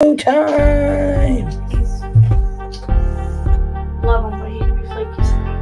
Time. Love him, but he'd be flaky sometimes.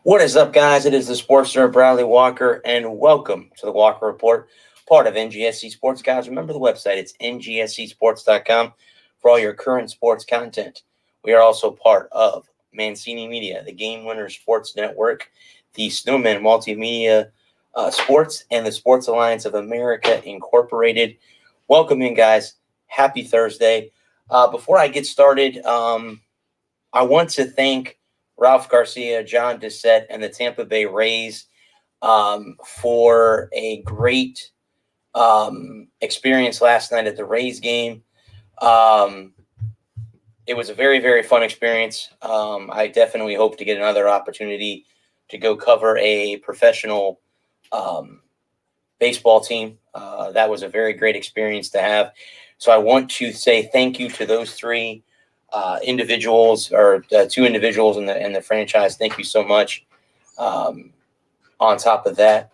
What is up, guys? It is the Sports Star Bradley Walker, and welcome to the Walker Report, part of NGSC Sports. Guys, remember the website. It's ngscsports.com for all your current sports content. We are also part of Mancini Media, the Game Winner Sports Network, the Snowman Multimedia Sports, and the Sports Alliance of America Incorporated. Welcome in, guys. Happy Thursday. Before I get started, I want to thank Ralph Garcia, John Dissett, and the Tampa Bay Rays for a great experience last night at the Rays game. It was a very, very fun experience. I definitely hope to get another opportunity to go cover a professional baseball team. That was a very great experience to have. So I want to say thank you to those three individuals, or two individuals in the franchise. Thank you so much. On top of that,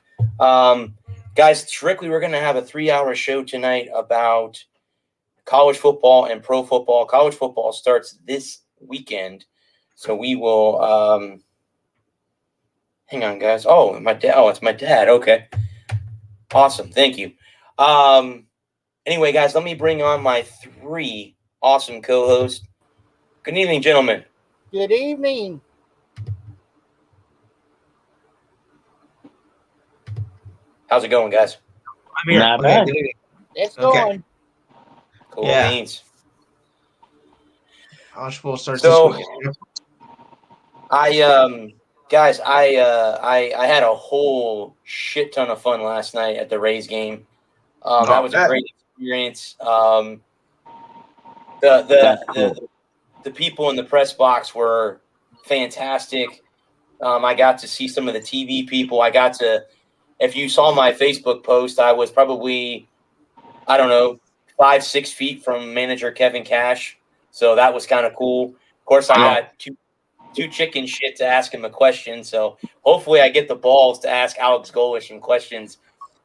guys, strictly, we're going to have a 3-hour show tonight about college football and pro football. College football starts this weekend, so we will. Hang on, guys. Oh, it's my dad. Okay, awesome. Thank you. Anyway, guys, let me bring on my three awesome co-hosts. Good evening, gentlemen. Good evening. How's it going, guys? I'm here. Not Okay, bad. good evening. It's Okay. going. Cool Yeah. beans. College football starts So- this weekend. Guys, I had a whole shit ton of fun last night at the Rays game. That was a great experience. The people in the press box were fantastic. I got to see some of the TV people. If you saw my Facebook post, I was probably, 5-6 feet from manager Kevin Cash. So that was kind of cool. Of course, I got two chicken shit to ask him a question. So hopefully I get the balls to ask Alex Golish some questions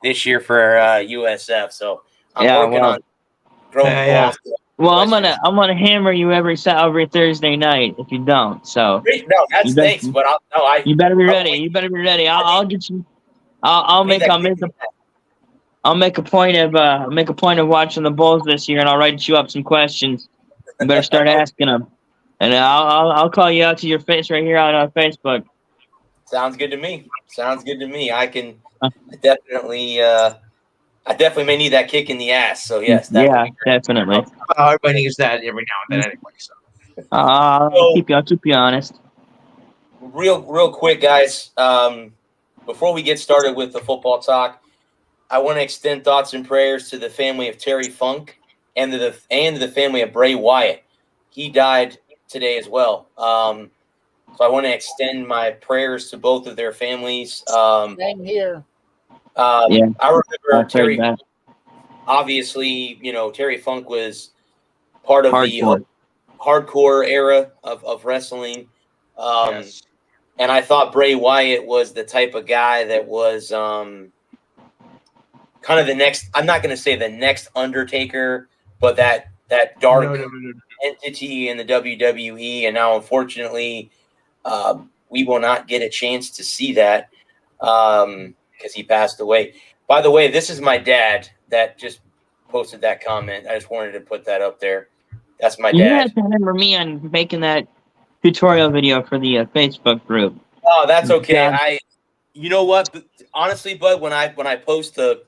this year for USF. So I'm working on growing balls. Well, I'm gonna hammer you every Thursday night if you don't. So No, that's thanks, but you better be ready. You better be ready. I'll get you. I'll make a point of watching the Bulls this year, and I'll write you up some questions. You better start asking them, and I'll call you out to your face right here on Facebook. Sounds good to me. I can I definitely may need that kick in the ass. So yes, definitely. Well, everybody needs that every now and then anyway. So I'll keep you honest. Real quick, guys. Before we get started with the football talk, I want to extend thoughts and prayers to the family of Terry Funk and the family of Bray Wyatt. He died today as well. So I want to extend my prayers to both of their families. Same here. I remember Terry. That. Obviously, Terry Funk was part of Hardcore. the hardcore era of wrestling. yes. And I thought Bray Wyatt was the type of guy that was kind of the next. I'm not going to say the next Undertaker, but that dark entity in the WWE. And now, unfortunately, we will not get a chance to see that because he passed away. By the way, this is my dad that just posted that comment. I just wanted to put that up there. That's my You dad. have to remember me on making that tutorial video for the Facebook group. Oh, that's okay. Yeah. You know what? Honestly, bud, when I post the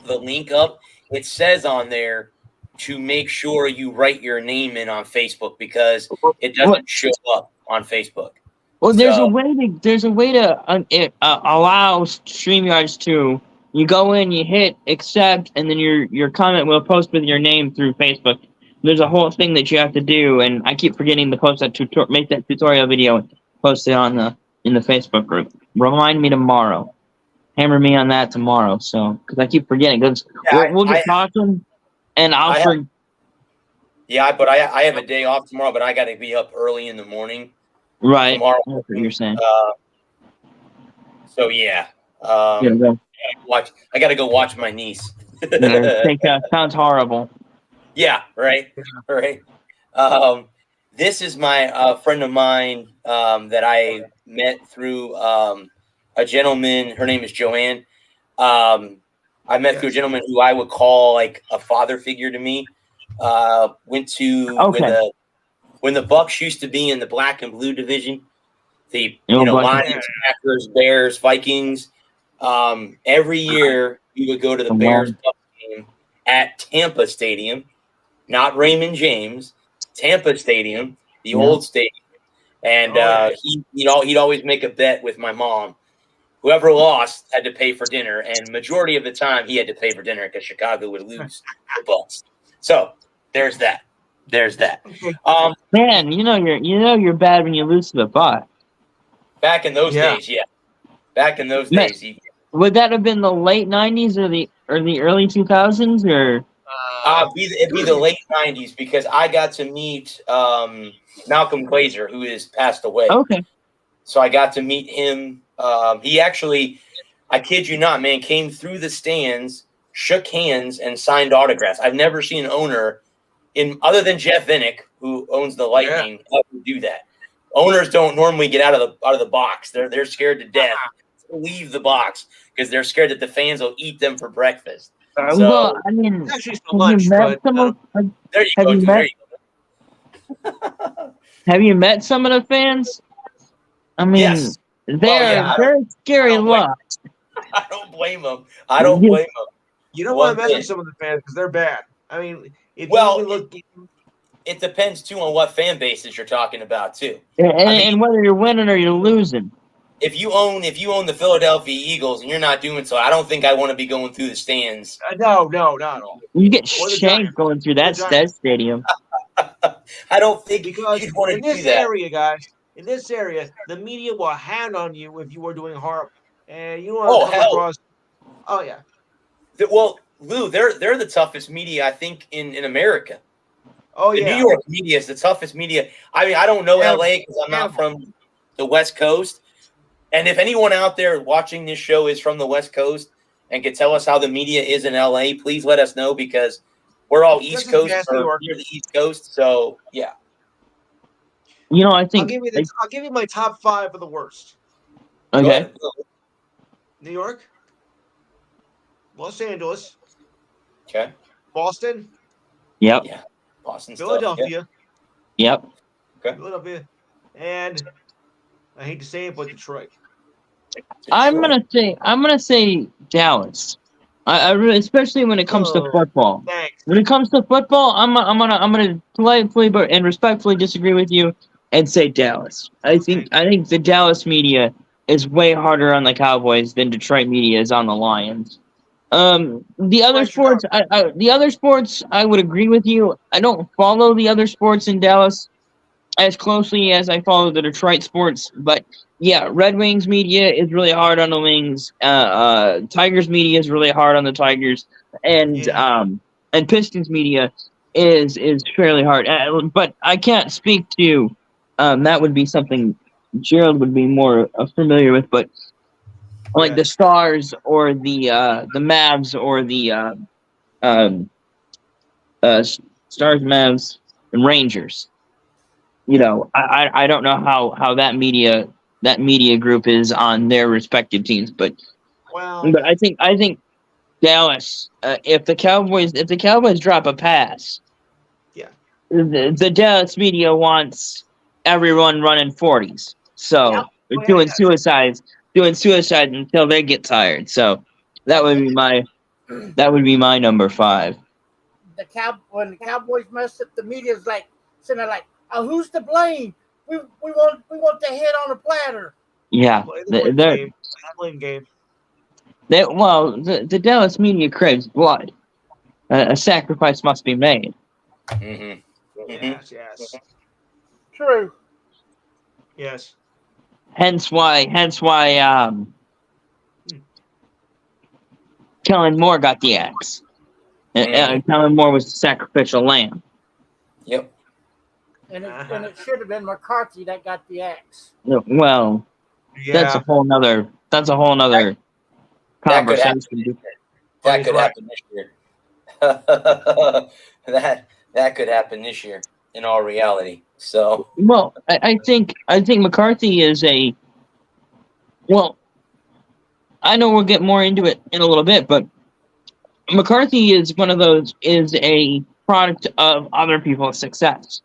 link up, it says on there to make sure you write your name in on Facebook because it doesn't show up on Facebook. Well, So, there's a way to allow StreamYards to. You go in, you hit accept, and then your comment will post with your name through Facebook. There's a whole thing that you have to do, and I keep forgetting to post that make that tutorial video and post it in the Facebook group. Remind me tomorrow. Hammer me on that tomorrow. So because I keep forgetting, because yeah, we'll get talking, and I'll I have, forget. yeah, but I have a day off tomorrow, but I got to be up early in the morning Right. tomorrow. That's what you're saying. So yeah, Yeah, go. I got to go watch my niece. Sounds horrible. Yeah, right, right. This is my friend of mine that I met through a gentleman. Her name is Joanne. I met through a gentleman who I would call like a father figure to me. Went to when the Bucks used to be in the black and blue division. The Lions, Packers, Bears, Vikings. Every year we would go to the Bears Bucks game at Tampa Stadium, not Raymond James, Tampa Stadium, the old stadium. And he'd always make a bet with my mom. Whoever lost had to pay for dinner, and majority of the time he had to pay for dinner because Chicago would lose the Bucks. So there's that. There's that. Man, you're bad when you lose to the Bucks. Back in those days, yeah. Back in those days, would that have been the late '90s or the early 2000s, or? It'd be the late '90s because I got to meet Malcolm Glazer, who has passed away. Okay. So I got to meet him. He actually, I kid you not, man, came through the stands, shook hands, and signed autographs. I've never seen an owner other than Jeff Vinnick, who owns the Lightning, ever do that. Owners don't normally get out of the box. They're scared to death to leave the box because they're scared that the fans will eat them for breakfast. Well, I mean, actually so much, but there you go. There you go. Have you met some of the fans? I mean, yes. they're scary lot. I don't blame them. I don't blame them. You don't want to mess with some of the fans because they're bad. I mean, it depends too on what fan bases you're talking about too, and whether you're winning or you're losing. If you own the Philadelphia Eagles and you're not doing so, I don't think I want to be going through the stands. No, not at all. You get shanked going through that stadium. I don't think because you'd want to in this do that. area, guys. In this area, the media will hand on you if you are doing horrible, and you want to come across. Oh yeah. Well, Lou, they're the toughest media I think in America. Oh the yeah. New York media is the toughest media. I mean, I don't know LA because I'm not from the West Coast. And if anyone out there watching this show is from the West Coast and can tell us how the media is in LA, please let us know because we're all East Coast or near the East Coast. So yeah. I think I'll give you my top 5 of the worst. Okay. New York, Los Angeles. Okay. Boston. Yep. Yeah. Boston. Philadelphia. Yep. Okay. Philadelphia, and I hate to say it, but Detroit. I'm gonna say Dallas. I really, especially when it comes to football. Thanks. When it comes to football, I'm gonna politely but and respectfully disagree with you and say Dallas. I think the Dallas media is way harder on the Cowboys than Detroit media is on the Lions. The other sports, I would agree with you. I don't follow the other sports in Dallas as closely as I follow the Detroit sports, but yeah, Red Wings media is really hard on the Wings. Tigers media is really hard on the Tigers, and Pistons media is fairly hard. But I can't speak to that. Would be something Gerald would be more familiar with, but like the Stars or the Mavs or the Stars, Mavs, and Rangers. I don't know how that media group is on their respective teams, but I think Dallas. If the Cowboys drop a pass, the Dallas media wants everyone running 40s, so they're doing suicides until they get tired. So that would be my number 5. When the Cowboys mess up, the media's like sitting there like, who's to blame? want the head on a platter. Yeah, Play the blame they're, game. Play the blame game. the Dallas media craves blood. A sacrifice must be made. Mm-hmm. Yes. True. Yes. Hence why Kellen Moore got the axe. Kellen Moore was the sacrificial lamb. Yep. And it should have been McCarthy that got the axe. Well, that's a whole nother conversation. That could happen this year. that could happen this year in all reality. So well, I think McCarthy is a I know we'll get more into it in a little bit, but McCarthy is a product of other people's success.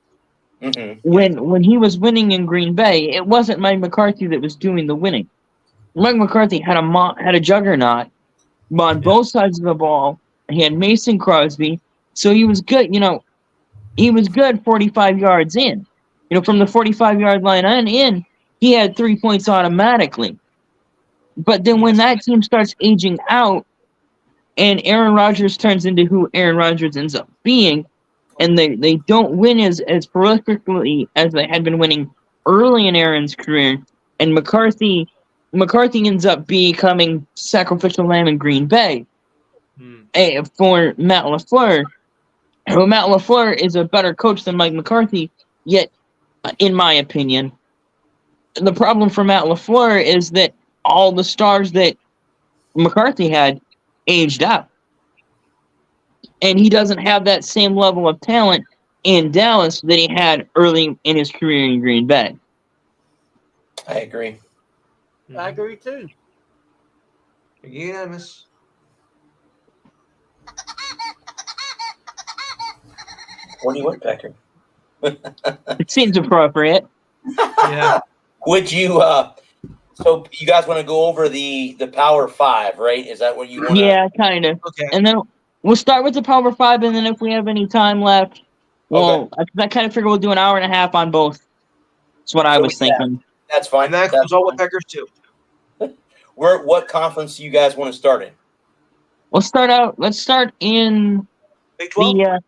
mm-hmm. When he was winning in Green Bay, it wasn't Mike McCarthy that was doing the winning. Mike McCarthy had a juggernaut on both sides of the ball. He had Mason Crosby, so he was good. He was good 45 yards in. From the 45-yard line in, he had 3 points automatically. But then when that team starts aging out, and Aaron Rodgers turns into who Aaron Rodgers ends up being, and they don't win as prolifically as they had been winning early in Aaron's career, and McCarthy ends up becoming sacrificial lamb in Green Bay for Matt LaFleur. Well, Matt LaFleur is a better coach than Mike McCarthy, yet, in my opinion, the problem for Matt LaFleur is that all the stars that McCarthy had aged out. And he doesn't have that same level of talent in Dallas that he had early in his career in Green Bay. I agree. I agree too. Yeah, miss. What do you want, Packer? It seems appropriate. Yeah. Would you so you guys want to go over the Power Five, right? Is that what you want? Yeah, kind of. Okay. And then we'll start with the Power Five, and then if we have any time left, I kind of figure we'll do an hour and a half on both. That's what I was thinking. That's fine. And that goes all with Packers too. What conference do you guys want to start in? Let's start in Big 12?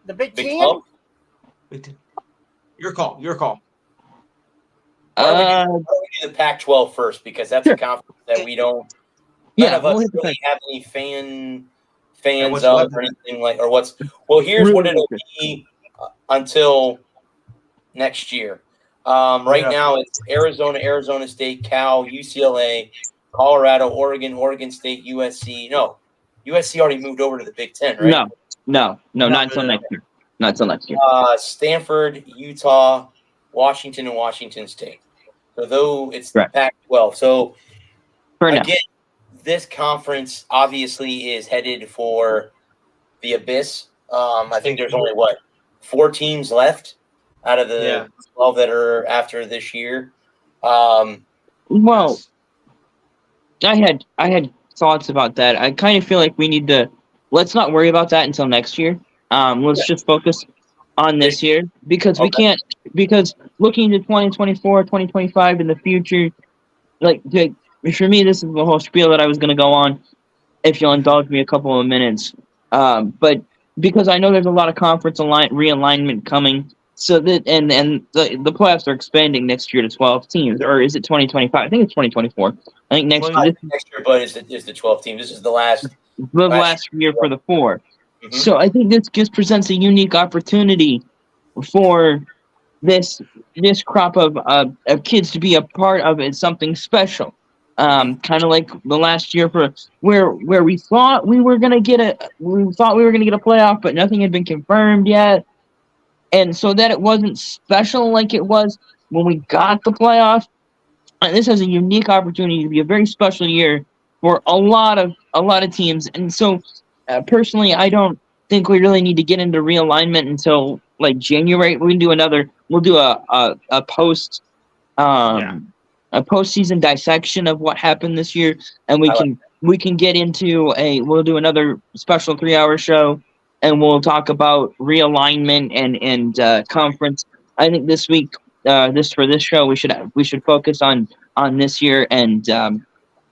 The Big Big Ten? 12? Big 10. Your call. Why don't we do the Pac-12 first, because that's a conference that we don't. None of us really have any fans of or anything like, or what's. Well, here's what it'll be until next year. Right now, it's Arizona, Arizona State, Cal, UCLA, Colorado, Oregon State, USC. No, USC already moved over to the Big Ten, right? No, not until next year. Not until next year. Stanford, Utah, Washington, and Washington State. So though it's the Pac-12. So again, this conference obviously is headed for the abyss. I think there's only 4 teams left out of the 12 that are after this year. Well, I had thoughts about that. I kind of feel like we need to let's not worry about that until next year. Let's just focus on this year, because we can't, because looking to 2024, 2025 in the future, like for me, this is the whole spiel that I was going to go on, if you'll indulge me a couple of minutes. But because I know there's a lot of conference realignment coming, so that and the playoffs are expanding next year to 12 teams, or is it 2025? I think it's 2024. I think next year, but is the 12 teams. This is the last year for the 4. Mm-hmm. So I think this just presents a unique opportunity for this crop of kids to be a part of it, something special. Kind of like the last year for where we thought we were gonna get a playoff, but nothing had been confirmed yet, and so that it wasn't special like it was when we got the playoff. And this has a unique opportunity to be a very special year for a lot of teams, and so. Personally, I don't think we really need to get into realignment until like January. We'll do a postseason dissection of what happened this year, and we can get into we'll do another special 3-hour show, and we'll talk about realignment and conference. I think this week this for this show, we should focus on this year and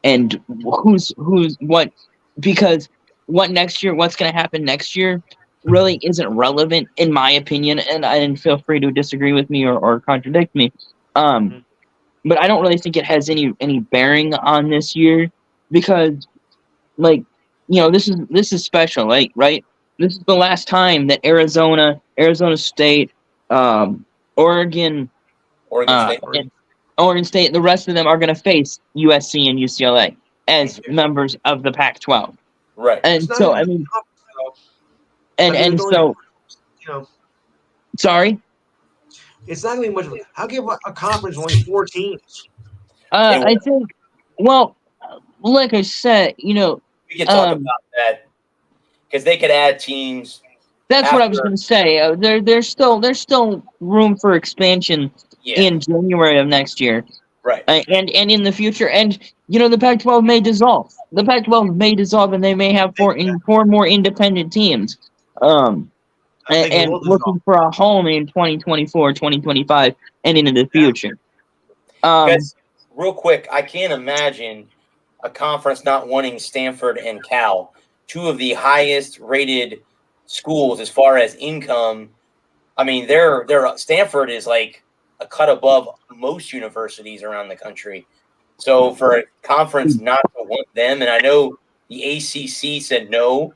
who's what, because what's going to happen next year really isn't relevant in my opinion, and feel free to disagree with me or contradict me. But I don't really think it has any bearing on this year because, like, this is special, like, right? This is the last time that Arizona State, Oregon State, and the rest of them are going to face USC and UCLA as members of the Pac-12. Right. And so, I mean, sorry? It's not going to be much. How give a conference only 4 teams? I think, well, like I said, we can talk about that because they could add teams. That's what I was going to say. There's still room for expansion in January of next year, right? And in the future, and the Pac-12 may dissolve. The Pac-12 may dissolve, and they may have four more independent teams. And looking for a home in 2024, 2025, and into the future. Because real quick, I can't imagine a conference not wanting Stanford and Cal, 2 of the highest rated schools as far as income. I mean, Stanford is like a cut above most universities around the country. So for a conference not to want them, and I know the ACC said no.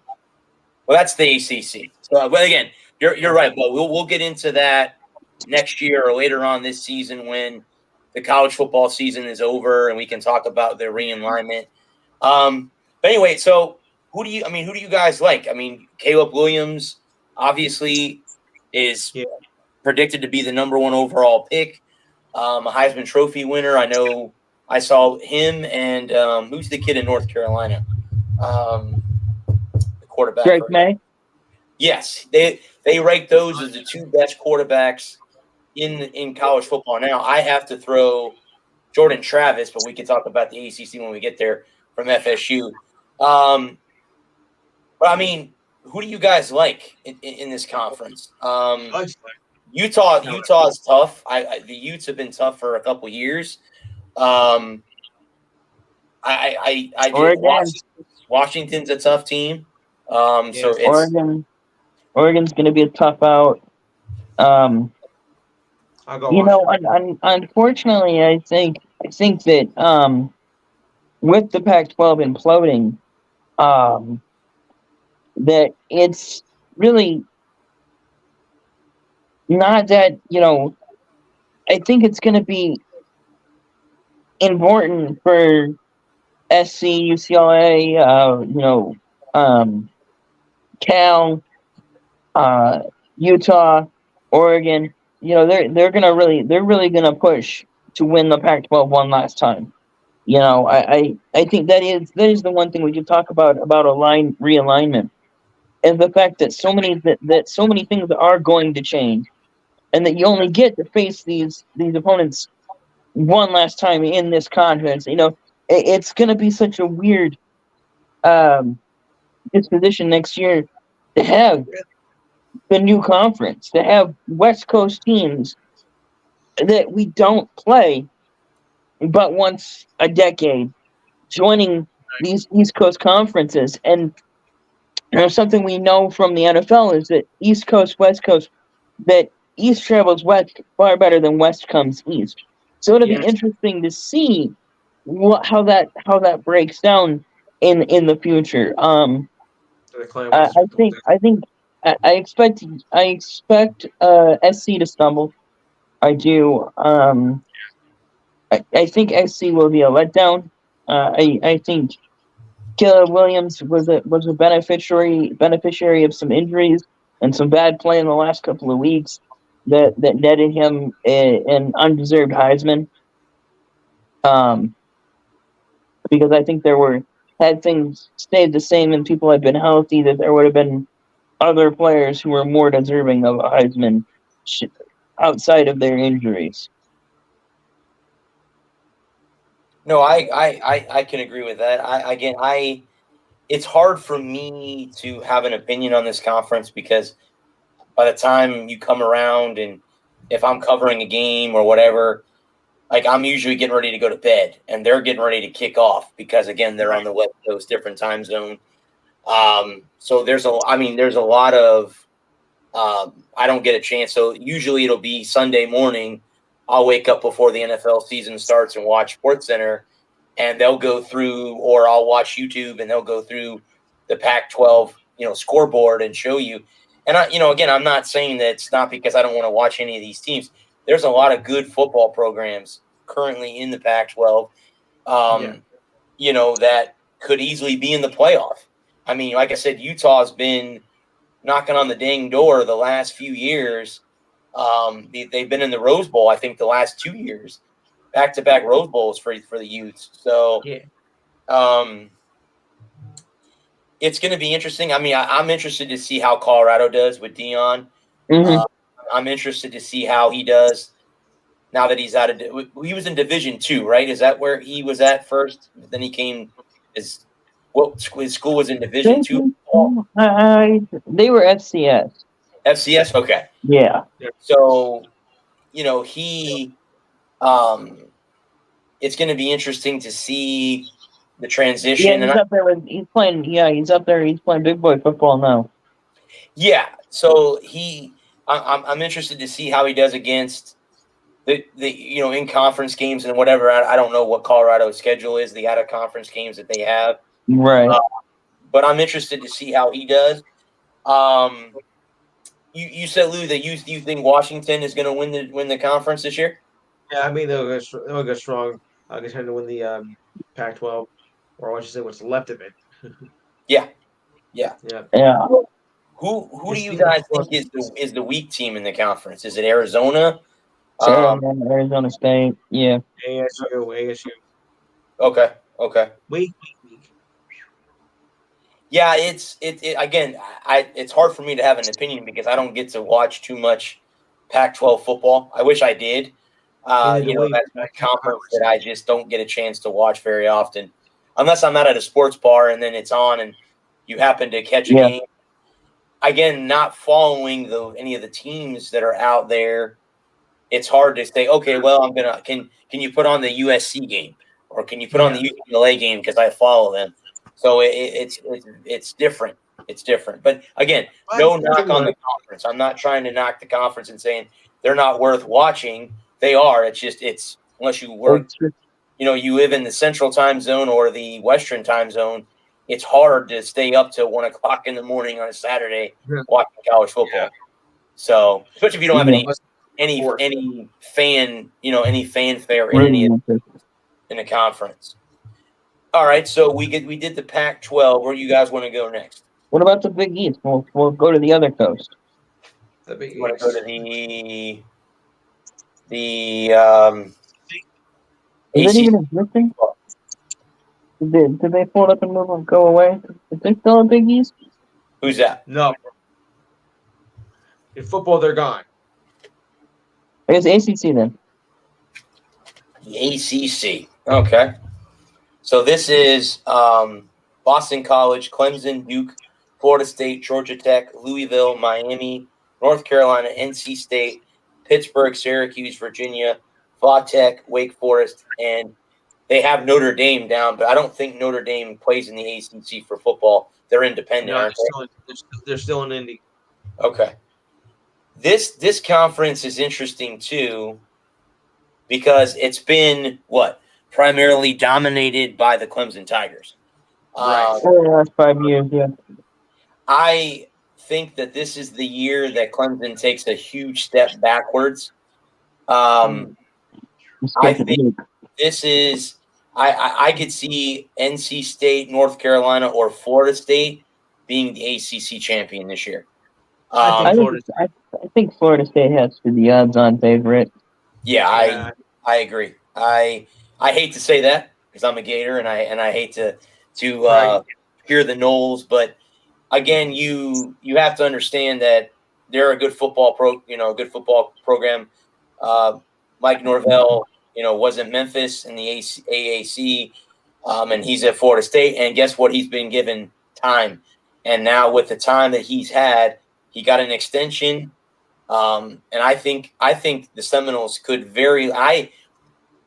Well, that's the ACC. So, but again, you're right, but we'll get into that next year or later on this season when the college football season is over and we can talk about the realignment. But anyway, so who do you guys like? I mean, Caleb Williams obviously is predicted to be the number 1 overall pick, a Heisman Trophy winner. I know I saw him and who's the kid in North Carolina? The quarterback. Drake May? Yes, they rank those as the 2 best quarterbacks in college football. Now, I have to throw Jordan Travis, but we can talk about the ACC when we get there from FSU. But, I mean, who do you guys like in this conference? Utah is tough. The Utes have been tough for a couple years. I Washington's a tough team. So it's Oregon's going to be a tough out. Unfortunately, I think that with the Pac-12 imploding, that it's really not that, I think it's going to be important for SC, UCLA, Cal, Utah, Oregon. They're really gonna push to win the Pac-12 one last time. I think that is the one thing we can talk about realignment, is the fact that so many things are going to change, and that you only get to face these opponents one last time in this conference. It's going to be such a weird disposition next year to have the new conference, to have West Coast teams that we don't play but once a decade joining these East Coast conferences. And something we know from the NFL is that East Coast, West Coast, that East travels West far better than West comes East. So it'll be interesting to see how that breaks down in the future. I expect SC to stumble. I do. I think SC will be a letdown. I think Caleb Williams was a beneficiary of some injuries and some bad play in the last couple of weeks that netted him an undeserved Heisman. Because I think had things stayed the same and people had been healthy, that there would have been other players who were more deserving of a Heisman outside of their injuries. No, I can agree with that. It's hard for me to have an opinion on this conference because by the time you come around and if I'm covering a game or whatever, like I'm usually getting ready to go to bed and they're getting ready to kick off because again, they're on the West Coast, different time zone. So there's a lot of, I don't get a chance. So usually it'll be Sunday morning. I'll wake up before the NFL season starts and watch SportsCenter, and they'll go through, or I'll watch YouTube and they'll go through the Pac-12, scoreboard and show you. And again, I'm not saying that it's not because I don't want to watch any of these teams. There's a lot of good football programs currently in the Pac-12, that could easily be in the playoff. I mean, like I said, Utah's been knocking on the dang door the last few years. They've been in the Rose Bowl, I think, the last 2 years, back-to-back Rose Bowls for the Utes. So, it's going to be interesting. I mean, I'm interested to see how Colorado does with Dion. Mm-hmm. I'm interested to see how he does now that he's out of. He was in Division II, right? Is that where he was at first? Then he came. His school was in Division II. They were FCS. FCS, okay. Yeah. So, he. It's going to be interesting to see the transition. Yeah, he's playing. Yeah, he's up there. He's playing big boy football now. Yeah, so I'm interested to see how he does against the in conference games and whatever. I don't know what Colorado's schedule is, the out of conference games that they have. Right. But I'm interested to see how he does. You said, Lou, that you think Washington is going to win the conference this year? Yeah, I mean they'll go strong. They're trying to win the Pac-12, or I should say what's left of it. Yeah. Who do you guys think is the weak team in the conference? Is it Arizona? Arizona State. Yeah. ASU. Okay. Weak. Yeah, it's hard for me to have an opinion because I don't get to watch too much Pac-12 football. I wish I did. That's a conference that I just don't get a chance to watch very often, unless I'm out at a sports bar and then it's on and you happen to catch a game. Again, not following any of the teams that are out there, it's hard to say, okay, well, can you put on the USC game or can you put on the UCLA game because I follow them. So it's different. It's different. But again, no knock on the conference. I'm not trying to knock the conference and saying they're not worth watching. They are. It's unless you work, you live in the central time zone or the western time zone, it's hard to stay up till 1 o'clock in the morning on a Saturday watching college football. Yeah. So especially if you don't have any fan, any fanfare in the conference. All right, so we did the Pac-12. Where do you guys want to go next? What about the Big East? We'll go to the other coast. The Big East. Want to go to the Is it even existing? Did they fold up and move and go away? Is there still a Big East? Who's that? No. In football, they're gone. I guess ACC then. The ACC. Okay. So this is Boston College, Clemson, Duke, Florida State, Georgia Tech, Louisville, Miami, North Carolina, NC State, Pittsburgh, Syracuse, Virginia, Va-Tech, Wake Forest, and they have Notre Dame down, but I don't think Notre Dame plays in the ACC for football. They're independent, aren't they? They're still in Indy. Okay. This conference is interesting, too, because it's been, primarily dominated by the Clemson Tigers. For the last 5 years, yeah. I think that this is the year that Clemson takes a huge step backwards. I think this is I could see NC State, North Carolina, or Florida State being the ACC champion this year. I think Florida State has to be the odds-on favorite. Yeah, I agree. I hate to say that because I'm a Gator and I hate to hear the Noles, but again, you have to understand that they're a good football program. Mike Norvell, was in Memphis in the AAC, and he's at Florida State. And guess what? He's been given time, and now with the time that he's had, he got an extension. And I think the Seminoles could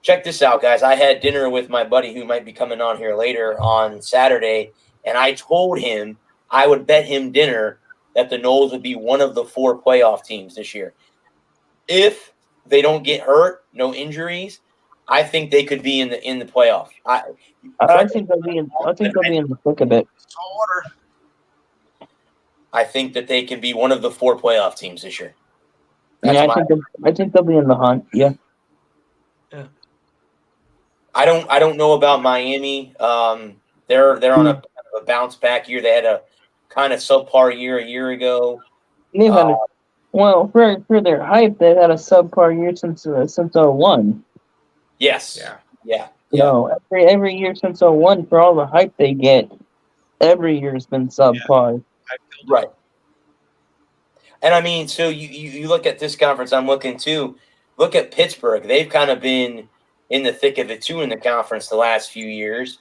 check this out, guys. I had dinner with my buddy who might be coming on here later on Saturday, and I told him I would bet him dinner that the Noles would be one of the 4 playoff teams this year. If they don't get hurt, no injuries, I think they could be in the playoff. I think they'll be in the thick of it. I think that they can be one of the 4 playoff teams this year. I think they'll be in the hunt. Yeah. Yeah. I don't know about Miami. They're on a bounce back year. They had a kind of subpar year a year ago. They've had for their hype, they've had a subpar year since 01. Yes. Yeah. Every year since 01, for all the hype they get, every year has been subpar. Right. And I mean, so you look at this conference, I'm looking too. Look at Pittsburgh. They've kind of been in the thick of it too in the conference the last few years.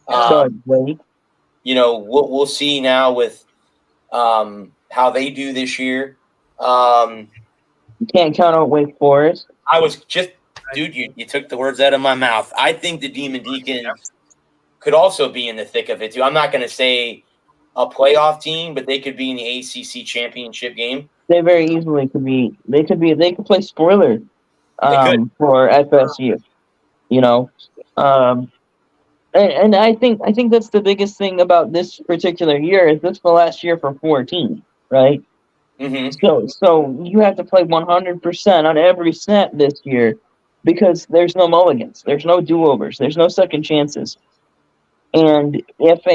We'll see now with how they do this year. You can't count on Wake Forest. I was just, dude, you took the words out of my mouth. I think the Demon Deacons could also be in the thick of it too. I'm not going to say a playoff team, but they could be in the ACC championship game. They very easily could be. They could play spoiler for FSU. And I think that's the biggest thing about this particular year is this is the last year for 4 teams, right? Mm-hmm. So you have to play 100% on every snap this year because there's no mulligans, there's no do-overs, there's no second chances. And if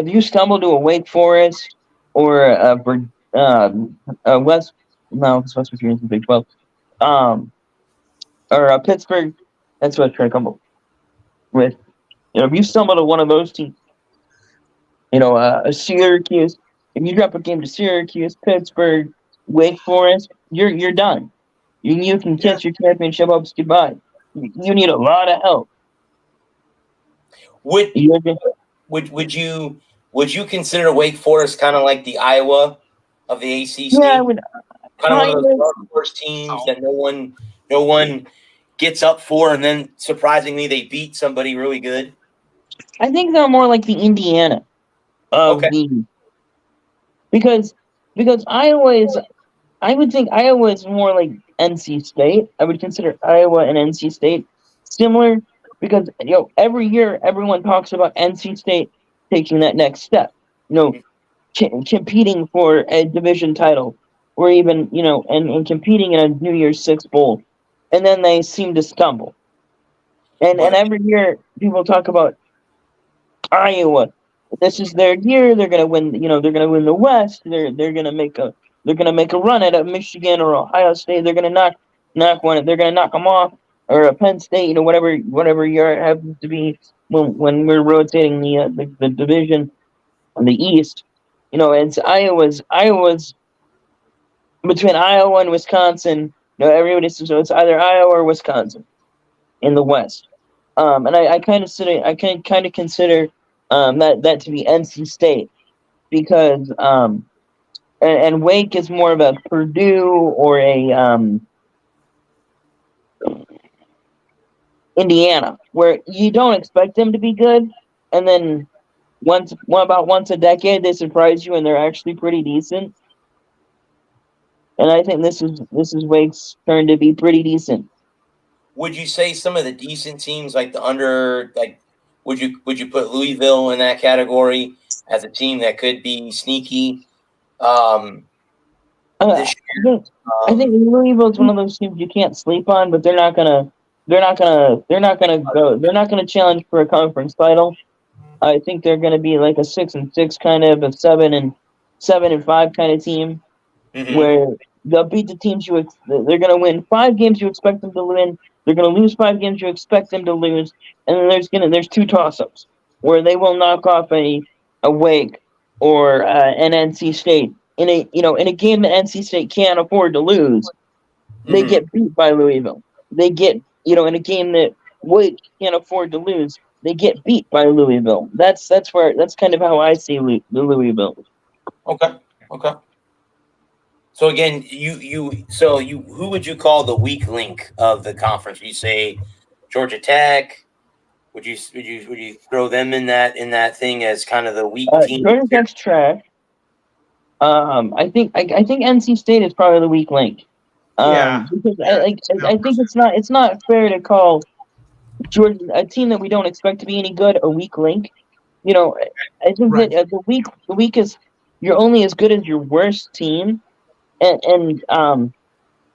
you stumble to a Wake Forest or a West Virginia's in Big 12, or a Pittsburgh, that's what I'm trying to come up with. If you stumble to one of those teams, a Syracuse, if you drop a game to Syracuse, Pittsburgh, Wake Forest, you're done. You can kiss your championship hopes goodbye. You need a lot of help. Would you consider Wake Forest kind of like the Iowa of the ACC? Yeah, I would. Kind of one of those first teams that no one gets up for, and then surprisingly they beat somebody really good. I think they're more like the Indiana of because Iowa is. I would think Iowa is more like NC State. I would consider Iowa and NC State similar because every year everyone talks about NC State taking that next step. Competing for a division title, or even and competing in a New Year's Six bowl, and then they seem to stumble. And every year people talk about Iowa. This is their year. They're gonna win. They're gonna win the West. They're gonna make a run at a Michigan or Ohio State. They're gonna knock one. They're gonna knock them off, or a Penn State. Whatever year it happens to be when we're rotating the division on the East. It's Iowa's between Iowa and Wisconsin. Everybody says it's either Iowa or Wisconsin in the West. And I kind of consider that to be NC State because and Wake is more of a Purdue or a Indiana, where you don't expect them to be good, and then once a decade they surprise you and they're actually pretty decent. And I think this is Wake's turn to be pretty decent. Would you say some of the decent teams would you put Louisville in that category as a team that could be sneaky? I think Louisville is one of those teams you can't sleep on, but they're not gonna challenge for a conference title. I think they're gonna be like a 6-6 kind of, a 7-5 kind of team, where they'll beat the teams they're gonna win 5 games you expect them to win. They're gonna lose 5 games you expect them to lose, and then there's 2 toss-ups where they will knock off a Wake or an NC State in a game that NC State can't afford to lose. They get beat by Louisville. They get in a game that Wake can't afford to lose. They get beat by Louisville. That's kind of how I see Louisville. Okay. So again, who would you call the weak link of the conference? Would you say Georgia Tech? Would you throw them in that thing as kind of the weak team? Georgia Tech's trash. I think NC State is probably the weak link. Because I think it's not fair to call Georgia, a team that we don't expect to be any good, a weak link. You know, I think that the weakest, you're only as good as your worst team, and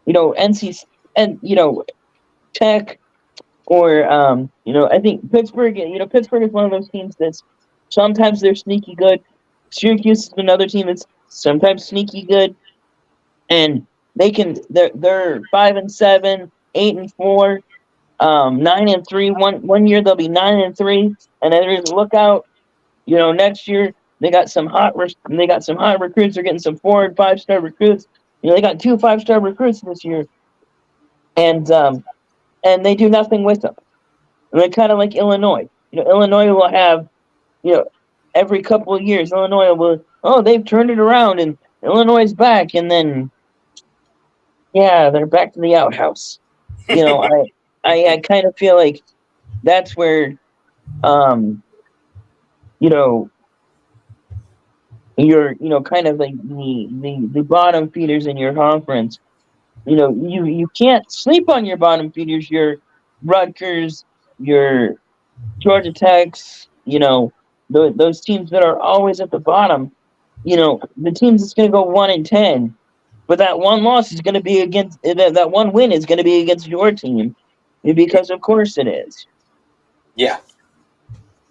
NC and Tech or I think Pittsburgh. Pittsburgh is one of those teams that's sometimes they're sneaky good. Syracuse is another team that's sometimes sneaky good, and they're 5-7, 8-4, 9-3. One year they'll be 9-3, and then look out. Next year they got some hot recruits. They're getting some 4 and 5-star recruits. They got 2 5-star recruits this year, and they do nothing with them. And they're kind of like Illinois. Illinois will have, every couple of years, Illinois will, they've turned it around and Illinois is back, and then, yeah, they're back to the outhouse. I kind of feel like that's where, you're, kind of like the bottom feeders in your conference. You can't sleep on your bottom feeders. Your Rutgers, your Georgia Techs, those teams that are always at the bottom. The teams that's going to go 1-10, but that one loss is going to be against that one win is going to be against your team, because of course it is. Yeah.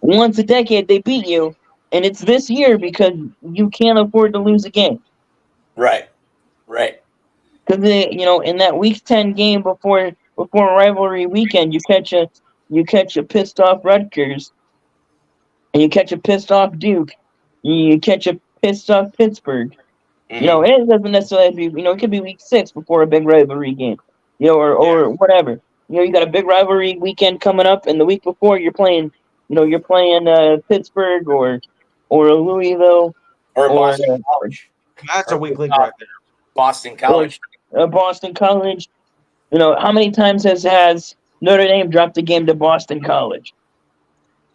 Once a decade they beat you, and it's this year because you can't afford to lose a game. Right. Because in that Week 10 game before rivalry weekend, you catch a pissed off Rutgers, and you catch a pissed off Duke, you catch a pissed off Pittsburgh. Mm-hmm. It doesn't necessarily have to be. It could be Week 6 before a big rivalry game, or whatever. You got a big rivalry weekend coming up, and the week before you're playing Pittsburgh or Louisville or Boston College. That's a weak link right there. Boston College. Boston College. How many times has Notre Dame dropped a game to Boston College?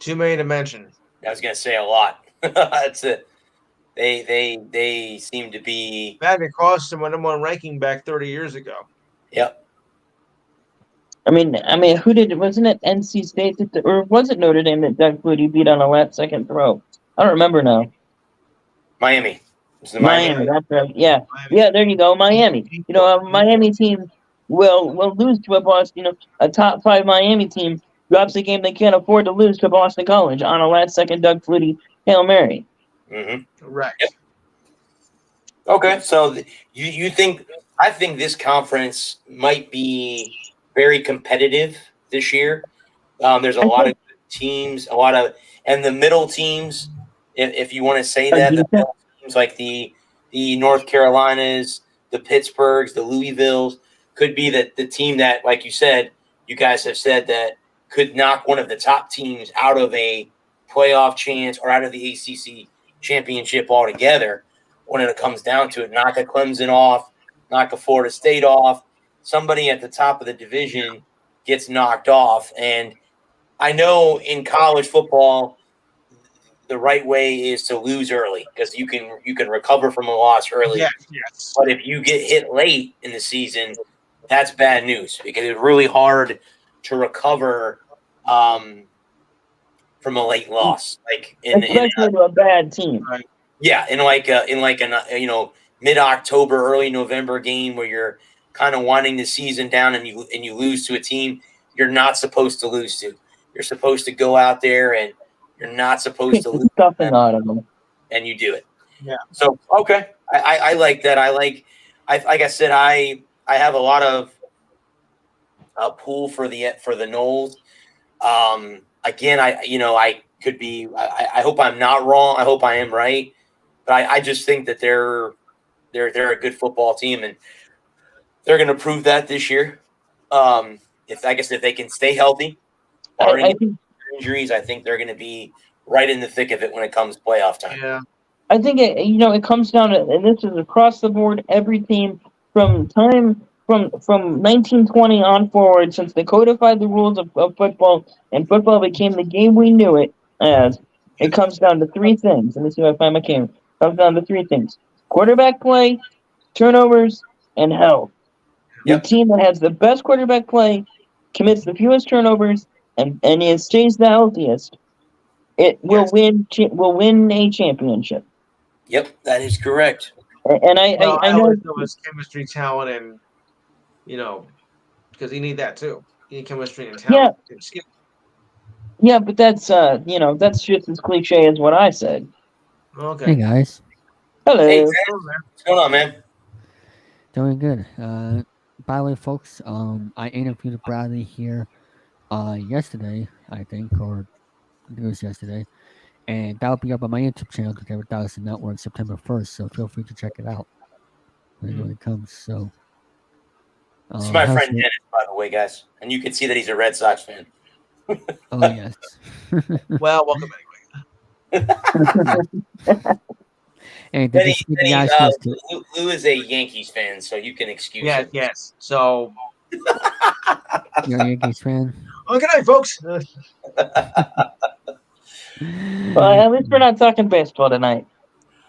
Too many to mention. I was gonna say a lot. That's it. They seem to be. That it cost them a number 1 ranking back 30 years ago. Yep. I mean, wasn't it NC State or was it Notre Dame that Doug Flutie beat on a last second throw? I don't remember now. Miami. Miami, that's right. Yeah. Yeah, there you go. Miami. A Miami team will lose to a Boston, a top 5 Miami team drops a game they can't afford to lose to Boston College on a last second Doug Flutie Hail Mary. Mm-hmm. Right. Yep. Okay, so you think I think this conference might be very competitive this year. There's a lot of teams, and the middle teams, if you want to say that, the middle teams like the North Carolinas, the Pittsburghs, the Louisvilles, could be the team that, like you said, you guys have said that could knock one of the top teams out of a playoff chance or out of the ACC championship altogether. When it comes down to it, knock a Clemson off, knock a Florida State off, somebody at the top of the division gets knocked off. And I know in college football, the right way is to lose early because you can recover from a loss early. Yes. But if you get hit late in the season, that's bad news because it's really hard to recover from a late loss. Especially to a bad team. Right. Yeah, in a mid-October, early November game where you're kind of winding the season down and you lose to a team you're not supposed to lose to. You're supposed to go out there and you're not supposed to lose stuffing out of them, and you do it. Yeah. So okay, I like that. Like I said, I have a lot of pull for the Noles. Again, I could be. I hope I'm not wrong. I hope I am right. But I just think that they're a good football team, and they're going to prove that this year. If they can stay healthy, barring injuries, I think they're going to be right in the thick of it when it comes playoff time. Yeah, I think it comes down to, and this is across the board, every team from 1920 on forward, since they codified the rules of football and football became the game we knew it as. It comes down to three things. Let me see if I find my camera. It comes down to three things: quarterback play, turnovers, and health. Yep. The team that has the best quarterback play, commits the fewest turnovers, and stays the healthiest, it will win a championship. Yep, that is correct. And I know always know his chemistry, talent, and because you need that too. You need chemistry and talent. Yeah, but that's that's just as cliche as what I said. Okay. Hey guys. Hello. Hey, what's going on, man? Doing good. By the way, folks, I interviewed Bradley here yesterday, I think, or it was yesterday. And that'll be up on my YouTube channel, the Gerald Wisniewski Network, September 1st. So feel free to check it out when it comes. So, This is my friend Dennis, by the way, guys. And you can see that he's a Red Sox fan. Oh, yes. Well, welcome anyway. And Lou is a Yankees fan, so you can excuse him. Yes. So you're a Yankees fan? Oh, good night, folks. Well, at least we're not talking baseball tonight.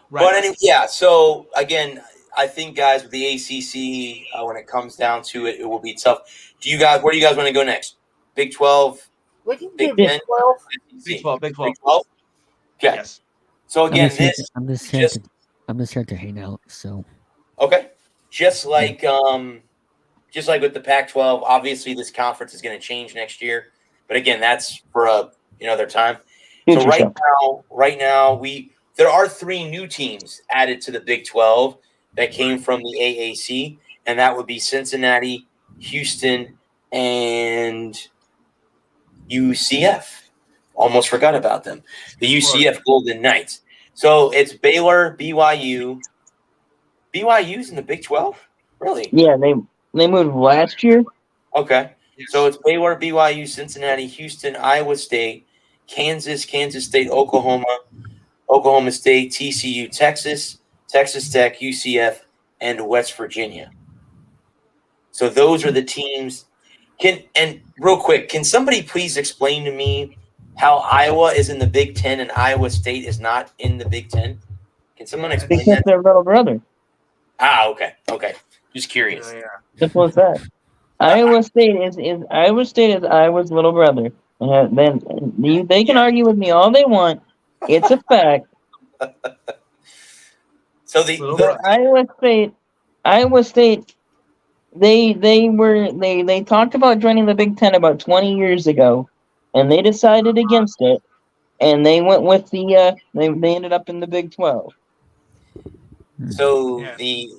Right. But anyway, yeah. So again, I think, guys, with the ACC, when it comes down to it, it will be tough. Where do you guys want to go next? Big 12? We can Big do 10? Big 12. Big 12. Okay. Yes. So again, I'm just here to hang out. So. Okay. Just like with the Pac-12, obviously this conference is going to change next year. But again, that's for another time. So right now, there are 3 new teams added to the Big 12 that came from the AAC, and that would be Cincinnati, Houston, and UCF. Almost forgot about them. The UCF Golden Knights. So it's Baylor, BYU. BYU's in the Big 12? Really? Yeah, they moved last year. Okay. So it's Baylor, BYU, Cincinnati, Houston, Iowa State, Kansas State, Oklahoma State, TCU, Texas Tech, UCF, and West Virginia. So those are the teams. And real quick, can somebody please explain to me how Iowa is in the Big Ten and Iowa State is not in the Big Ten? Can someone explain because that? their little brother. Okay. Just curious. Simple as that. Iowa State is Iowa's little brother. Then they can argue with me all they want. It's a fact. So Iowa State, they talked about joining the Big Ten about 20 years ago, and they decided against it, and they went with they ended up in the Big 12. So the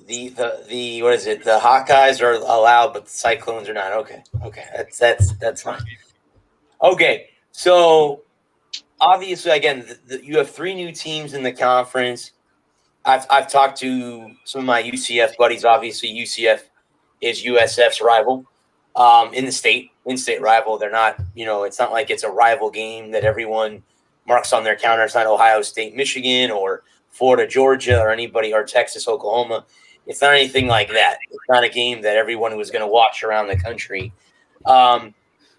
what is it? The Hawkeyes are allowed, but the Cyclones are not. Okay, that's fine. Okay, so obviously, again, you have 3 new teams in the conference. I've talked to some of my UCF buddies. Obviously, UCF is USF's rival in-state rival. They're not, it's not like it's a rival game that everyone marks on their calendar. It's not Ohio State, Michigan, or Florida, Georgia, or Texas, Oklahoma. It's not anything like that. It's not a game that everyone was going to watch around the country.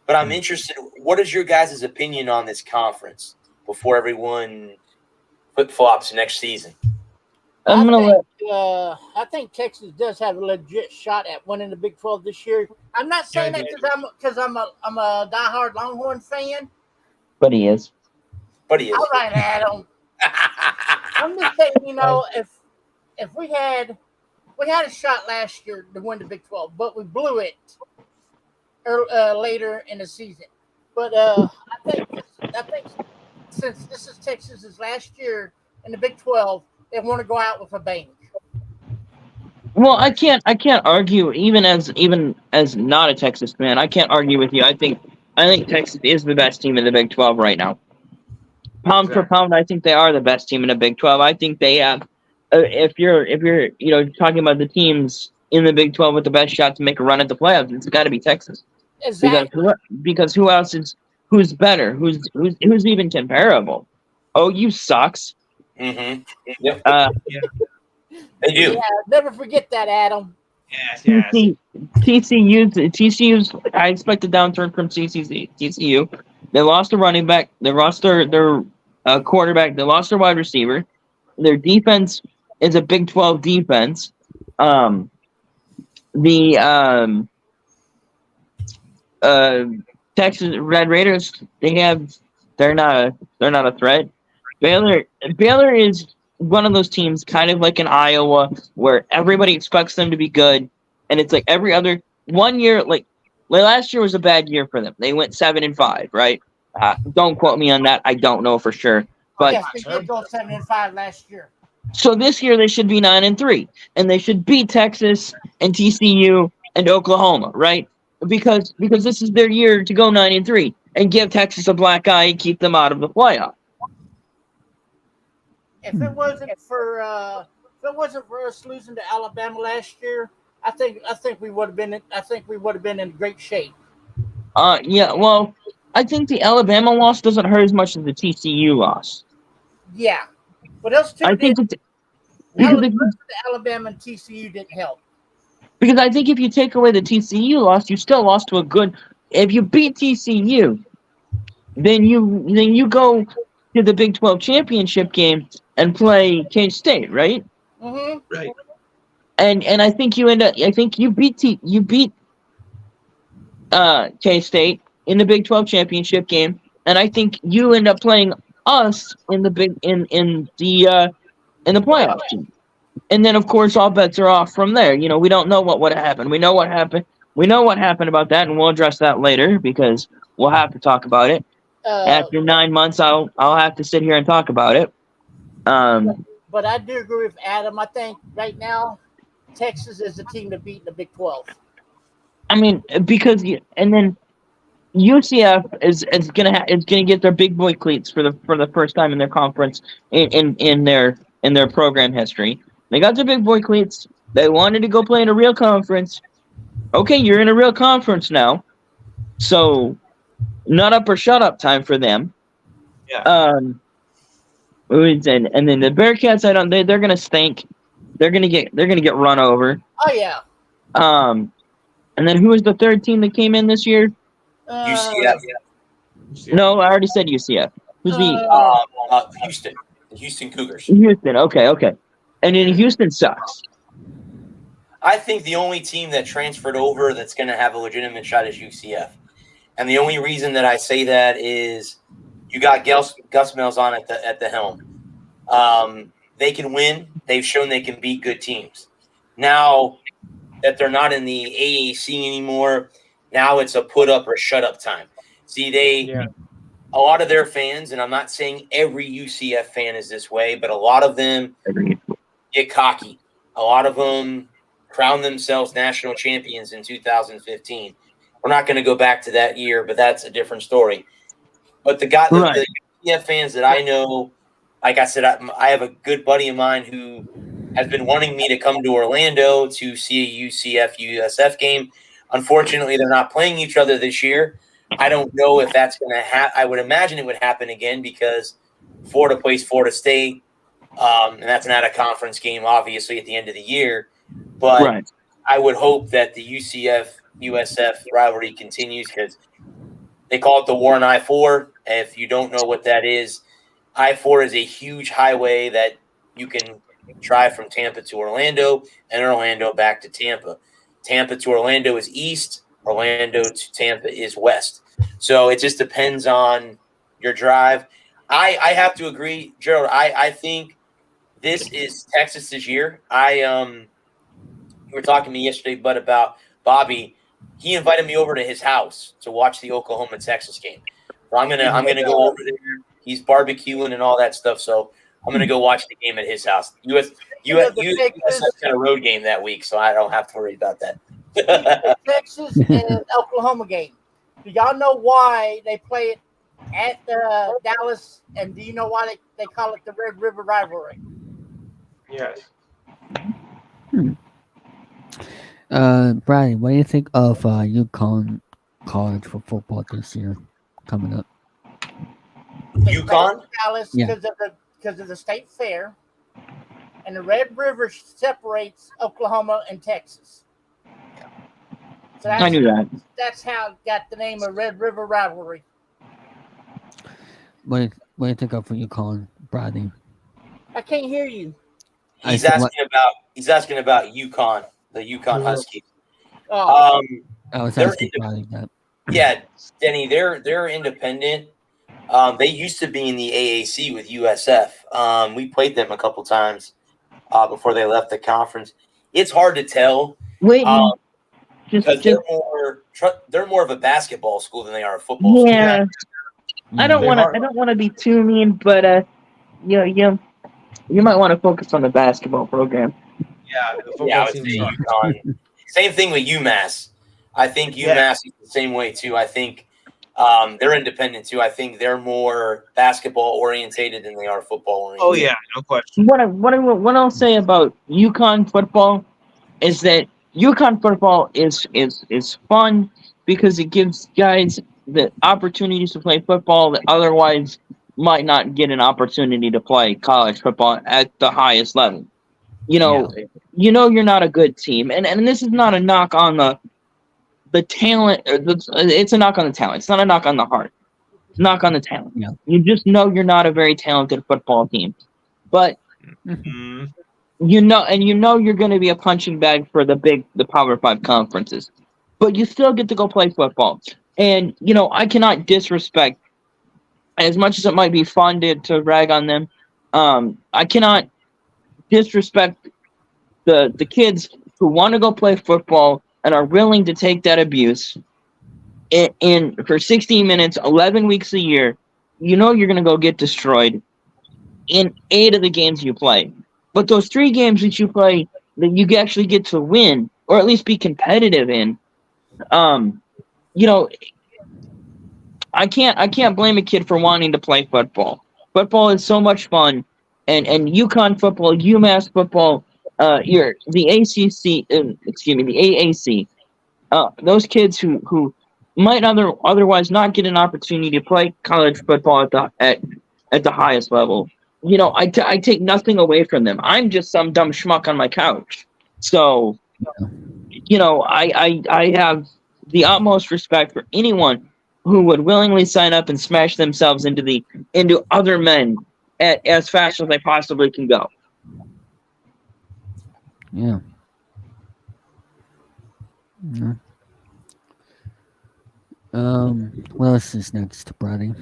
But I'm interested. What is your guys' opinion on this conference before everyone flip-flops next season? I think Texas does have a legit shot at winning the Big 12 this year. I'm not saying that because I'm a diehard Longhorn fan. But he is. All right, Adam. I'm just saying, if we had a shot last year to win the Big 12, but we blew it later in the season. But I think since this is Texas's last year in the Big 12, they want to go out with a bang. Well, I can't argue even as not a Texas fan. I can't argue with you. I think Texas is the best team in the Big 12 right now. Pound for pound, I think they are the best team in the Big 12. I think they have. If you're talking about the teams in the Big 12 with the best shot to make a run at the playoffs, it's got to be Texas. Exactly. Because who else is who's better? Who's even comparable? OU sucks. Mm-hmm. Yep. They do. Yeah, never forget that, Adam. Yes. TCU's. I expect a downturn from TCU. They lost a running back. They lost their quarterback. They lost their wide receiver. Their defense is a Big 12 defense. The Texas Red Raiders. They're not a threat. Baylor is one of those teams, kind of like in Iowa, where everybody expects them to be good, and it's like every other 1 year. Like last year was a bad year for them. They went 7-5, right? Don't quote me on that. I don't know for sure, but Yes, they did go 7-5 last year. so this year they should be 9-3, and they should beat Texas and TCU and Oklahoma, right? Because this is their year to go 9-3 and give Texas a black eye and keep them out of the playoff. If it wasn't for us losing to Alabama last year, I think we would have been in great shape. Yeah. Well, I think the Alabama loss doesn't hurt as much as the TCU loss. Yeah, but else two I think did. Alabama and TCU didn't help. Because I think if you take away the TCU loss, you still lost to a good. If you beat TCU, then you go to the Big 12 championship game and play K-State, right? Mm-hmm. Right. And I think you end up. I think you beat K-State in the Big 12 championship game, and I think you end up playing us in the playoff team. And then, of course, all bets are off from there. You know, we don't know what would have happened. We know what happened. We know what happened about that, and we'll address that later because we'll have to talk about it. After 9 months, I'll have to sit here and talk about it. But I do agree with Adam. I think right now, Texas is the team to beat in the Big 12. I mean, because and then UCF is gonna get their big boy cleats for the first time in their conference in their program history. They got their big boy cleats. They wanted to go play in a real conference. Okay, you're in a real conference now. So, nut up or shut up time for them. Yeah. And then the Bearcats, they're gonna stink. They're gonna get run over. Oh yeah. And then who was the third team that came in this year? UCF. No, I already said UCF. Who's Houston. The Houston Cougars. Houston. Okay. And then Houston sucks. I think the only team that transferred over that's going to have a legitimate shot is UCF. And the only reason that I say that is you got Gus Malzahn at the helm. They can win. They've shown they can beat good teams. Now that they're not in the AAC anymore, now it's a put up or shut up time. See, a lot of their fans, and I'm not saying every UCF fan is this way, but a lot of them get cocky. A lot of them crown themselves national champions in 2015. We're not going to go back to that year, but that's a different story. But the UCF fans that I know, like I said, I have a good buddy of mine who has been wanting me to come to Orlando to see a UCF-USF game. Unfortunately, they're not playing each other this year. I don't know if that's going to happen. I would imagine it would happen again because Florida plays Florida State, and that's not a conference game, obviously, at the end of the year. But I would hope that the UCF-USF rivalry continues because they call it the War on I-4. If you don't know what that is, I-4 is a huge highway that you can drive from Tampa to Orlando and Orlando back to Tampa. Tampa to Orlando is east. Orlando to Tampa is west. So it just depends on your drive. I have to agree, Gerald. I think this is Texas's year. You were talking to me yesterday, Bud, about Bobby. He invited me over to his house to watch the Oklahoma-Texas game. So I'm gonna go over there. He's barbecuing and all that stuff. So I'm gonna go watch the game at his house. USF got a road game that week, so I don't have to worry about that. Texas and Oklahoma game. Do y'all know why they play it at Dallas? And do you know why they call it the Red River Rivalry? Yes. Bradley, what do you think of UConn college for football this year coming up? UConn? Dallas Yeah. because because of the state fair, and the Red River separates Oklahoma and Texas. So I knew that. That's how it got the name of Red River Rivalry. What do you think of for UConn, Bradley? I can't hear you. He's asking about UConn, the UConn Huskies. Oh. I was asking Bradley that. Yeah, Denny, they're independent. They used to be in the AAC with USF. We played them a couple times before they left the conference. It's hard to tell. Wait, because they're more of a basketball school than they are a football school. Yeah, I don't want to be too mean, but you might want to focus on the basketball program. Yeah, the football I would say UConn. Same thing with UMass. I think UMass is the same way too. I think they're independent too. I think they're more basketball orientated than they are football oriented. Oh yeah, no question. What I'll say about UConn football is that UConn football is fun because it gives guys the opportunities to play football that otherwise might not get an opportunity to play college football at the highest level. You're not a good team, and this is not a knock on the talent. It's a knock on the talent. It's not a knock on the heart. It's a knock on the talent. Yeah. You just know you're not a very talented football team, but you're going to be a punching bag for the Power 5 conferences, but you still get to go play football. And I cannot disrespect, as much as it might be fun to rag on them. I cannot disrespect the kids who want to go play football and are willing to take that abuse in for 16 minutes, 11 weeks a year. You're going to go get destroyed in 8 of the games you play. But those 3 games that you play that you actually get to win, or at least be competitive in, I can't blame a kid for wanting to play football. Football is so much fun, and UConn football, UMass football, the ACC, the AAC. Those kids who might otherwise not get an opportunity to play college football at the highest level. I take nothing away from them. I'm just some dumb schmuck on my couch. So, I have the utmost respect for anyone who would willingly sign up and smash themselves into other men as fast as they possibly can go. Yeah. What else is next, Brady?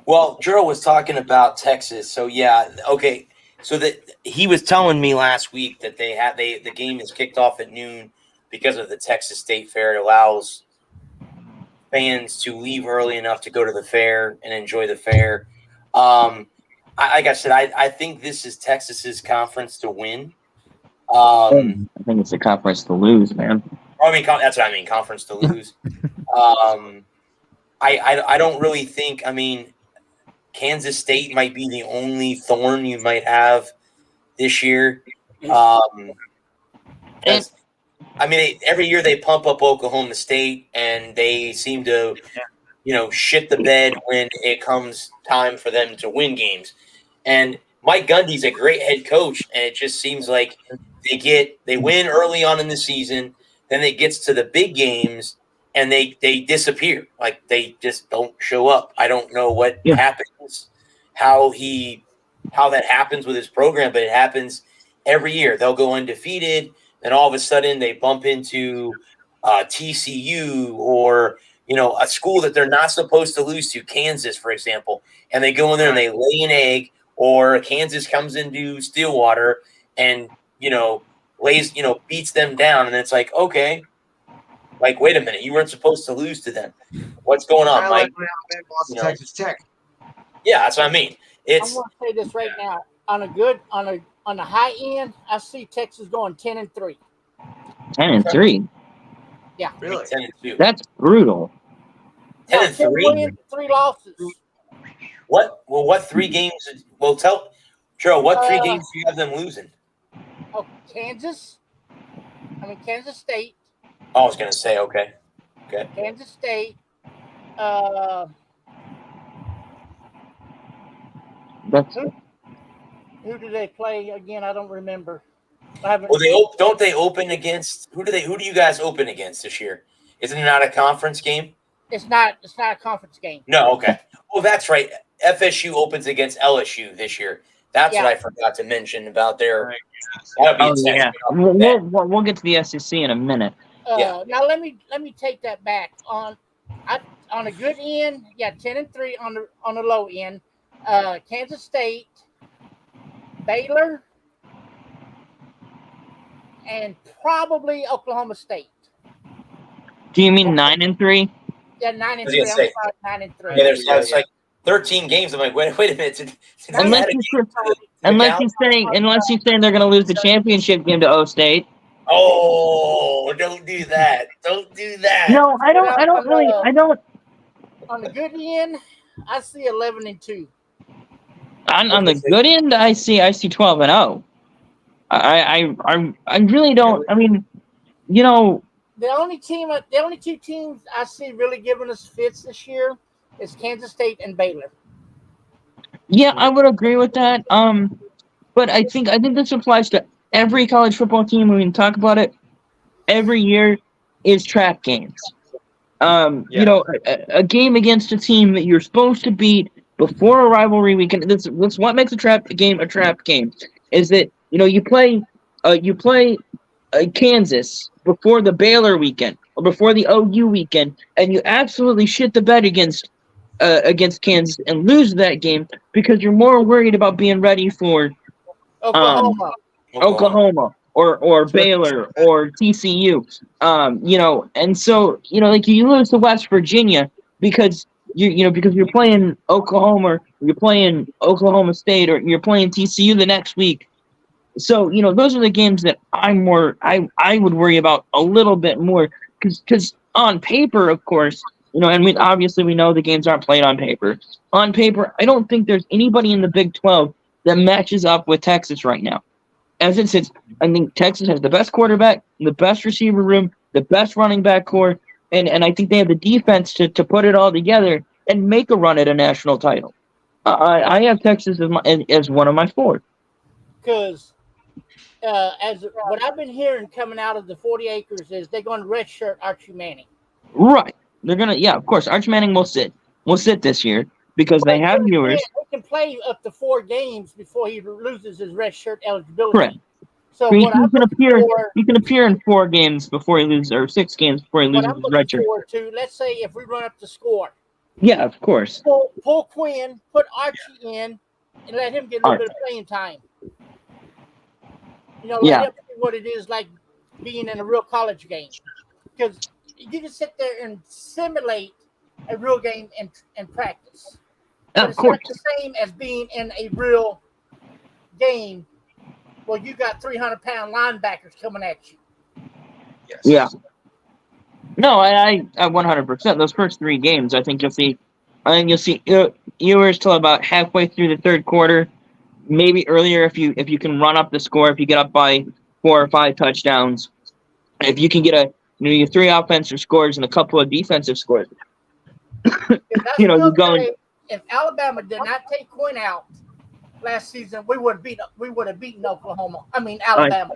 Well, Gerald was talking about Texas, so yeah, okay. So that he was telling me last week that the game is kicked off at noon because of the Texas State Fair. It allows fans to leave early enough to go to the fair and enjoy the fair. Like I said, I think this is Texas's conference to win. I think it's a conference to lose, man. That's what I mean, conference to lose. I don't really think. Kansas State might be the only thorn you might have this year. Every year they pump up Oklahoma State, and they seem to, shit the bed when it comes time for them to win games. And Mike Gundy's a great head coach, and it just seems like they win early on in the season, then it gets to the big games, and they disappear. Like, they just don't show up. I don't know what happens, how that happens with his program, but it happens every year. They'll go undefeated, and all of a sudden they bump into TCU or a school that they're not supposed to lose to, Kansas, for example, and they go in there and they lay an egg, or Kansas comes into Stillwater and beats them down, and it's like, okay, like, wait a minute, you weren't supposed to lose to them. What's going on, Mike? Texas Tech. Yeah, that's what I mean. I'm going to say this right now. On the high end, I see Texas going 10-3. 10-3. Yeah, really. 10-2. That's brutal. 10-3. 3 losses. What? Well, what 3 games? Well, tell Gerald, what 3 games do you have them losing? Oh, Kansas State. I was going to say, okay. Kansas State. That's Who do they play again? I don't remember. I haven't. Well, don't they open against who do you guys open against this year? Isn't it not a conference game? It's not a conference game. No, okay. Oh, that's right. FSU opens against LSU this year. That's what I forgot to mention about their. oh yeah. We'll get to the SEC in a minute. Now let me take that back. On a good end, 10-3 on the low end. Kansas State, Baylor, and probably Oklahoma State. Do you mean 9-3? Yeah, 9-3. I'm sorry, 9-3. Yeah, there's like 13 games. I'm like, wait a minute. Unless you're saying they're going to lose the championship game to O State. Oh, don't do that. Don't do that. No, I don't. On the good end, I see 11-2. On the good end, I see 12-0. I really don't. I mean, the only two teams I see really giving us fits this year is Kansas State and Baylor. Yeah, I would agree with that. But I think this applies to every college football team. We can talk about it. Every year is trap games. A game against a team that you're supposed to beat before a rivalry weekend. That's what makes a trap game a trap game. Is that you play Kansas before the Baylor weekend or before the OU weekend, and you absolutely shit the bed against Kansas and lose that game because you're more worried about being ready for Oklahoma or Baylor or TCU. And so like you lose to West Virginia because you're playing Oklahoma, or you're playing Oklahoma State, or you're playing TCU the next week. So those are the games that I would worry about a little bit more because on paper, of course, and obviously we know the games aren't played on paper. On paper, I don't think there's anybody in the Big 12 that matches up with Texas right now. As it sits, I think Texas has the best quarterback, the best receiver room, the best running back core, and I think they have the defense to put it all together and make a run at a national title. I have Texas as one of my four. Because as what I've been hearing coming out of the 40 acres is they're going to redshirt Archie Manning. Right. They're going to, of course, Archie Manning will sit this year because they have viewers. They can play up to 4 games before he loses his redshirt eligibility. Correct. So he can appear in 4 games before he loses, or 6 games before he loses his redshirt. Let's say if we run up the score. Yeah, of course. Pull Quinn, put Archie in, and let him get a little bit of playing time. Let him see what it is like being in a real college game. Because you can sit there and simulate a real game and practice. But it's not the same as being in a real game where you got 300-pound linebackers coming at you. Yes. Yeah. No, I 100%. Those first 3 games, I think you'll see Ewers till about halfway through the third quarter, maybe earlier if you can run up the score, if you get up by 4 or 5 touchdowns, if you can get your 3 offensive scores and a couple of defensive scores. You're going. If Alabama did not take Quinn out last season, we would have beaten Oklahoma. I mean Alabama.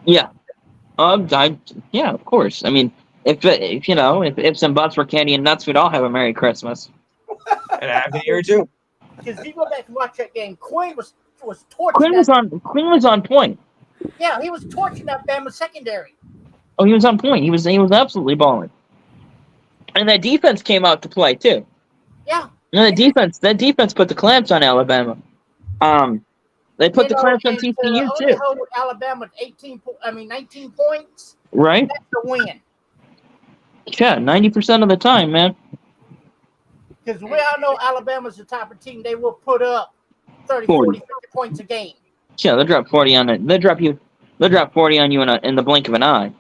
Yeah. Yeah, of course. I mean, if some butts were candy and nuts, we'd all have a Merry Christmas. And a happy year too. Because you go back and watch that game, Quinn was torching. Quinn was on point. Yeah, he was torching Alabama secondary. Oh, he was on point. He was absolutely balling. And that defense came out to play too. Yeah. And that defense put the clamps on Alabama. They put the clamps on TCU too. Hold Alabama 19 points. Right. That's the win. Yeah, 90% of the time, man. Because we all know Alabama's the type of team they will put up 30, 40, 50 points a game. Yeah, they'll drop 40 on it. They'll drop 40 on you in the blink of an eye.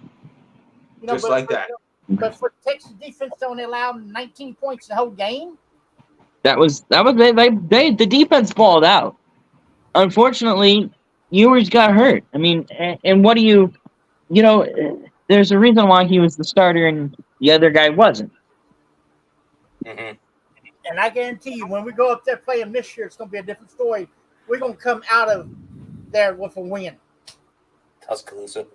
Just like that. But for Texas defense to only allow 19 points the whole game. The defense balled out. Unfortunately, Ewers got hurt. I mean, and what do you there's a reason why he was the starter and the other guy wasn't. Mm-hmm. And I guarantee you, when we go up there playing this year, it's going to be a different story. We're going to come out of there with a win. Tuscaloosa.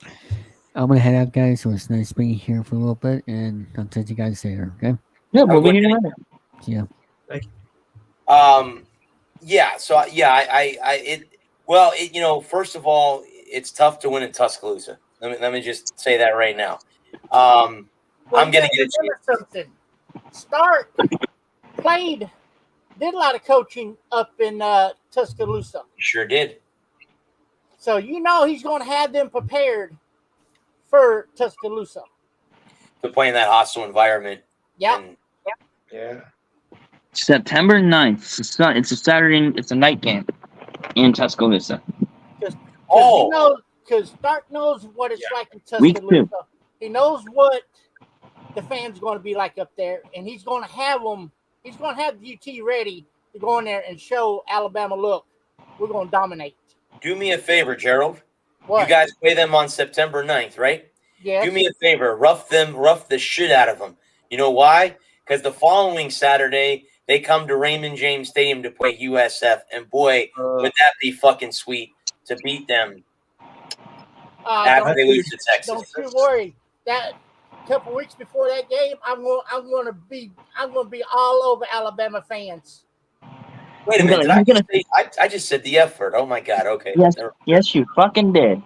I'm gonna head out, guys. So it's nice being here for a little bit, and I'll talk to you guys later. Okay? Yeah, we'll be here in a minute. See ya. Yeah. So first of all, it's tough to win in Tuscaloosa. Let me just say that right now. I'm gonna get something. Stark did a lot of coaching up in Tuscaloosa. Sure did. So he's going to have them prepared for Tuscaloosa to play in that hostile environment. Yeah. Yeah. September 9th. It's a Saturday. It's a night game in Tuscaloosa. Because Stark knows what it's like in Tuscaloosa. He knows what the fans are going to be like up there, and he's going to have them. He's going to have the UT ready to go in there and show Alabama, look, we're going to dominate. Do me a favor, Gerald. What? You guys play them on September 9th, right? Yes. Do me a favor. Rough the shit out of them. You know why? Because the following Saturday, they come to Raymond James Stadium to play USF. And boy, would that be fucking sweet to beat them after they lose to Texas. Don't you worry. That couple weeks before that game, I'm going to be all over Alabama fans. Wait a minute. I just said the F word. Oh, my God. Okay. Yes, you fucking did.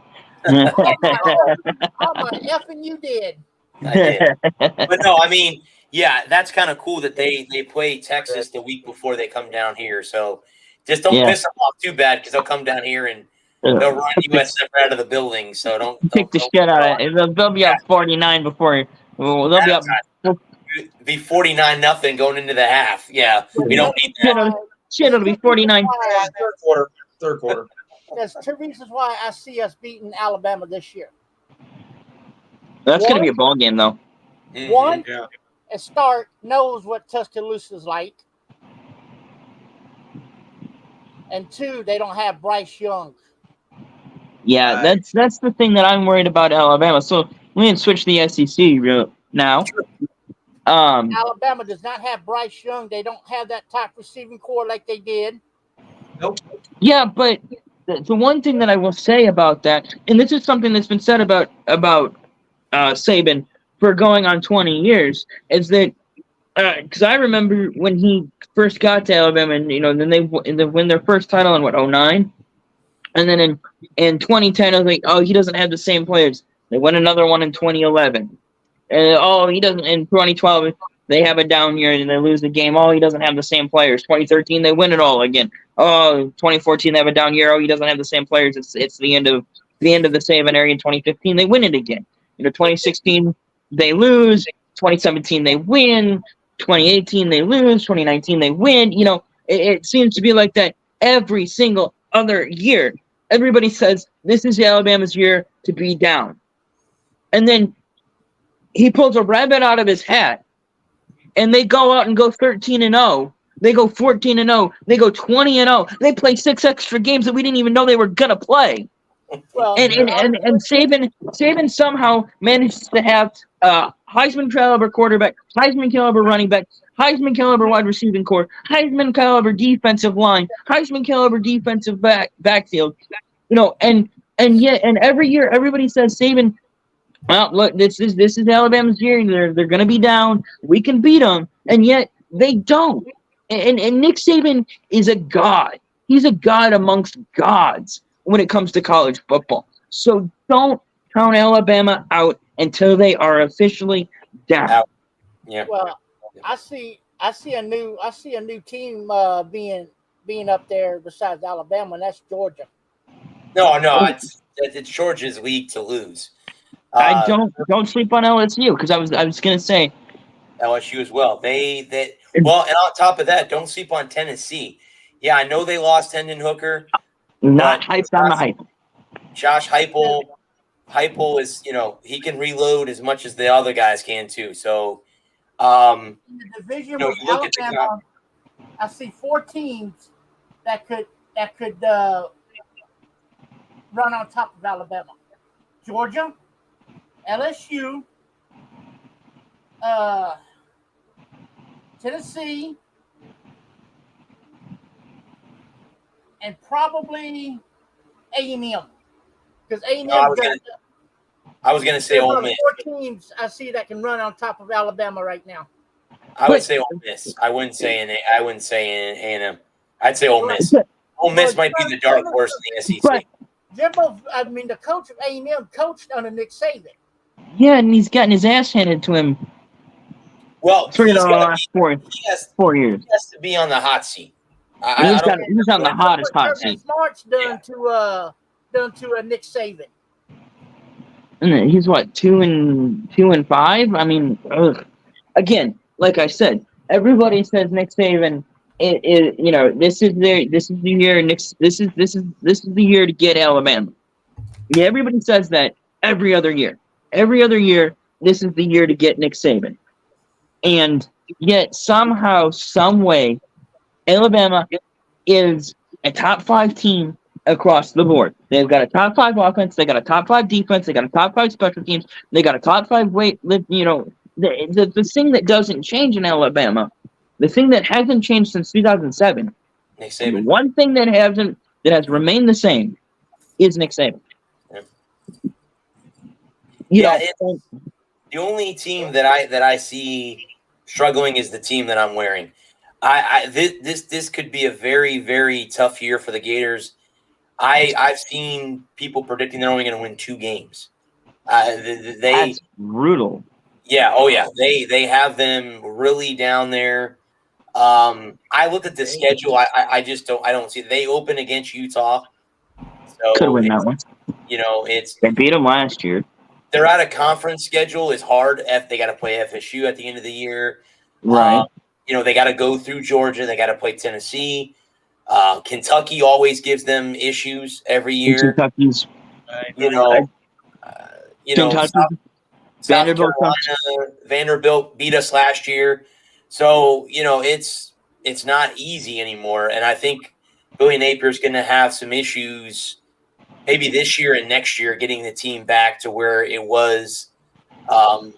Oh, my effing you did. I did. But no, I mean, yeah, that's kind of cool that they play Texas the week before they come down here. So just don't piss them off too bad because they'll come down here and they'll run USF out of the building. So don't pick the shit out of it. They'll be up 49 before. They'll be up. Be 49-0 going into the half. Yeah, we don't need that. Shit, it'll be 49. Third quarter. There's two reasons why I see us beating Alabama this year. That's going to be a ball game, though. One, Stark knows what Tuscaloosa's like. And two, they don't have Bryce Young. Yeah, that's the thing that I'm worried about Alabama. So we can switch the SEC now. Alabama does not have Bryce Young. They don't have that top receiving core like they did. Nope. Yeah, but the one thing that I will say about that, and this is something that's been said about Saban for going on 20 years, is that because I remember when he first got to Alabama, and then they win their first title in 2009, and then in 2010, I was like, oh, he doesn't have the same players. They win another one in 2011. And he doesn't. In 2012, they have a down year and they lose the game. Oh, he doesn't have the same players. 2013, they win it all again. Oh, 2014, they have a down year. Oh, he doesn't have the same players. It's the end of the Saban era. In 2015, they win it again. 2016, they lose. 2017, they win. 2018, they lose. 2019, they win. It seems to be like that every single other year. Everybody says this is Alabama's year to be down, and then he pulls a rabbit out of his hat, and they go out and go 13-0. They go 14-0. They go 20-0. They play 6 extra games that we didn't even know they were gonna play. Well, and Saban somehow managed to have Heisman caliber quarterback, Heisman caliber running back, Heisman caliber wide receiving core, Heisman caliber defensive line, Heisman caliber defensive backfield. And every year everybody says Saban. Well, look, this is Alabama's year. They're going to be down. We can beat them, and yet they don't. And Nick Saban is a god. He's a god amongst gods when it comes to college football. So don't count Alabama out until they are officially down. Yeah. Well, I see a new team being up there besides Alabama, and that's Georgia. No, it's Georgia's league to lose. I don't sleep on LSU because I was gonna say LSU as well. And on top of that, don't sleep on Tennessee. Yeah, I know they lost Hendon Hooker. Not hyped on the hype. Josh Heupel is he can reload as much as the other guys can too. So in the division with Alabama, I see 4 teams that could run on top of Alabama. Georgia, LSU, Tennessee, and probably A&M. Because A&M I was gonna say Ole Miss. 4 teams I see that can run on top of Alabama right now. I would say Ole Miss. I wouldn't say A&M. I'd say Ole Miss. Ole Miss might be the dark horse in the SEC. Jimbo, I mean, the coach of A&M coached under Nick Saban. Yeah, and he's gotten his ass handed to him. Well, for the last 4 years. He has to be on the hot seat. He's on the hottest hot seat. Smart's done to Nick Saban. And he's what 2-5. I mean, again, like I said, everybody says Nick Saban. This is the year. This is the year to get Alabama. Yeah, everybody says that every other year. Every other year, this is the year to get Nick Saban. And yet, somehow, some way, Alabama is a top 5 team across the board. They've got a top 5 offense. They got a top 5 defense. They got a top 5 special teams. They got a top 5 weight. The thing that doesn't change in Alabama, the thing that hasn't changed since 2007, Nick Saban. One thing that has remained the same is Nick Saban. Yeah. The only team that I see struggling is the team that I'm wearing. This could be a very, very tough year for the Gators. I've seen people predicting they're only going to win 2 games. That's brutal. Yeah. Oh yeah. They have them really down there. I looked at the schedule. I don't see. They open against Utah. So could win that one. They beat them last year. They're out of conference schedule is hard. They got to play FSU at the end of the year. Right. They got to go through Georgia. They got to play Tennessee. Kentucky always gives them issues every year. Kentucky's, South Carolina, Vanderbilt beat us last year. So, it's not easy anymore. And I think Billy Napier's going to have some issues maybe this year and next year getting the team back to where it was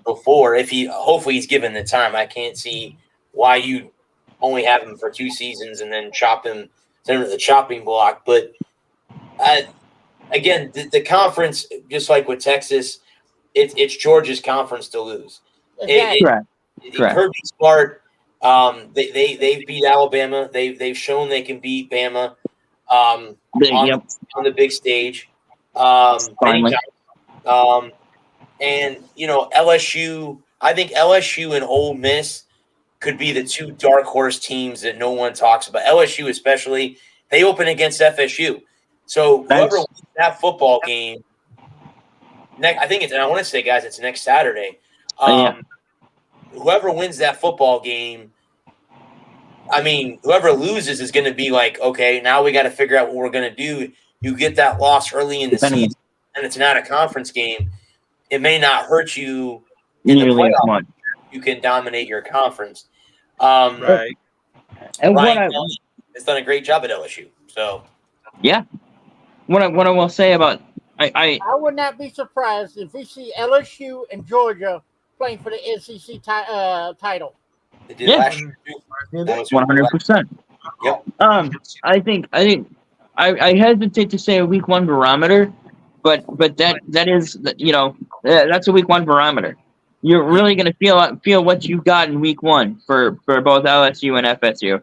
before. Hopefully he's given the time. I can't see why you only have him for 2 seasons and then send him to the chopping block. But again, the conference, just like with Texas, it's Georgia's conference to lose. Correct. Kirby Smart, they beat Alabama. They've shown they can beat Bama on the big stage. Finally. And LSU. I think LSU and Ole Miss could be the 2 dark horse teams that no one talks about. LSU especially, they open against FSU. So whoever wins that football game, I think it's. And I want to say, guys, it's next Saturday. Whoever wins that football game, I mean, whoever loses is going to be like, okay, now we got to figure out what we're going to do. You get that loss early in the season, and it's not a conference game. It may not hurt you in the playoff. You can dominate your conference. Right. And Ryan has done a great job at LSU. So, yeah. What I will say about I would not be surprised if we see LSU and Georgia playing for the SEC title. They did last year. 100%. Yep. I hesitate to say a week 1 barometer, but that is that's a week 1 barometer. You're really going to feel what you got in week 1 for both LSU and FSU,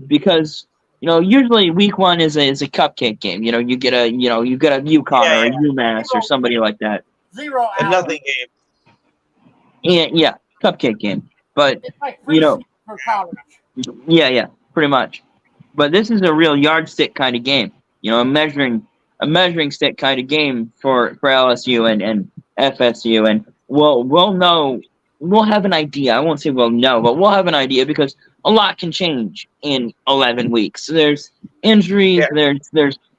because usually week 1 is a cupcake game. You get a UConn or a UMass or somebody like that. 0 and nothing game. Yeah, cupcake game. But it's like for college. Yeah, pretty much. But this is a real yardstick kind of game. A measuring stick kind of game for LSU and FSU, and we'll know. We'll have an idea. I won't say we'll know, but we'll have an idea because a lot can change in 11 weeks. There's injuries. Yeah.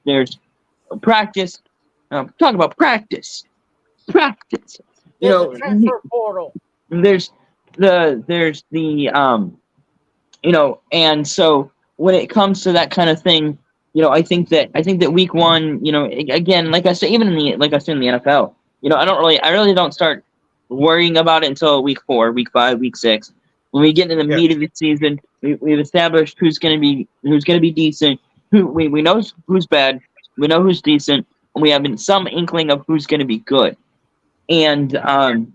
There's practice. Talk about practice. Practice. There's a transfer portal. There's the and so when it comes to that kind of thing, I think that week 1, again, like I said, even in the NFL, I really don't start worrying about it until week 4, week 5, week 6. When we get into the meat of the season, we've established who's going to be decent. We know who's bad. We know who's decent. And we have some inkling of who's going to be good. And and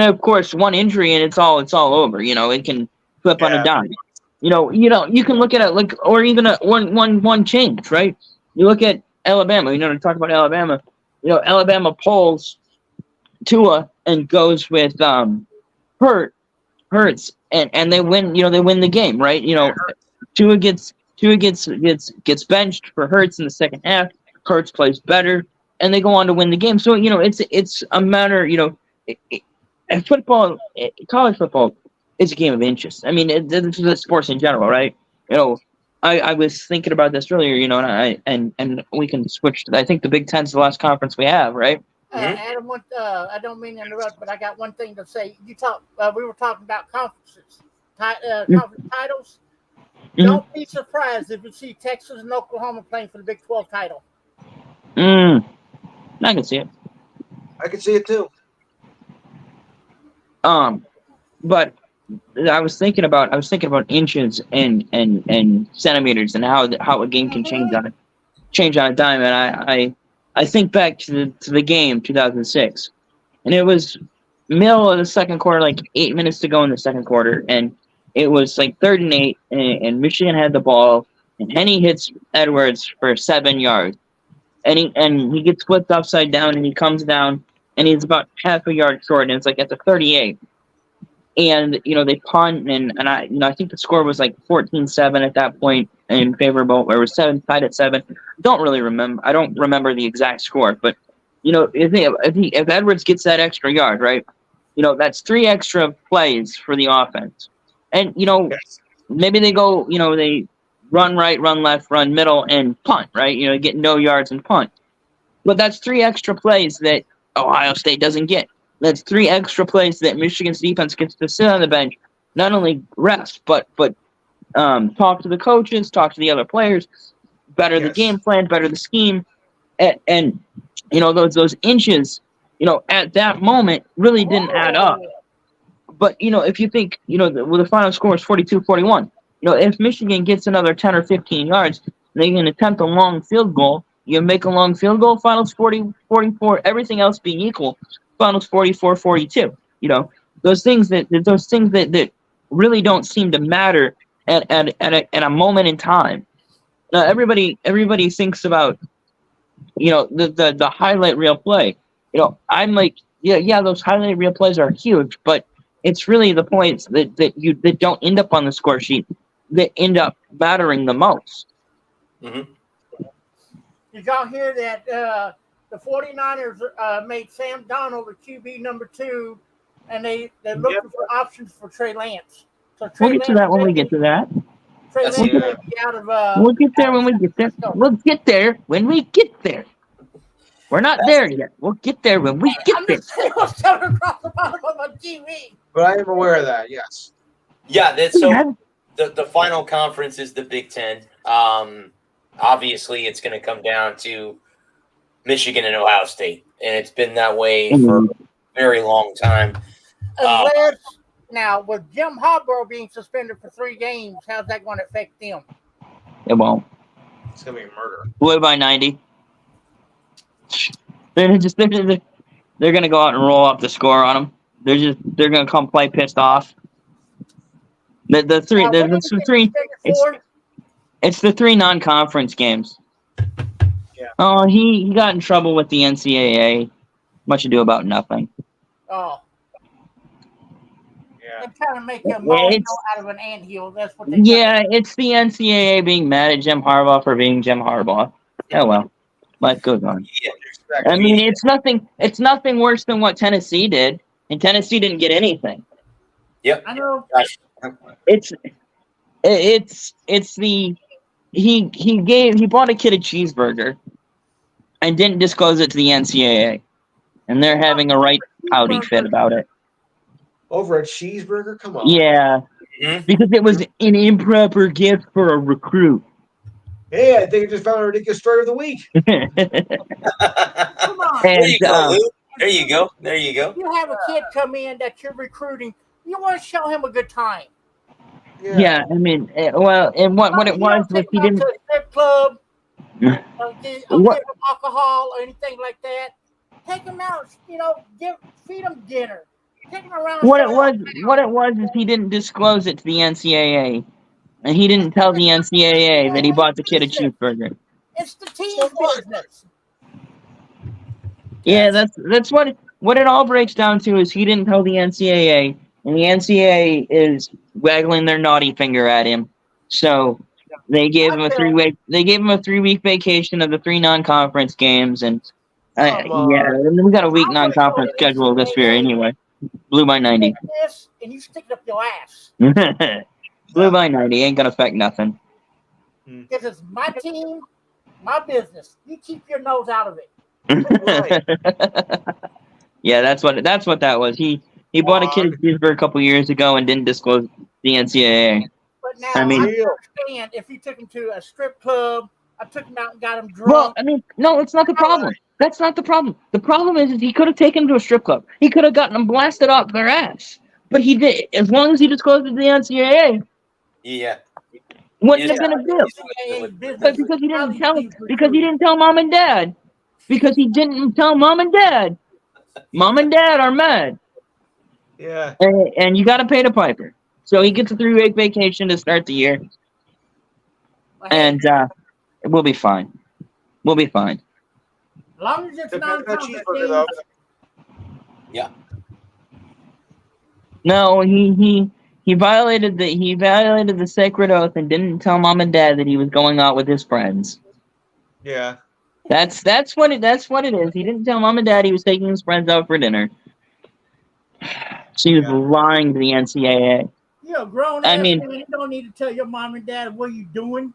of course, one injury and it's all over. It can flip on a dime. You can look at it or even one change, right? You look at Alabama. To talk about Alabama. Alabama pulls Tua and goes with Hurts, and they win. They win the game, right? Tua gets benched for Hurts in the second half. Hurts plays better, and they go on to win the game. So it's a matter. Football, college football, is a game of inches. I mean, it's the sports in general, right? I was thinking about this earlier. And we can switch to. I think the Big Ten's the last conference we have, right? Adam, I don't mean to interrupt, but I got one thing to say. We were talking about conferences, conference titles. Mm-hmm. Don't be surprised if you see Texas and Oklahoma playing for the Big 12 title. I can see it. I can see it too. But I was thinking about inches and centimeters and how a game can change on a dime, and I think back to the game 2006, and it was middle of the second quarter, like 8 minutes to go in the second quarter, and it was like 3rd and 8, and Michigan had the ball, and Henny hits Edwards for 7 yards, and he gets flipped upside down, and he comes down, and he's about half a yard short, and it's like at the 38, and they punt, and I think the score was like 14-7 at that point in favorable, or it was tied at 7. I don't remember the exact score, but if Edwards gets that extra yard, right, that's 3 extra plays for the offense, and maybe they go, they run right, run left, run middle, and punt, right, get no yards and punt, but that's 3 extra plays that Ohio State doesn't get. That's 3 extra plays that Michigan's defense gets to sit on the bench, not only rest, but talk to the coaches, talk to the other players, better the game plan, better the scheme, and those inches, at that moment really didn't add up. But if you think, the final score is 42-41. If Michigan gets another 10 or 15 yards, they can attempt a long field goal. You make a long field goal, finals 40-44. Everything else being equal, finals 44-42. Those things that really don't seem to matter at a moment in time. Now everybody thinks about the highlight reel play. I'm like, yeah, those highlight reel plays are huge, but it's really the points that don't end up on the score sheet that end up mattering the most. Mm-hmm. Did y'all hear that the 49ers made Sam Darnold the QB number 2, and they're looking for options for Trey Lance? So we'll get to that when we get to that. Trey Lance may be out of. We'll get there when we get there. We'll get there when we get there. We're not there yet. We'll get there when we get there. What's coming across the bottom of my TV? But I am aware of that. Yes. Yeah. The final conference is the Big Ten. Obviously, it's going to come down to Michigan and Ohio State, and it's been that way for a very long time. Unless now, with Jim Harbaugh being suspended for 3 games, how's that going to affect them? It won't. It's going to be a murder. Blue by 90. They're going to go out and roll up the score on them. They're going to come play pissed off. It's the 3 non-conference games. Yeah. Oh, he got in trouble with the NCAA. Much ado about nothing. Oh. Yeah. They're trying to make a molehill out of an anthill. That's what they. Yeah, it's the NCAA being mad at Jim Harbaugh for being Jim Harbaugh. Oh well, life goes on. Yeah, I mean, it's nothing worse than what Tennessee did, and Tennessee didn't get anything. Yep. I know. He bought a kid a cheeseburger and didn't disclose it to the NCAA, and they're having a right pouty fit about it. Over a cheeseburger? Come on. Yeah, because it was an improper gift for a recruit. Hey, I think I just found a ridiculous story of the week. Come on. There you go, Lou. There you go. You have a kid come in that you're recruiting You want to show him a good time. Yeah, I mean, well, and what it was he didn't. To a strip club, give him alcohol or anything like that. Take him out, feed him dinner. Take him around. What it was is he didn't disclose it to the NCAA, and he didn't tell the NCAA that he bought the kid a cheeseburger. It's the team's business. Yeah, that's what it all breaks down to is he didn't tell the NCAA, and the NCAA is waggling their naughty finger at him. So they gave him a 3-week vacation of the 3 non-conference games, and we got a week non-conference schedule this year anyway. Blew by 90. And you stick it up your ass. Blew by 90. Ain't gonna affect nothing. Because it's my team, my business. You keep your nose out of it. Yeah, that's what that was. He bought a kid a cheeseburger a couple years ago and didn't disclose the NCAA. But now I understand if you took him to a strip club, I took him out and got him drunk. Well, I mean, no, it's not the problem. That's not the problem. The problem is he could have taken him to a strip club. He could have gotten them blasted off their ass. But he did. As long as he disclosed it to the NCAA. Yeah. What's it gonna do? Because he didn't tell. Because he didn't tell mom and dad. Because he didn't tell mom and dad. Mom and dad are mad. Yeah. And you got to pay the piper. So he gets a 3-week vacation to start the year. And we'll be fine. We'll be fine. As long as it's non-conference. Yeah. No, he violated the sacred oath and didn't tell mom and dad that he was going out with his friends. Yeah. That's what it is. He didn't tell mom and dad he was taking his friends out for dinner. She was lying to the NCAA. You're a grown ass man. You don't need to tell your mom and dad what you're doing.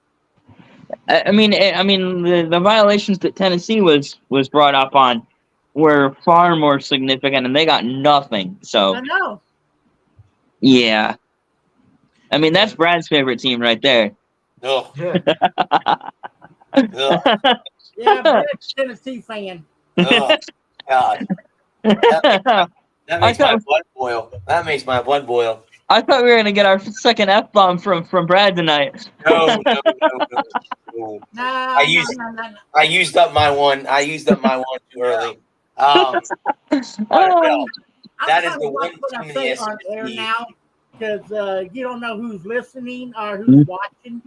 I mean, the violations that Tennessee was brought up on were far more significant, and they got nothing. So I know. Yeah, I mean that's Brad's favorite team right there. Oh. Yeah, Brad's a Tennessee fan. Oh God. That makes my blood boil. That makes my blood boil. I thought we were gonna get our second F-bomb from Brad tonight. No. I used up my one. I used up my one too early. That is the one team in the SEC. Now, because you don't know who's listening or who's watching.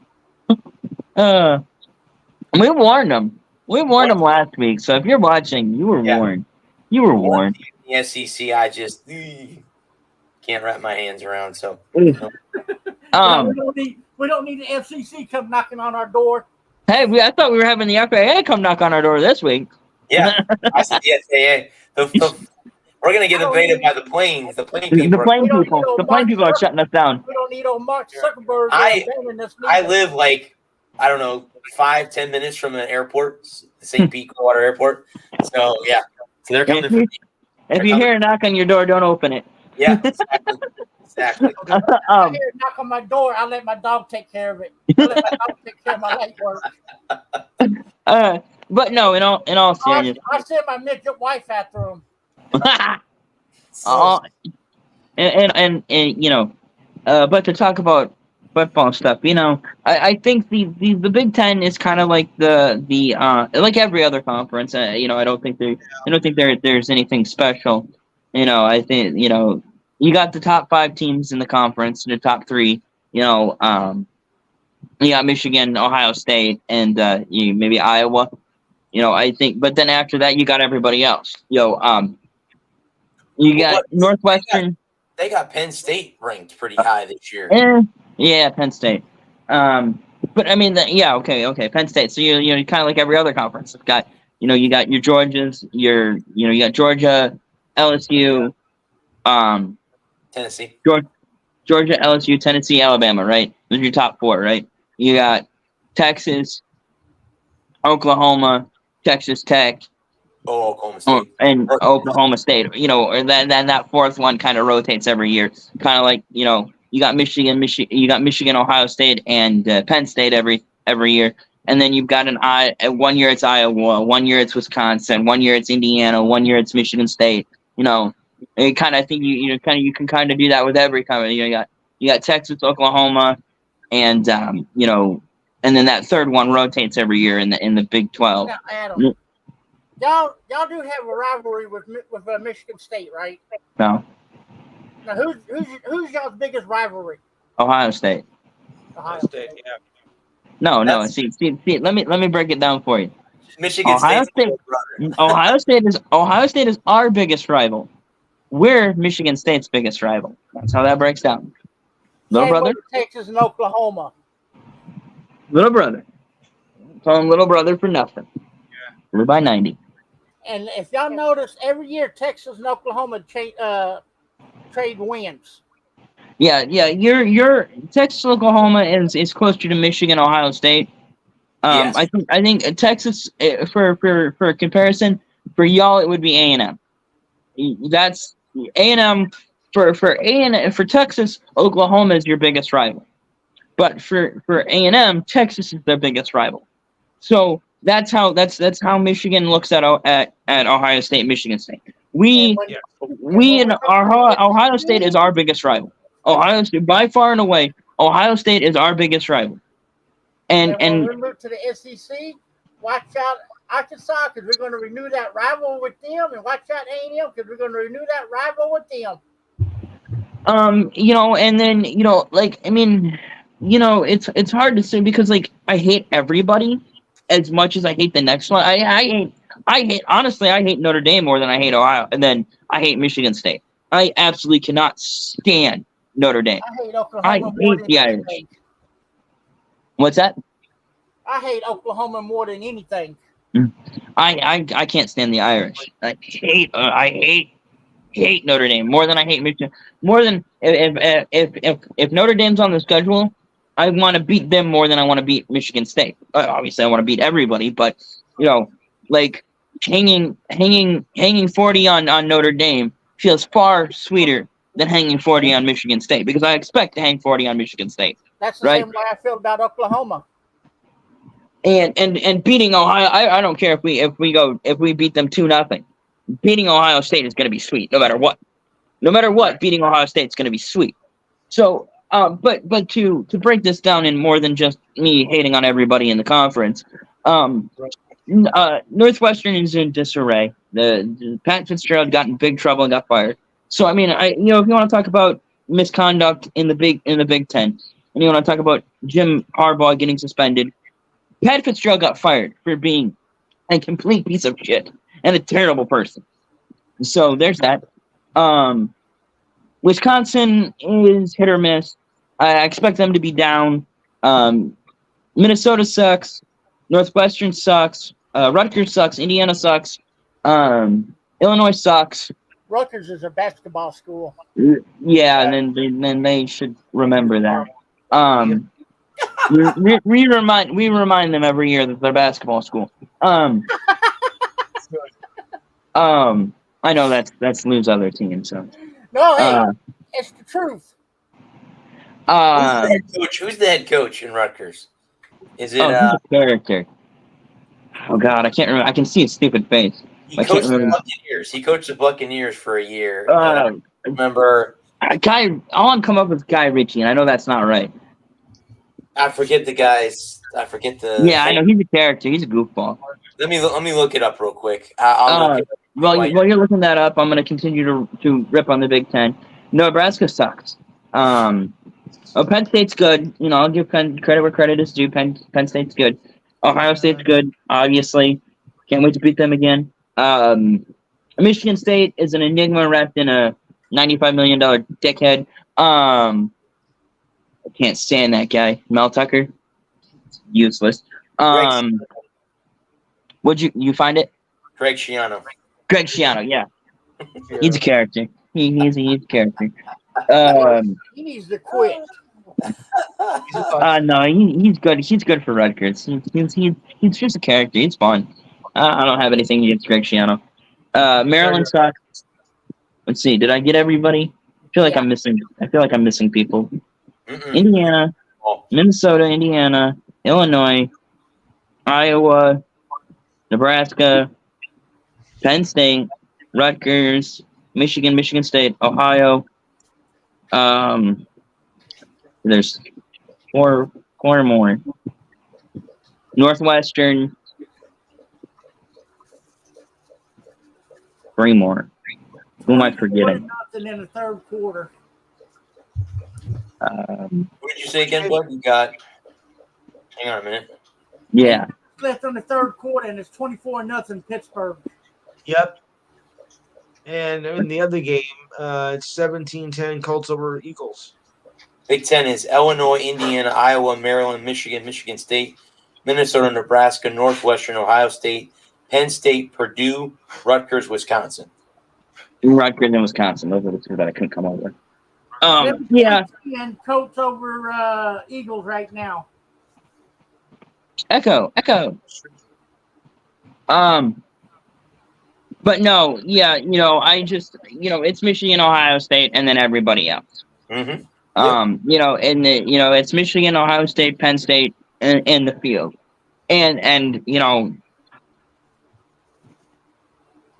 We warned them. We warned them last week. So if you're watching, you were warned. You were warned. The SEC, I just can't wrap my hands around. So, we don't need the FCC come knocking on our door. Hey, I thought we were having the FAA come knock on our door this week. Yeah, I said the FAA. We're gonna get invaded by the planes. The plane people. The plane people are shutting us down. We don't need old Mark Zuckerberg. I live like 5-10 minutes from an airport, St. Pete Clearwater Airport. So yeah, so they're coming. If you hear a knock on your door, don't open it. Yeah, exactly. If I hear a knock on my door, I'll let my dog take care of it. I'll let my dog take care of my light work. But no, in all seriousness, I send my midget wife after him. and but to talk about football stuff, I think the Big Ten is kind of like the like every other conference. I don't think there's anything special. I think you got the top 5 teams in the conference, the top 3. You got Michigan, Ohio State, and maybe Iowa. I think, but then after that, you got everybody else. You got Northwestern. They got Penn State ranked pretty high this year. Yeah, Penn State. But I mean, okay, Penn State. So you kind of like every other conference. It's got you got your Georgias, you got Georgia, LSU, Tennessee, Georgia, LSU, Tennessee, Alabama. Right, those are your top 4. Right, you got Texas, Oklahoma, Texas Tech. Oklahoma State. And Oklahoma State. Or then that 4th one kind of rotates every year. Kind of like you got Michigan, Ohio State, and Penn State every year. And then you've got 1 year it's Iowa, 1 year it's Wisconsin, 1 year it's Indiana, 1 year it's Michigan State. And I think you can kind of do that with every company. You got Texas, Oklahoma, and and then that third one rotates every year in the Big 12. Now, Adam, y'all do have a rivalry with Michigan State, right? No. Now, who's y'all's biggest rivalry? Ohio State. Ohio State, yeah. No. See. Let me break it down for you. Michigan Ohio State. Ohio State is our biggest rival. We're Michigan State's biggest rival. That's how that breaks down. Little Same brother. with Texas and Oklahoma. Little brother. Call him little brother for nothing. Yeah. We're by 90. And if y'all notice, every year Texas and Oklahoma trade wins. Yeah. Your Texas, Oklahoma is closer to Michigan, Ohio State. Yes. I think Texas for comparison for y'all it would be A&M. That's A&M for Texas. Oklahoma is your biggest rival, but for A&M, Texas is their biggest rival. So that's how Michigan looks at Ohio State, Michigan State. Ohio State is our biggest rival. Ohio State by far and away. Ohio State is our biggest rival. And when we move to the SEC, watch out Arkansas because we're going to renew that rival with them, and watch out A&M because we're going to renew that rival with them. And then it's hard to say because I hate everybody as much as I hate the next one. I hate Notre Dame more than I hate Ohio, and then I hate Michigan State. I absolutely cannot stand Notre Dame. I hate Oklahoma more than the Irish. anything. What's that? I hate Oklahoma more than anything. I can't stand the Irish. I hate Notre Dame more than I hate Michigan. More than if Notre Dame's on the schedule, I want to beat them more than I want to beat Michigan State. Obviously, I want to beat everybody, but hanging 40 on Notre Dame feels far sweeter than hanging 40 on Michigan State because I expect to hang 40 on Michigan State. That's the same way I feel about Oklahoma. And beating Ohio, I don't care if we beat them 2-0. Beating Ohio State is going to be sweet, no matter what. No matter what, beating Ohio State is going to be sweet. So, but to break this down in more than just me hating on everybody in the conference, Northwestern is in disarray. The Pat Fitzgerald got in big trouble and got fired. So I mean, if you want to talk about misconduct in the Big Ten, and you want to talk about Jim Harbaugh getting suspended, Pat Fitzgerald got fired for being a complete piece of shit and a terrible person. So there's that. Wisconsin is hit or miss. I expect them to be down. Minnesota sucks. Northwestern sucks. Rutgers sucks. Indiana sucks. Illinois sucks. Rutgers is a basketball school. Yeah, and then they should remember that. We remind them every year that they're basketball school. I know that's Lou's other team. So no, hey, it's the truth. Who's the head coach in Rutgers? Is it he's a character? Oh God, I can't remember. I can see his stupid face. He coached the Buccaneers for a year. I remember. All I'm come up with Guy Ritchie, and I know that's not right. I forget the guys. I forget the. Yeah, I know he's a character. He's a goofball. Let me look it up real quick. While you're looking that up, I'm going to continue to rip on the Big Ten. Nebraska sucks. Penn State's good. I'll give credit where credit is due. Penn State's good. Ohio State's good. Obviously, can't wait to beat them again. Michigan State is an enigma wrapped in a $95 million dickhead. I can't stand that guy. Mel Tucker. Useless. Would you find it? Greg Schiano, yeah. He's a character. He's a character. He needs to quit. No, he's good. He's good for Rutgers. He's just a character. He's fun. I don't have anything against Greg Schiano. Maryland sucks. Let's see. Did I get everybody? I feel like I'm missing people. Mm-mm. Indiana, Minnesota, Indiana, Illinois, Iowa, Nebraska, Penn State, Rutgers, Michigan, Michigan State, Ohio. There's four more. Northwestern, 3 more. Who am I forgetting? Nothing in the third quarter. What did you say again, Bud? You got. Hang on a minute. Yeah. Left on the third quarter, and it's 24-0 Pittsburgh. Yep. And in the other game, it's 17-10 Colts over Eagles. Big Ten is Illinois, Indiana, Iowa, Maryland, Michigan, Michigan State, Minnesota, Nebraska, Northwestern, Ohio State, Penn State, Purdue, Rutgers, Wisconsin. Rutgers and Wisconsin. Those are the 2 that I couldn't come up with. Yeah. And Colts over Eagles right now. Echo. But no, yeah, I just, it's Michigan, Ohio State, and then everybody else. Mm-hmm. It's Michigan, Ohio State, Penn State, in the field. And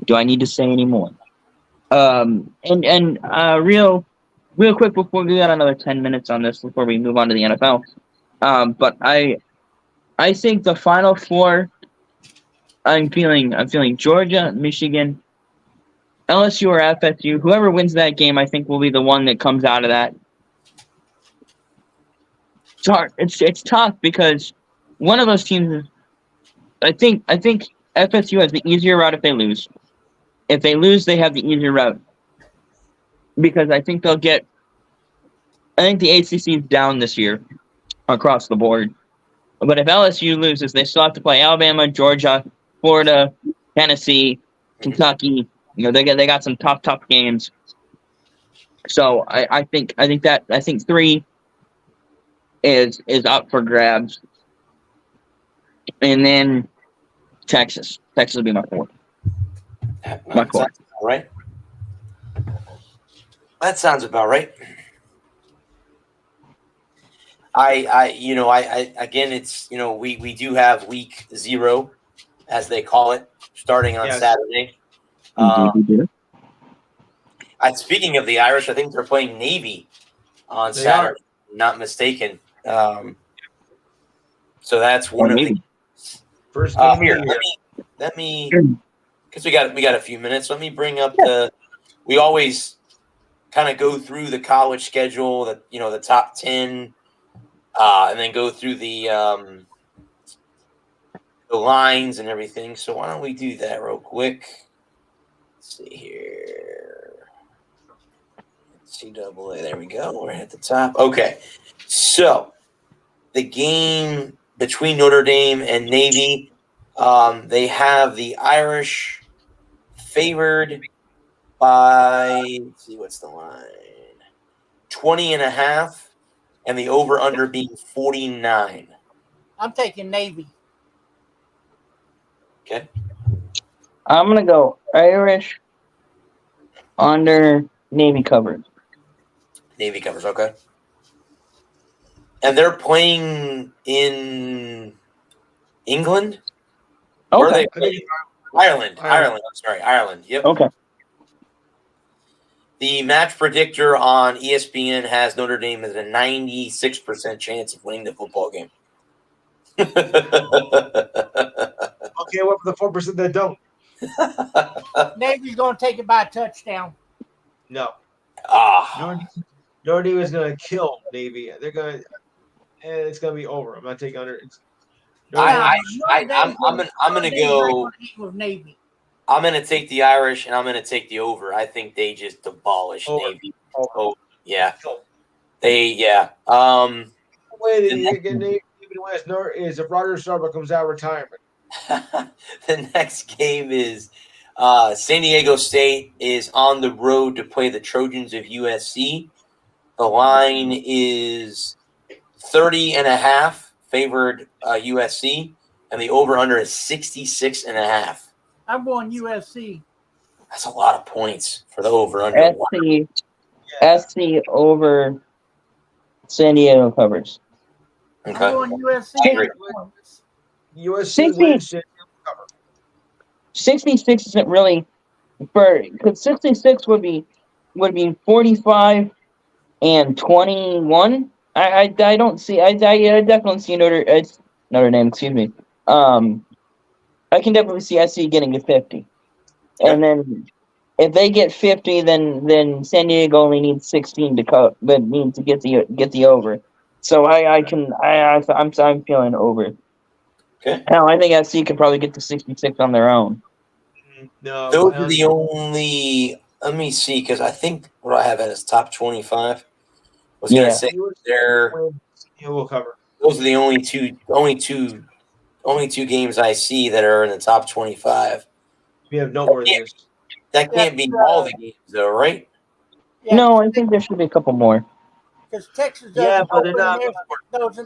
do I need to say any more? Real quick before we got another 10 minutes on this before we move on to the NFL. But I think the Final Four, I'm feeling Georgia, Michigan, LSU or FSU. Whoever wins that game, I think will be the one that comes out of that. It's hard. It's tough because one of those teams is. I think FSU has the easier route if they lose. If they lose, they have the easier route because I think they'll get. I think the ACC is down this year across the board. But if LSU loses, they still have to play Alabama, Georgia, Florida, Tennessee, Kentucky. They got some tough games. So I think 3 is up for grabs, and then Texas. Texas will be my 4. My 4. Right. That sounds about right. I again, it's we do have week 0, as they call it, starting on Saturday. Speaking of the Irish, I think they're playing Navy on Saturday. Not mistaken. So that's one of the first game here. Let me because we got a few minutes. Let me bring up we always kind of go through the college schedule, the top 10. And then go through the lines and everything. So why don't we do that real quick? Let's see here. NCAA. There we go. We're at the top. Okay. So the game between Notre Dame and Navy, they have the Irish favored by, let's see, what's the line? 20.5. And the over-under being 49. I'm taking Navy. Okay. I'm going to go Irish under Navy covers. Navy covers, okay. And they're playing in England? Okay. Where are they playing? Ireland. I'm sorry, Ireland. Yep. Okay. The match predictor on ESPN has Notre Dame as a 96% chance of winning the football game. Okay, what for the 4% that don't? Navy's going to take it by a touchdown. No. Notre Dame is going to kill Navy. They're going to. It's going to be over. I'm not taking under. I'm going to go with Navy. I'm going to take the Irish, and I'm going to take the over. I think they just demolish Navy. Oh, yeah. The way that you get Navy to West North is if Roger Staubach comes out of retirement. The next game is San Diego State is on the road to play the Trojans of USC. The line is 30.5 favored USC, and the over-under is 66.5. I'm going USC. That's a lot of points for the over-under. SC over San Diego covers. Okay. I'm going USC. USC wins. 66 isn't really because 66 would be 45 and 21. I don't see. I definitely see Notre Dame. Excuse me. I can definitely see SC getting to 50, and then if they get 50, then San Diego only needs 16 to cut, but needs to get the over. So I'm feeling over. Okay. Hell, I think SC could probably get to 66 on their own. No, Those are the only. Let me see, because I think what I have as top 25. I was gonna say will cover. those are the only two games I see that are in the top 25. We have noteworthiness. That can't be all the games, though, right? Yeah, No, I think there should be a couple more. because Texas Yeah, doesn't but they're not.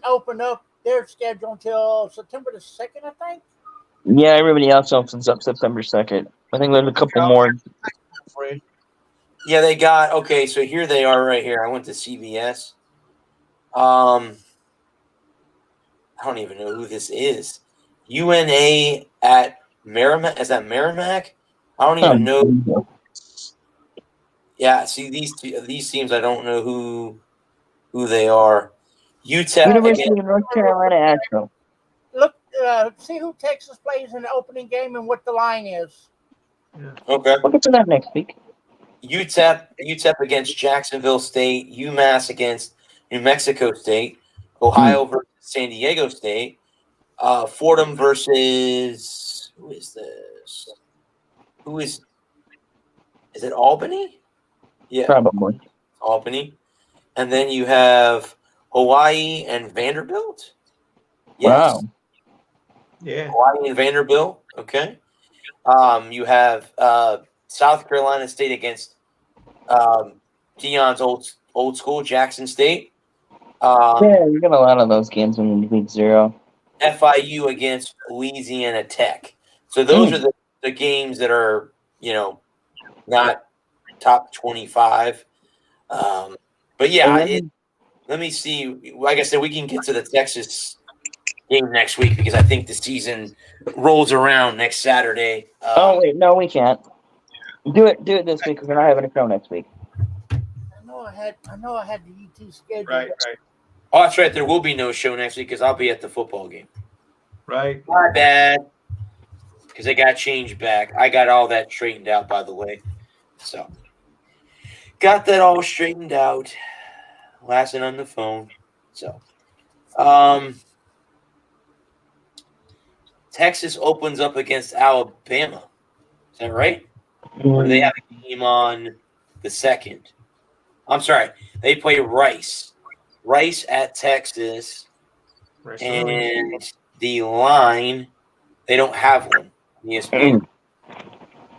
open up their schedule until September the 2nd, I think. Yeah, everybody else opens up September 2nd. I think there's a couple more. Yeah, they got okay. So here they are, right here. I went to CBS. I don't even know who this is. UNA at Merrimack. Is that Merrimack? I don't even know. Yeah, see these teams. I don't know who they are. UTEP University of North Carolina Asheville. Look, see who Texas plays in the opening game and what the line is. Yeah. Okay. We'll get to that next week. UTEP against Jacksonville State. UMass against New Mexico State. Ohio versus San Diego State. Fordham versus who is this? Is it Albany? Yeah, Probably. Albany. And then you have Hawaii and Vanderbilt. Yes. Wow. Yeah. Hawaii and Vanderbilt. Okay. You have South Carolina State against Deion's old school, Jackson State. Yeah, you got a lot of those games in Week 0. FIU against Louisiana Tech. So those are the games that are, not top 25. But yeah, let me see. Like I said, we can get to the Texas game next week because I think the season rolls around next Saturday. Wait, no, we can't. Do it this week because we're not having a show next week. I know I had the UT schedule. Right. Oh, that's right. There will be no show next week because I'll be at the football game. Right. My bad. Because they got changed back. I got all that straightened out, by the way. So, got that all straightened out. Last night on the phone. So, Texas opens up against Alabama. Is that right? Or do they have a game on the 2nd? I'm sorry. They play Rice. Rice at Texas. And the line, they don't have one. ESPN.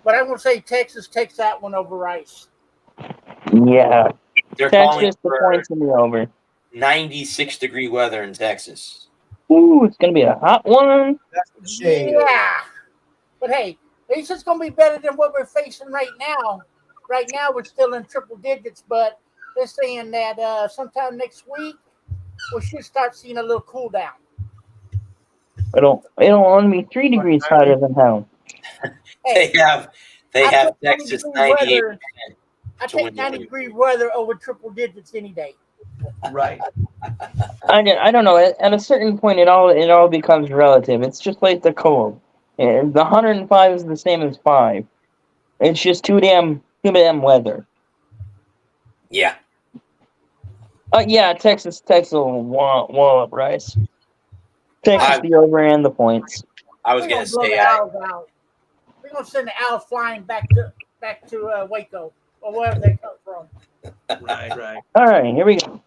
But I will say Texas takes that one over Rice. Yeah. They're Texas, calling the points in the over. 96-degree weather in Texas. Ooh, it's going to be a hot one. Yeah. But hey, at least it's going to be better than what we're facing right now. Right now, we're still in triple digits, but they're saying that sometime next week, we should start seeing a little cool down. It'll only be 3 degrees hotter than hell. Hey, they have Texas 98. I take 90-degree weather over triple digits any day. Right. I don't know. At a certain point, it all becomes relative. It's just like the cold. The 105 is the same as 5. It's just too damn weather. Yeah. Yeah, Texas will wall up Rice. Texas the over and the points. I was going to say we're going to send the Owls flying back to Waco or wherever they come from. Right. All right, here we go.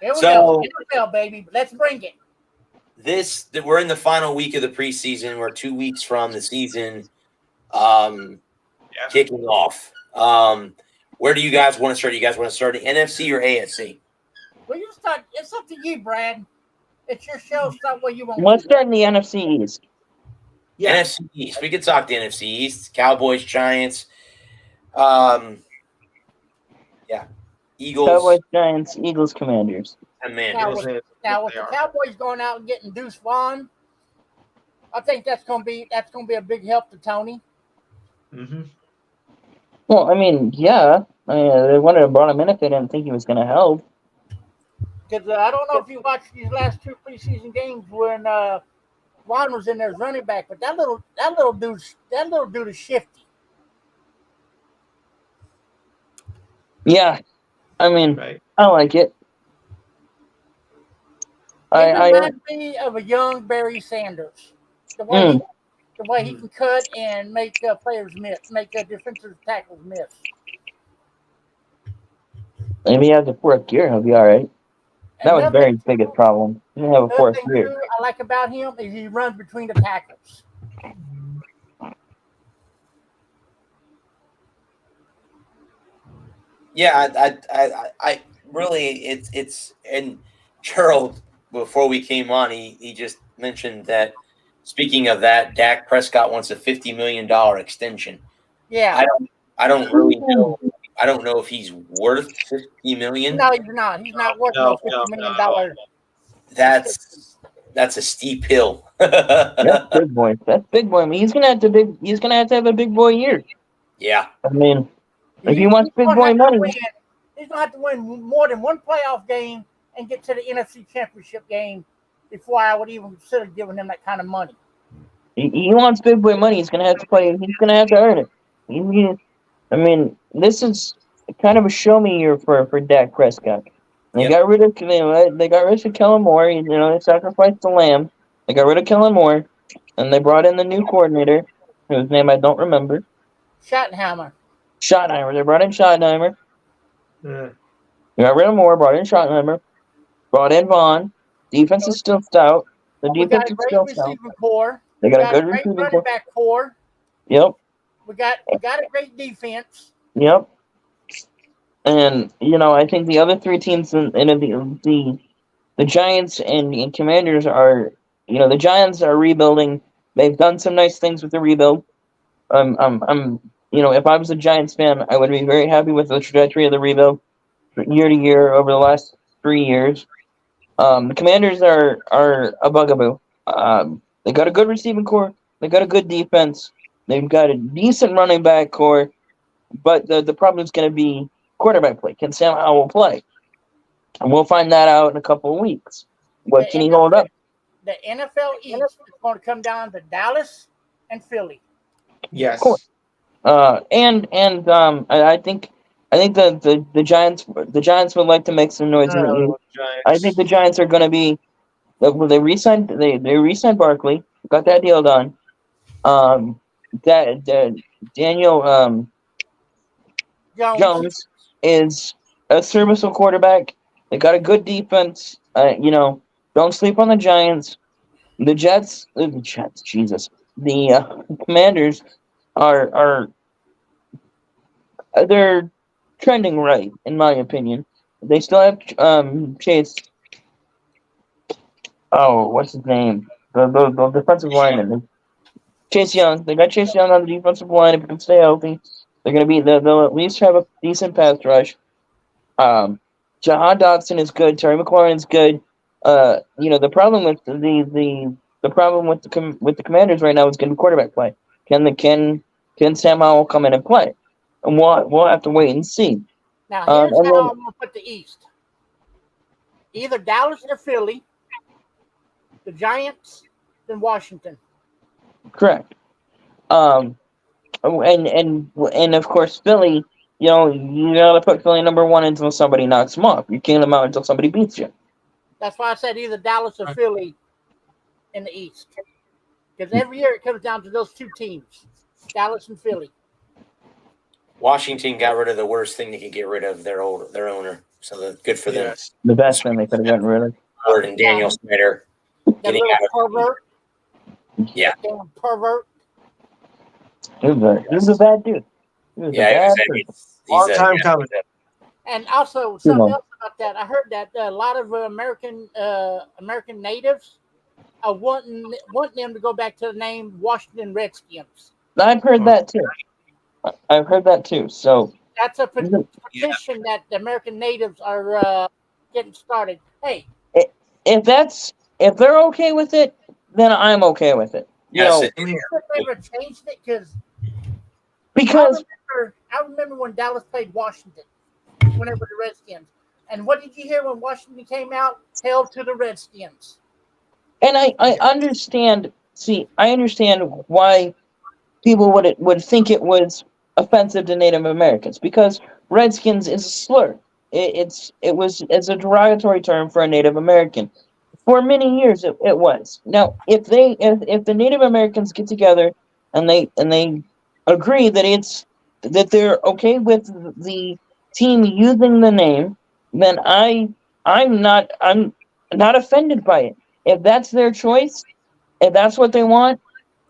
Here we go, baby. Let's bring it. We're in the final week of the preseason. We're 2 weeks from the season kicking off. Where do you guys want to start? Do you guys want to start the NFC or AFC? Well, you start. It's up to you, Brad. It's your show. Start where you want. Let's start in the NFC East. Yeah. NFC East. We could talk the NFC East. Cowboys, Giants. Eagles. Cowboys, Giants, Eagles, Commanders. Commanders. Now with the Cowboys going out and getting Deuce Vaughn, I think that's gonna be a big help to Tony. Mm-hmm. Well, I mean, yeah. I mean, they wanted to brought him in if they didn't think he was going to help. Because I don't know if you watched these last 2 preseason games when Juan was in there as running back, but that little dude is shifty. Yeah, I mean, Right. I like it. He reminds me of a young Barry Sanders. The way he can cut and make players miss, make defensive tackles miss. Maybe he has a fourth gear, he'll be all right. That was Barry's biggest problem. He didn't have a fourth gear. Too, I like about him is he runs between the tackles. Yeah, I really, it's and Gerald, before we came on, he just mentioned that. Speaking of that, Dak Prescott wants a $50 million extension. Yeah, I don't really know. I don't know if he's worth $50 million. No, he's not. He's not worth no $50 million. That's a steep hill. That's big boy. That's big boy. I mean, he's gonna have to have a big boy year. Yeah. I mean, if he wants big boy money, he's gonna have to win more than one playoff game and get to the NFC Championship game before I would even consider giving him that kind of money. He wants big boy money. He's gonna have to play. He's gonna have to earn it. I mean, this is kind of a show me year for Dak Prescott. They got rid of Kellen Moore. They sacrificed the lamb. They got rid of Kellen Moore, and they brought in the new coordinator, whose name I don't remember. Schottenheimer. They brought in Schottenheimer. Yeah. They got rid of Moore, brought in Schottenheimer, brought in Vaughn. Defense is still stout. The defense is still stout. They got a good receiving running back core. Yep. We got a great defense. Yep. And I think the other three teams in the Giants and Commanders are, the Giants are rebuilding. They've done some nice things with the rebuild. If I was a Giants fan, I would be very happy with the trajectory of the rebuild year to year over the last 3 years. The Commanders are a bugaboo. They got a good receiving core. They got a good defense. They've got a decent running back core. But the problem is going to be quarterback play. Can Sam Howell play? And we'll find that out in a couple of weeks. What can he hold up? The NFL East is going to come down to Dallas and Philly. Yes. Of course. I think the Giants would like to make some noise in the East. I think the Giants are going to be. They re-signed Barkley, got that deal done. Daniel Jones is a serviceable quarterback. They got a good defense. Don't sleep on the Giants. The Jets, Jesus. The Commanders are they're trending right, in my opinion. They still have Chase. Oh, what's his name? The defensive lineman. Chase Young. They got Chase Young on the defensive line. If he can stay healthy, they'll at least have a decent pass rush. Jahan Dotson is good. Terry McLaurin is good. The problem with the Commanders right now is going to be quarterback play. Can Sam Howell come in and play? And we'll have to wait and see. Now here's how I'm going to put the East. Either Dallas or Philly, the Giants, then Washington. Correct. And of course Philly. You gotta put Philly number one until somebody knocks them off. You can't them out until somebody beats you. That's why I said either Dallas or Philly in the East. Because every year it comes down to those two teams, Dallas and Philly. Washington got rid of the worst thing they could get rid of, their owner. So good for them. The best thing they could have gotten rid of. Howard and Daniel Snyder. That little pervert. Yeah. Damn pervert. He was a bad dude. He's long time coming. And also something else about that. I heard that a lot of American natives are wanting them to go back to the name Washington Redskins. I've heard that too. So that's a petition that the American natives are getting started. Hey, if they're okay with it, then I'm okay with it. They ever changed it because Because I remember when Dallas played Washington, whenever the Redskins. And what did you hear when Washington came out? Hell to the Redskins. And I understand. See, I understand why people would think it was offensive to Native Americans because Redskins is a slur. It's a derogatory term for a Native American. For many years, it was. Now, if the Native Americans get together and they agree that they're okay with the team using the name, then I'm not offended by it. If that's their choice, if that's what they want,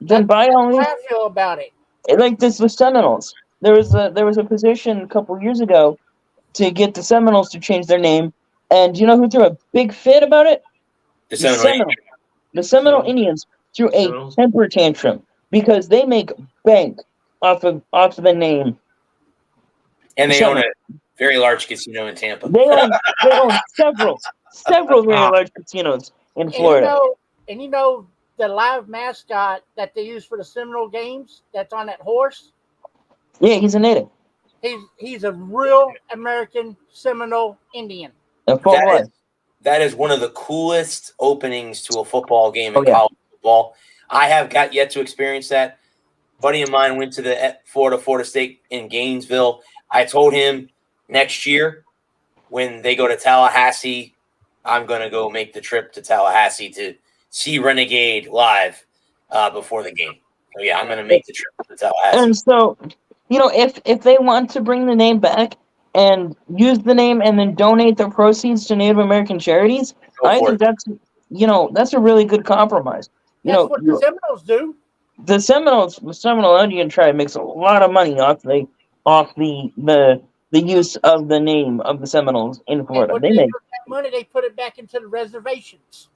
then by all That's means, how I feel about it. like this with Seminoles. There was a position a couple years ago to get the Seminoles to change their name, and you know who threw a big fit about it? The The Seminole. Seminole. The Seminole Indians threw a Seminoles. temper tantrum because they make bank off of the name. And they own Seminole. a very large casino in Tampa. They own several very large casinos in Florida. And you know the live mascot that they use for the Seminole games that's on that horse? Yeah, he's a native. He's a real American Seminole Indian. That is one of the coolest openings to a football game in Oh, yeah. college football. I have got yet to experience that. A buddy of mine went to the Florida State in Gainesville. I told him next year when they go to Tallahassee, I'm going to go make the trip to Tallahassee to see Renegade live before the game. So, yeah, I'm going to make the trip to Tallahassee. And so, if they want to bring the name back and use the name and then donate the proceeds to Native American charities, I think that's a really good compromise. That's what the Seminoles do. The Seminole Indian tribe makes a lot of money off the use of the name of the Seminoles in Florida. They make that money. They put it back into the reservations.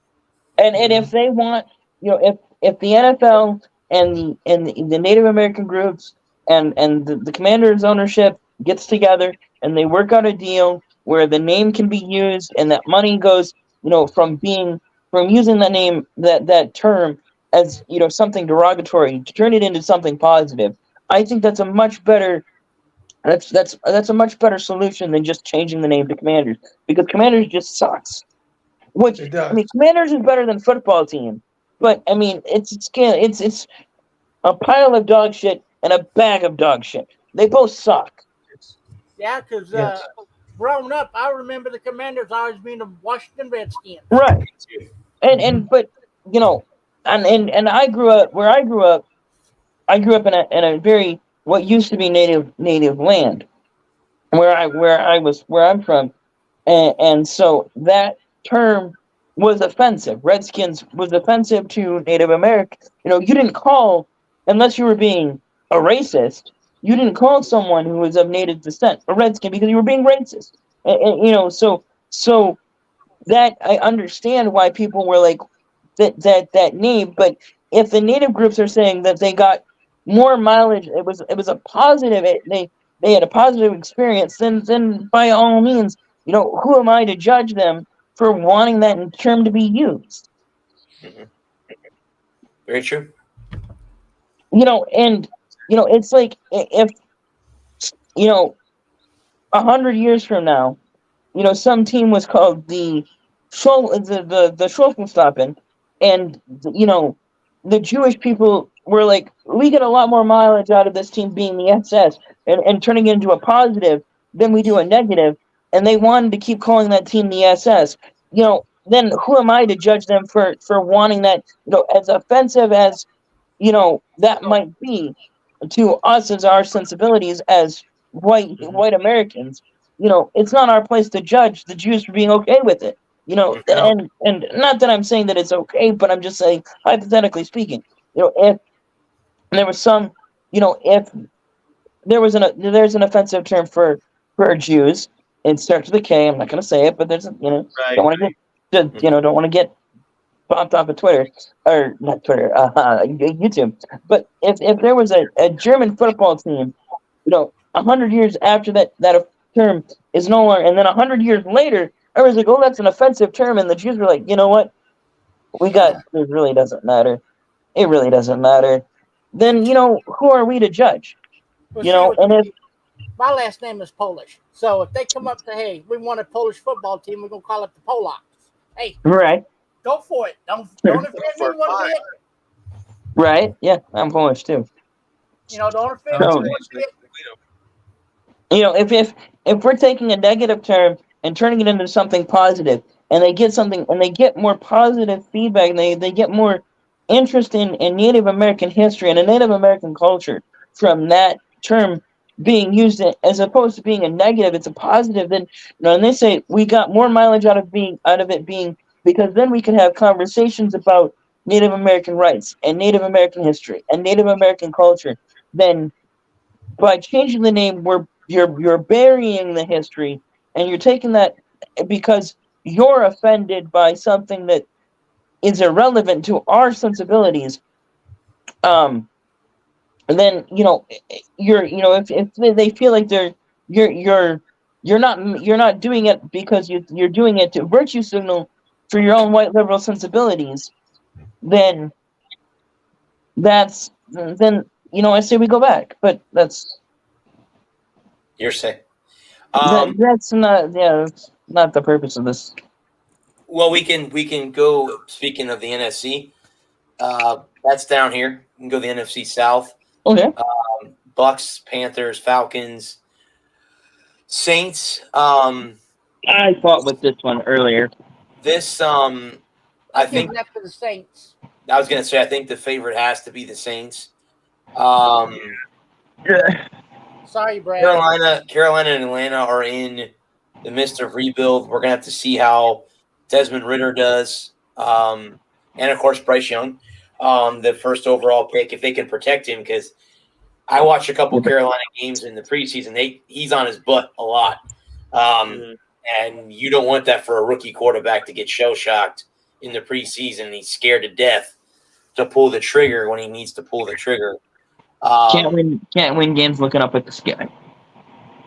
And if they want, if the NFL and the Native American groups and the Commanders ownership gets together and they work out a deal where the name can be used and that money goes, from using that name, that term as something derogatory to turn it into something positive, I think that's a much better that's a much better solution than just changing the name to Commanders, because Commanders just sucks. Which Commanders is better than football team, but I mean it's a pile of dog shit and a bag of dog shit. They both suck. Yeah, because growing up, I remember the Commanders always being the Washington Redskins. Right. But and I grew up where I grew up. I grew up in a very what used to be native land, where I'm from, and so that term was offensive. Redskins was offensive to Native Americans. You didn't call, unless you were being a racist, you didn't call someone who was of Native descent a Redskin because you were being racist. So that I understand why people were like that name, but if the Native groups are saying that they got more mileage, it was a positive. They had a positive experience. Then by all means, who am I to judge them for wanting that term to be used? Mm-hmm. Very true. It's like if 100 years from now, some team was called the Schultenstappen, and the Jewish people were like, we get a lot more mileage out of this team being the SS and turning it into a positive than we do a negative, and they wanted to keep calling that team the SS. Then who am I to judge them for wanting that? As offensive as that might be to us as our sensibilities as white Americans. It's not our place to judge the Jews for being okay with it. And not that I'm saying that it's okay, but I'm just saying, hypothetically speaking, if there was some, if there's an offensive term for Jews, it starts with a K. I'm not going to say it, but there's don't want to get bumped off of Twitter or not Twitter, YouTube. But if there was a German football team, 100 years after that term is no longer, and then 100 years later, everyone's like, oh, that's an offensive term, and the Jews were like, you know what? It really doesn't matter. It really doesn't matter. Then who are we to judge? Well, You see, know, and if my last name is Polish, so if they come up to, hey, we want a Polish football team, we're gonna call it the Polacks. Hey, right, go for it. Don't offend me one bit. right, yeah, I'm Polish too. Don't offend me So, one bit. you know, if we're taking a negative term and turning it into something positive, and they get more positive feedback, and they get more interest in Native American history and a Native American culture from that term being used as opposed to being a negative, it's a positive. Then, and they say we got more mileage out of it being, because then we can have conversations about Native American rights and Native American history and Native American culture. Then by changing the name, you're burying the history, and you're taking that because you're offended by something that is irrelevant to our sensibilities. And then if they feel like you're you're you're not doing it because you're doing it to virtue signal for your own white liberal sensibilities, then I say we go back. But that's You're saying. that's not the purpose of this. Well, we can go. Speaking of the NFC, that's down here. We can go the NFC South. Okay. Bucks, Panthers, Falcons, Saints. I fought with this one earlier. This I think that for the Saints. I was gonna say I think the favorite has to be the Saints. Sorry, Brad. Carolina and Atlanta are in the midst of rebuild. We're gonna have to see how Desmond Ridder does, and of course Bryce Young, the first overall pick, if they can protect him. Because I watched a couple Carolina games in the preseason. He's on his butt a lot, and you don't want that for a rookie quarterback to get shell shocked in the preseason. He's scared to death to pull the trigger when he needs to pull the trigger. Can't win games looking up at the sky.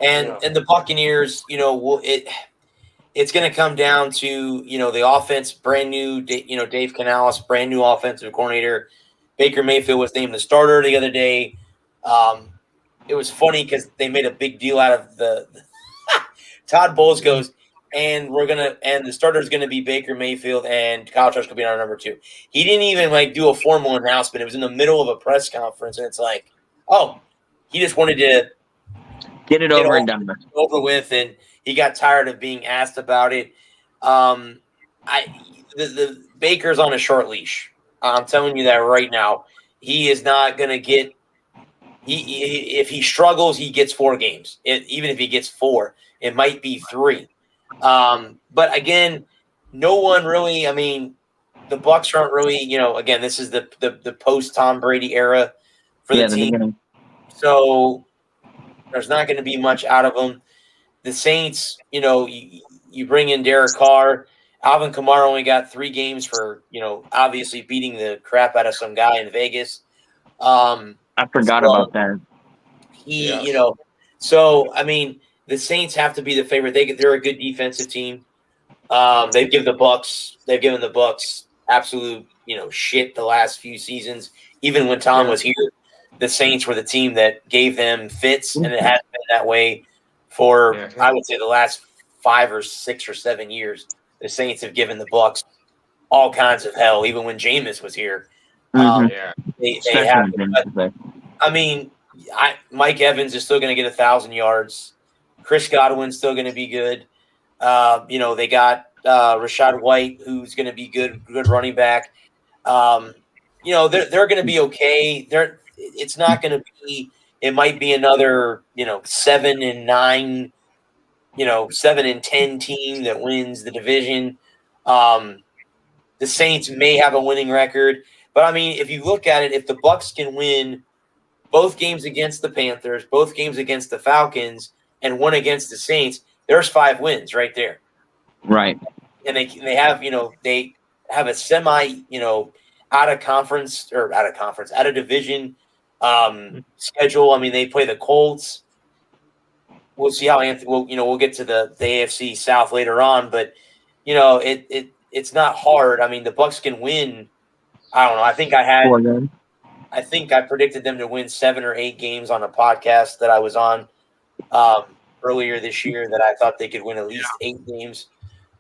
And the Buccaneers, it's going to come down to the offense, brand new. Dave Canales, brand new offensive coordinator. Baker Mayfield was named the starter the other day. It was funny because they made a big deal out of the Todd Bowles goes, and the starter is going to be Baker Mayfield, and Kyle Trask will be our number 2. He didn't even do a formal announcement. It was in the middle of a press conference, and it's like, oh, he just wanted to get it over and done with, and he got tired of being asked about it. The Baker's on a short leash. I'm telling you that right now. He is not going to get. If he struggles, he gets 4 games. Even if he gets 4, it might be 3. But again, no one really. I mean, the Bucs aren't really. Again, this is the post Tom Brady era for the team. Beginning. So there's not going to be much out of them. The Saints, you bring in Derek Carr. Alvin Kamara only got 3 games for obviously beating the crap out of some guy in Vegas. I forgot about that. So I mean, the Saints have to be the favorite. They're a good defensive team. They've given the Bucs absolute shit the last few seasons. Even when Tom was here, the Saints were the team that gave them fits, and it has been that way for I would say the last 5 or 6 or 7 years. The Saints have given the Bucs all kinds of hell, even when Jameis was here. They have. But, I mean, Mike Evans is still going to get 1,000 yards. Chris Godwin's still going to be good. They got Rachaad White, who's going to be good running back. They're going to be okay. It's not going to be. It might be another 7-9, 7-10 team that wins the division. The Saints may have a winning record, but I mean, if you look at it, if the Bucs can win both games against the Panthers, both games against the Falcons, and one against the Saints, there's 5 wins right there. Right. And they have a semi out of division schedule. I mean, they play the Colts. We'll see how Anthony. We'll get to the AFC South later on, but it's not hard. I mean, the Bucs can win. I don't know. I think I had I think I predicted them to win 7 or 8 games on a podcast that I was on earlier this year. That I thought they could win at least 8 games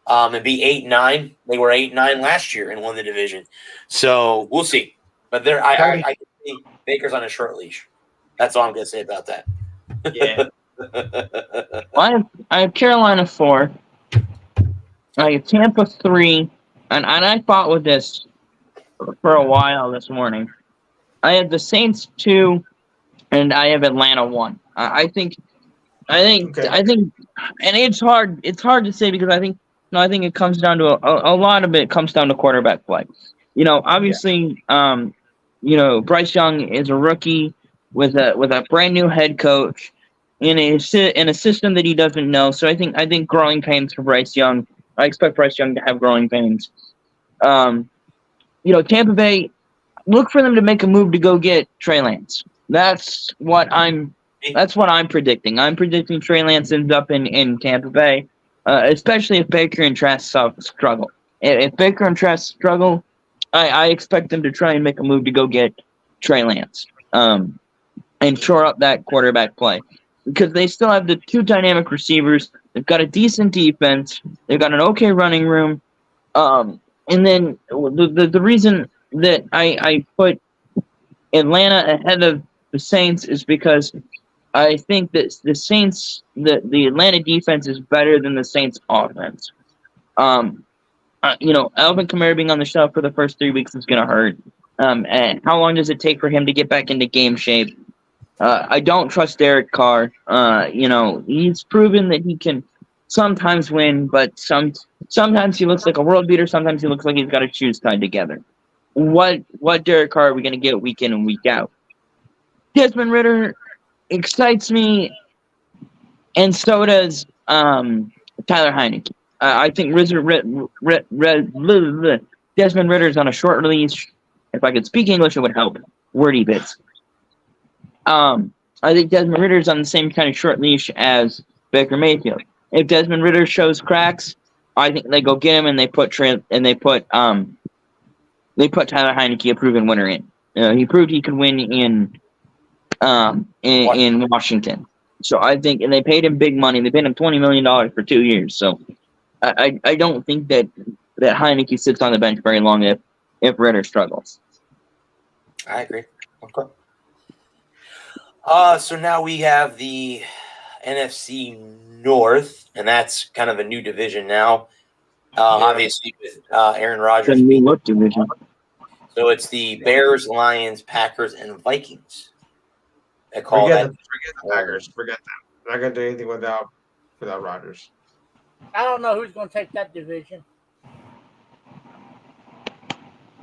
and be 8-9. They were 8-9 last year and won the division. So we'll see. But I think Baker's on a short leash. That's all I'm going to say about that. Yeah. I have Carolina 4. I have Tampa 3. And I fought with this for a while this morning. I have the Saints 2, and I have Atlanta 1. I think, and it's hard. It's hard to say because I think it comes down to a lot of it comes down to quarterback play. Obviously, Bryce Young is a rookie with a brand new head coach in a system that he doesn't know. So I think growing pains for Bryce Young. I expect Bryce Young to have growing pains. Tampa Bay, look for them to make a move to go get Trey Lance. That's what I'm predicting. I'm predicting Trey Lance ends up in Tampa Bay, especially if Baker and Trask struggle. If Baker and Trask struggle, I expect them to try and make a move to go get Trey Lance and shore up that quarterback play because they still have the 2 dynamic receivers. They've got a decent defense. They've got an okay running room. And then the reason that I put Atlanta ahead of the Saints is because I think that the Saints, the Atlanta defense is better than the Saints offense. Alvin Kamara being on the shelf for the first 3 weeks is going to hurt. And how long does it take for him to get back into game shape? I don't trust Derek Carr. He's proven that he can sometimes win, but sometimes he looks like a world beater. Sometimes he looks like he's got his shoes tied together. What Derek Carr are we going to get week in and week out? Desmond Ridder excites me, and so does Tyler Heineke. I think Desmond Ridder's on a short release. If I could speak English, it would help. Wordy bits. I think Desmond Ridder's on the same kind of short leash as Baker Mayfield. If Desmond Ridder shows cracks, I think they go get him and they put Tyler Heineke, a proven winner, in. He proved he could win in Washington. So I think, and they paid him big money. They paid him $20 million for 2 years. So I don't think that Heineke sits on the bench very long if Ridder struggles. I agree. Okay. So now we have the NFC North, and that's kind of a new division now. Obviously, with Aaron Rodgers. The new look division. So it's the Bears, Lions, Packers, and Vikings. Forget the Packers. Forget them. They're not going to do anything without Rodgers. I don't know who's going to take that division.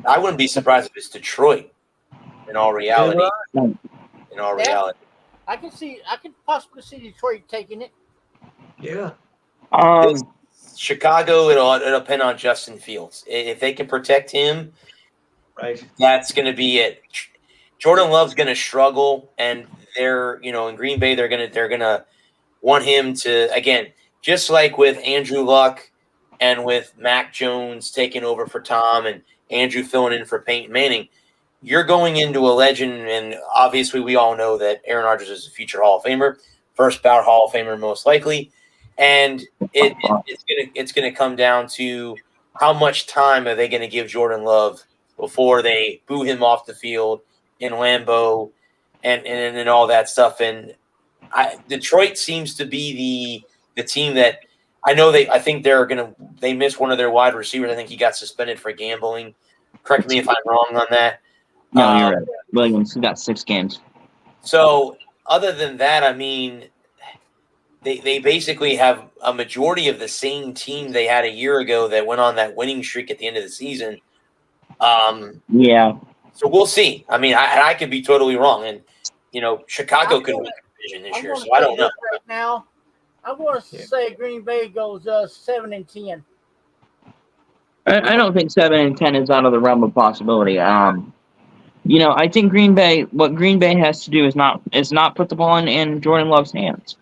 I wouldn't be surprised if it's Detroit. In all reality, I can possibly see Detroit taking it. Yeah. Chicago, it'll depend on Justin Fields. If they can protect him, right, that's going to be it. Jordan Love's going to struggle, and they're in Green Bay, they're gonna want him to, again, just like with Andrew Luck and with Mac Jones taking over for Tom and Andrew filling in for Peyton Manning. You're going into a legend, and obviously we all know that Aaron Rodgers is a future Hall of Famer, first ballot Hall of Famer most likely, and it's gonna come down to how much time are they going to give Jordan Love before they boo him off the field in Lambeau and all that stuff. And Detroit seems to be the team that I know I think they missed one of their wide receivers. I think he got suspended for gambling. Correct me if I'm wrong on that. No, you're right. Williams got 6 games. So other than that, I mean, they basically have a majority of the same team they had a year ago that went on that winning streak at the end of the season. Yeah. So we'll see. I mean, I could be totally wrong, and Chicago could win the division this year. So I don't know. Right now, I'm going to say Green Bay goes 7-10. I don't think 7-10 is out of the realm of possibility. I think what Green Bay has to do is not put the ball in Jordan Love's hands.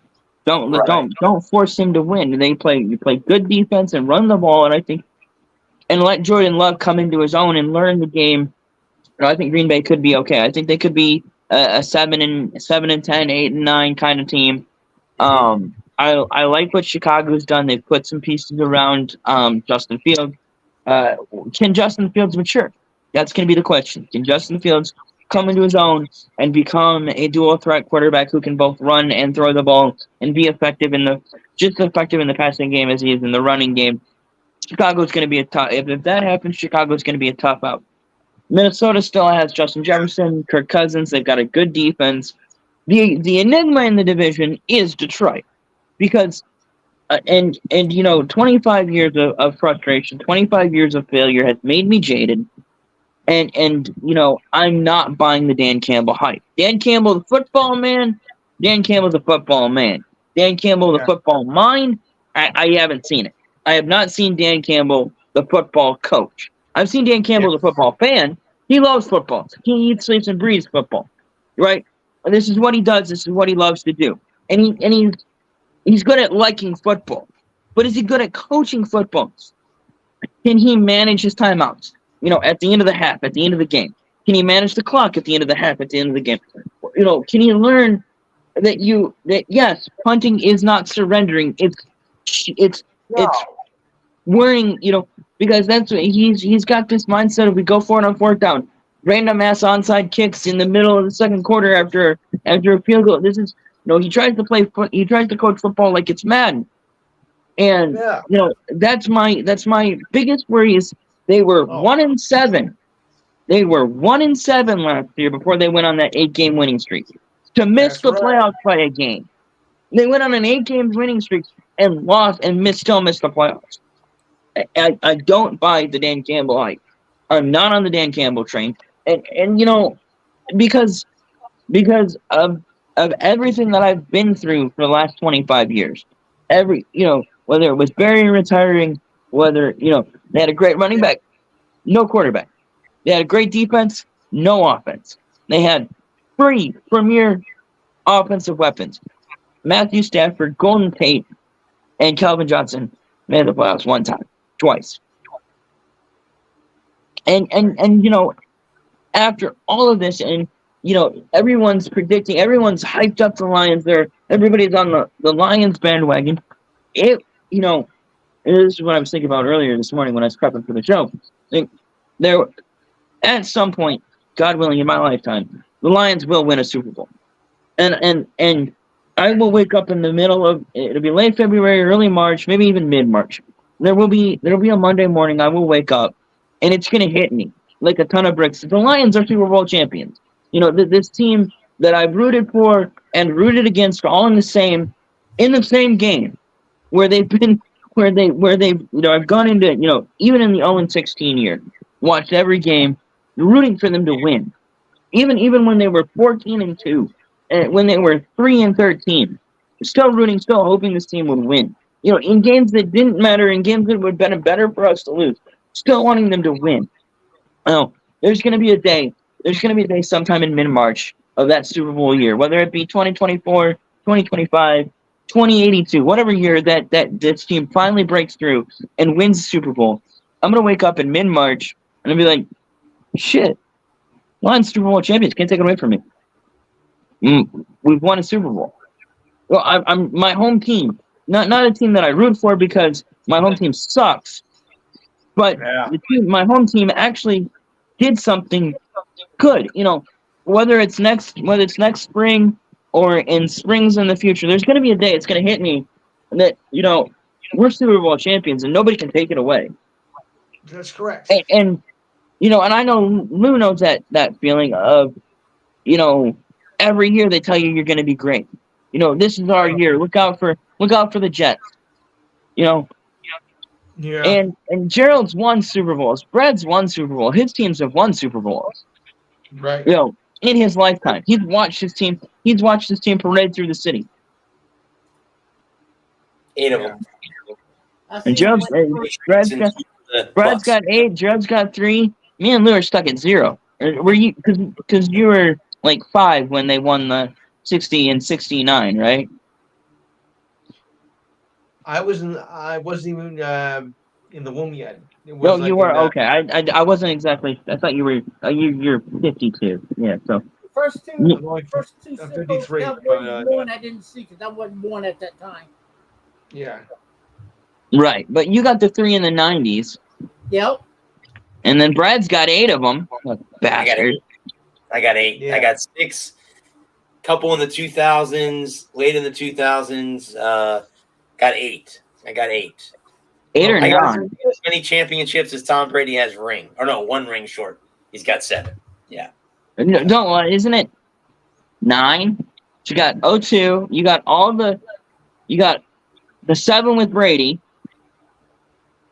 Don't force him to win. You play good defense and run the ball, and let Jordan Love come into his own and learn the game I think Green Bay could be okay. I think they could be a 7-10, 8-9 kind of team. I like what Chicago's done. They've put some pieces around Justin Fields. Can Justin Fields mature? That's going to be the question. Can Justin Fields come into his own and become a dual threat quarterback who can both run and throw the ball and be effective just as effective in the passing game as he is in the running game? Chicago's going to be a tough. If that happens, Chicago's going to be a tough out. Minnesota still has Justin Jefferson, Kirk Cousins. They've got a good defense. The enigma in the division is Detroit, because 25 years of frustration, 25 years of failure has made me jaded. And I'm not buying the Dan Campbell hype. Dan Campbell, the football man. Dan Campbell's a football man. Dan Campbell, the football mind. I haven't seen it. I have not seen Dan Campbell, the football coach. I've seen Dan Campbell, the football fan. He loves football. He eats, sleeps, and breathes football, right? And this is what he does. This is what he loves to do. And he's good at liking football. But is he good at coaching football? Can he manage his timeouts? At the end of the half, at the end of the game. Can he manage the clock at the end of the half, at the end of the game? Can he learn that yes, punting is not surrendering. It's worrying, because that's what he's got this mindset of we go for it on fourth down. Random ass onside kicks in the middle of the second quarter after a field goal. This is he tries to coach football like it's Madden. And that's my biggest worry is they were 1-7. They were 1-7 last year before they went on that 8-game winning streak. To miss the playoffs by a game. They went on an 8-game winning streak and lost and still missed the playoffs. I don't buy the Dan Campbell hype. I'm not on the Dan Campbell train. And because of everything that I've been through for the last 25 years. Whether it was Barry retiring, whether, they had a great running back, no quarterback. They had a great defense, no offense. They had 3 premier offensive weapons. Matthew Stafford, Golden Tate, and Calvin Johnson made the playoffs twice. And after all of this, and everyone's hyped up the Lions. Everybody's on the Lions bandwagon. This is what I was thinking about earlier this morning when I was prepping for the show. There, at some point, God willing, in my lifetime, the Lions will win a Super Bowl, and I will wake up in the middle of it'll be late February, early March, maybe even mid-March. There'll be a Monday morning. I will wake up, and it's gonna hit me like a ton of bricks. The Lions are Super Bowl champions. This team that I've rooted for and rooted against all in the same game, where they've I've gone into even in the 0-16 year, watched every game, rooting for them to win. Even when they were 14-2, and when they were 3-13, still rooting, still hoping this team would win. In games that didn't matter, in games that would have been better for us to lose, still wanting them to win. Well, there's going to be a day sometime in mid-March of that Super Bowl year, whether it be 2024, 2025, 2082, whatever year that this team finally breaks through and wins the Super Bowl. I'm going to wake up in mid-March and I'll be like, shit, Lions Super Bowl champions, can't take it away from me. We've won a Super Bowl. Well, I'm my home team, not a team that I root for because my home team sucks, but my home team actually did something good. Whether it's next spring or in springs in the future, there's going to be a day it's going to hit me that we're Super Bowl champions and nobody can take it away. That's correct. And I know Lou knows that feeling of every year they tell you you're going to be great. This is our year. Look out for the Jets. Yeah. And Gerald's won Super Bowls. Brad's won Super Bowl. His teams have won Super Bowls. Right. In his lifetime, he's watched his team parade through the city. 8 of them. And Brad's got 8. Gerald's got 3. Me and Lou are stuck at 0. Were you? Because you were like 5 when they won the 60 and 69, right? I wasn't even in the womb yet. It was No, like you were in the, okay. I wasn't exactly. I thought you were. You're 52. Yeah. So First two, you- I'm only first two I'm Super Bowl 53, Cowboys but won. I didn't see because I wasn't born at that time. yeah. right, but you got the 3 in the 90s, Yep. and then Brad's got 8 of them. I got Bastard. 8. I got 8. Yeah. I got 6. Couple in the 2000s, late in the 2000s. Got 8. I got 8. 8 or I got 9. as many championships as Tom Brady has ring. Or no, 1 ring short. He's got 7. Yeah. No, don't lie, isn't it 9? You got 02. You got You got the 7 with Brady.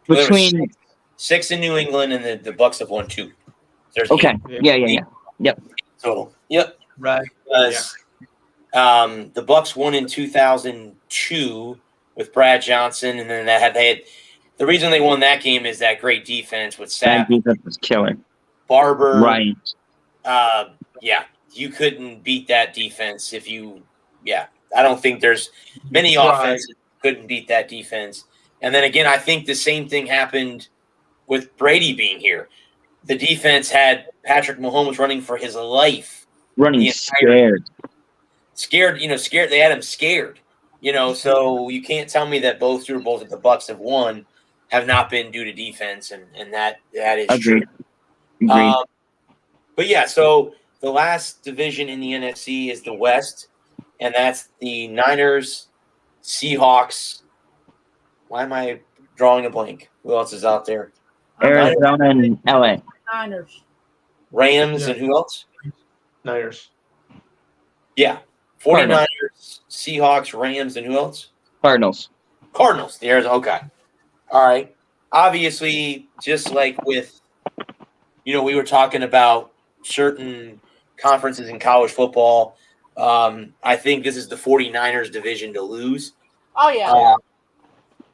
Well, there was Between 6 in New England, and the Bucks have won 2. There's okay, 8 yeah. total. Yep. Right. Because the Bucks won in 2002 with Brad Johnson, and then they had the reason they won that game is that great defense with That Sapp, defense was killer. Barber. Right. Yeah, you couldn't beat that defense if you. Yeah, I don't think there's many Right. offenses couldn't beat that defense. And then again, I think the same thing happened with Brady being here. The defense had Patrick Mahomes running for his life. Running scared. Scared. They had him scared. So you can't tell me that both Super Bowls that the Bucks have won have not been due to defense, and that is Agreed. true. Agreed. But yeah, so the last division in the NFC is the West, and that's the Niners, Seahawks. Why am I drawing a blank? Who else is out there? Arizona and LA. Niners. Rams, Yeah. and who else? Niners. Yeah. 49ers, Seahawks, Rams, and who else? Cardinals. Cardinals. The Arizona. Okay. All right. Obviously, just like with, we were talking about certain conferences in college football. I think this is the 49ers division to lose. Oh yeah.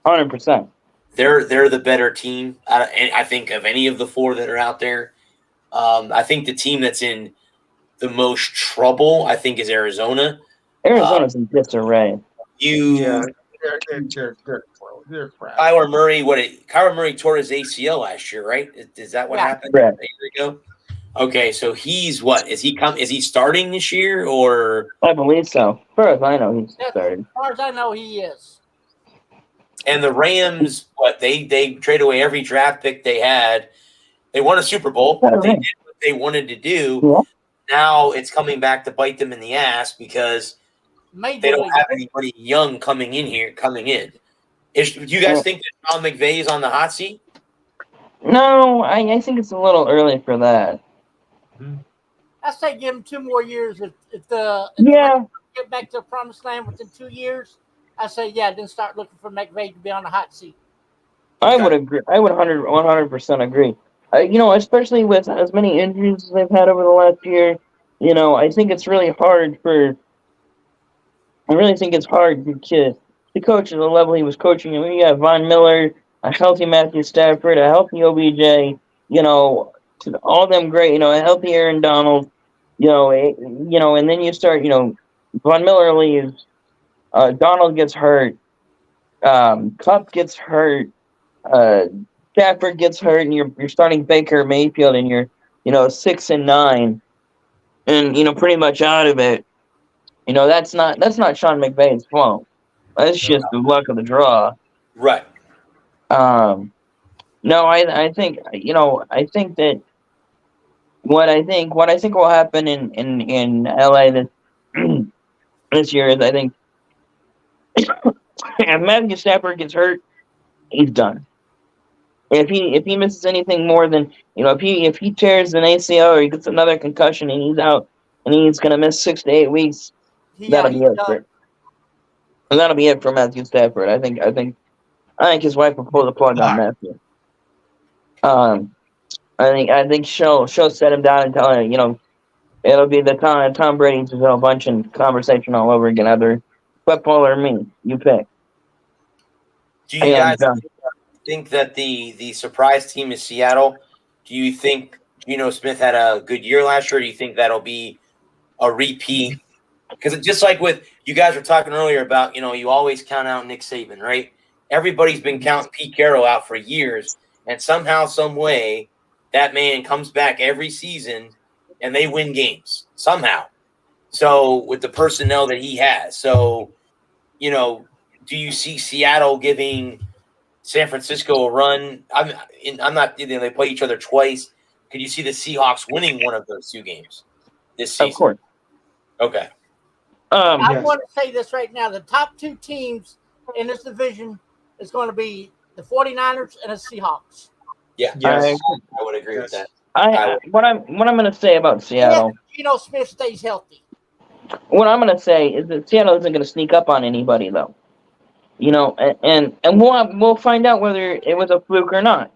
100%. They're the better team. I think of any of the 4 that are out there. I think the team that's in the most trouble, I think, is Arizona. Arizona's in disarray. They're crap. Kyler Murray tore his ACL last year, right? Is that what happened Correct. a year ago? Okay, so he's what? Is he starting this year or? I believe so. As far as I know, he's starting. As far as I know, he is. And the Rams, they trade away every draft pick they had. They won a Super Bowl. They did what they wanted to do. Yeah. Now it's coming back to bite them in the ass because they don't have anybody young coming in. Do you guys think that Sean McVay is on the hot seat? No, I think it's a little early for that. I say give him 2 more years. If the get back to the promised land within 2 years, I say then start looking for McVay to be on the hot seat. I would agree. I would 100% agree. Especially with as many injuries as they've had over the last year, I think it's really hard to coach at the level he was coaching. I mean, you got Von Miller, a healthy Matthew Stafford, a healthy OBJ, all them great, a healthy Aaron Donald, and then you start, Von Miller leaves, Donald gets hurt, Kupp gets hurt, Stafford gets hurt, and you're starting Baker Mayfield, and you're 6-9, and pretty much out of it. That's not Sean McVay's fault. That's just the luck of the draw. Right. No, I think that what I think will happen in LA this year is I think if Matthew Stafford gets hurt, he's done. If he misses anything more than if he tears an ACL or he gets another concussion and he's out and he's gonna miss 6 to 8 weeks, that'll be it. That'll be it for Matthew Stafford. I think his wife will pull the plug on Matthew. I think she'll set him down and tell him, it'll be the Tom Brady Gisele Bundchen conversation all over again. Either football or me, you pick. Do you guys think that the surprise team is Seattle? Do you think Geno Smith had a good year last year? Or do you think that'll be a repeat? Because just like with you guys were talking earlier about, you always count out Nick Saban, right? everybody's been counting Pete Carroll out for years, and somehow, some way, that man comes back every season and they win games somehow. So with the personnel that he has, so do you see Seattle giving San Francisco a run? I'm not. They play each other twice. Could you see the Seahawks winning one of those 2 games this season? Of course. Okay. I want to say this right now. The top 2 teams in this division is going to be the 49ers and the Seahawks. Yeah, Yes. I would agree with that. What I'm going to say about Seattle. Geno Smith stays healthy. What I'm going to say is that Seattle isn't going to sneak up on anybody, though. And we'll find out whether it was a fluke or not.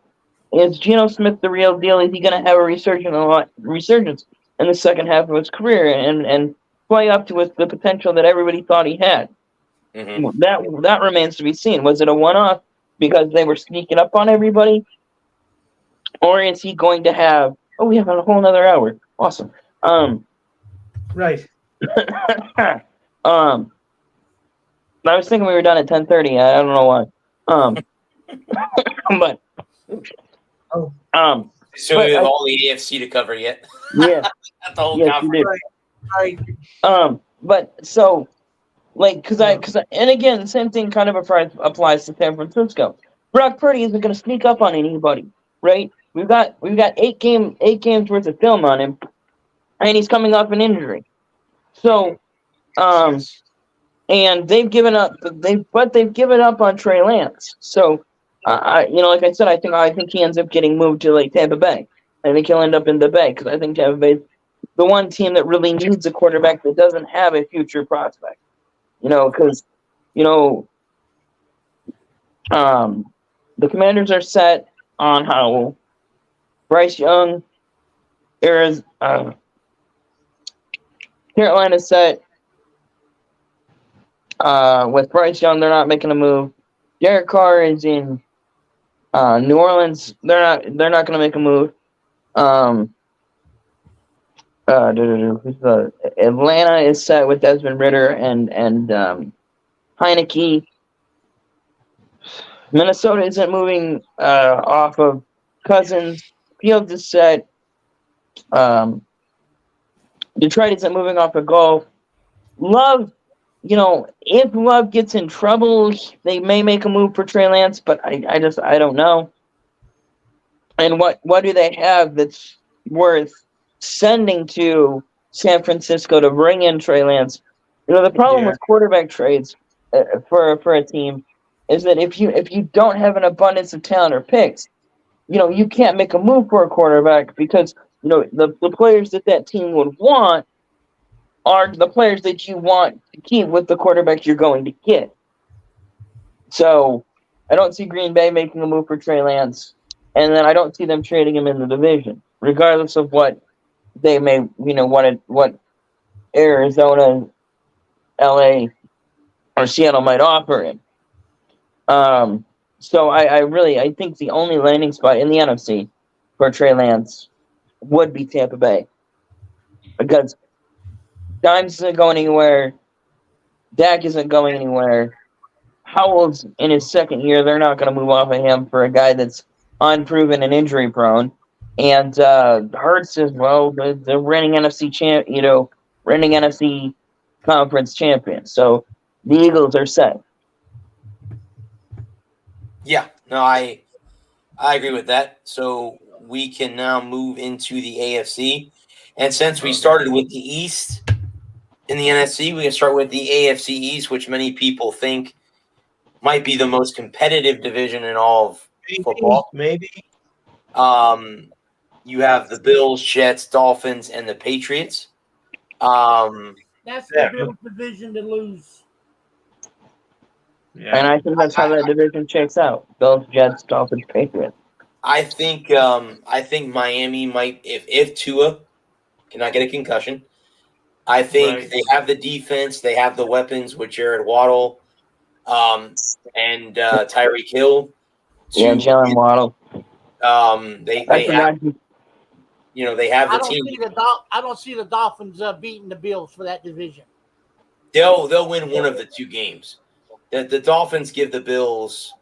Is Geno Smith the real deal? Is he going to have a resurgence in the second half of his career and play up to the potential that everybody thought he had? Mm-hmm. That remains to be seen. Was it a one-off because they were sneaking up on everybody? Or is he going to have... Oh, we have a whole another hour. Awesome. Right. I was thinking we were done at 10:30. I don't know why. But so we have all the AFC to cover yet. Yeah. That's the whole conference. Right. But so and again, the same thing kind of applies to San Francisco. Brock Purdy isn't going to sneak up on anybody, right? We've got 8 games worth of film on him, and he's coming off an injury. So, and they've given up. They've given up on Trey Lance. So, like I said, I think he ends up getting moved to Tampa Bay. I think he'll end up in the Bay because I think Tampa Bay's the one team that really needs a quarterback that doesn't have a future prospect. Because the Commanders are set on how Bryce Young, Carolina's set with Bryce Young. They're not making a move. Derek Carr is in New Orleans. They're not going to make a move. Atlanta is set with Desmond Ridder and Heineke. Minnesota isn't moving off of Cousins. Fields is set. Detroit isn't moving off of Goff. Love, if Love gets in trouble, they may make a move for Trey Lance, but I don't know. And what do they have that's worth sending to San Francisco to bring in Trey Lance? The problem with quarterback trades for a team is that if you don't have an abundance of talent or picks, you can't make a move for a quarterback because the players that team would want are the players that you want to keep with the quarterback you're going to get. So I don't see Green Bay making a move for Trey Lance, and then I don't see them trading him in the division, regardless of what they may, what Arizona, LA, or Seattle might offer him. So I think the only landing spot in the NFC for Trey Lance would be Tampa Bay, because Dimes isn't going anywhere, Dak isn't going anywhere. Howell's in his second year. They're not going to move off of him for a guy that's unproven and injury prone. And Hurts is the reigning NFC reigning NFC conference champion. So the Eagles are set. Yeah, no, I agree with that. So we can now move into the AFC. And since we started with the East in the NFC, we can start with the AFC East, which many people think might be the most competitive division in all of football. Maybe. You have the Bills, Jets, Dolphins, and the Patriots. That's the Bills division to lose. Yeah. And I think that's how that division shakes out. Bills, Jets, Dolphins, Patriots. I think Miami might, if Tua cannot get a concussion, I think they have the defense, they have the weapons with Jared Waddle and Tyreek Hill. Yeah, Jalen Waddle. They have the team. I don't see the Dolphins beating the Bills for that division. They'll win one of the 2 games. The Dolphins give the Bills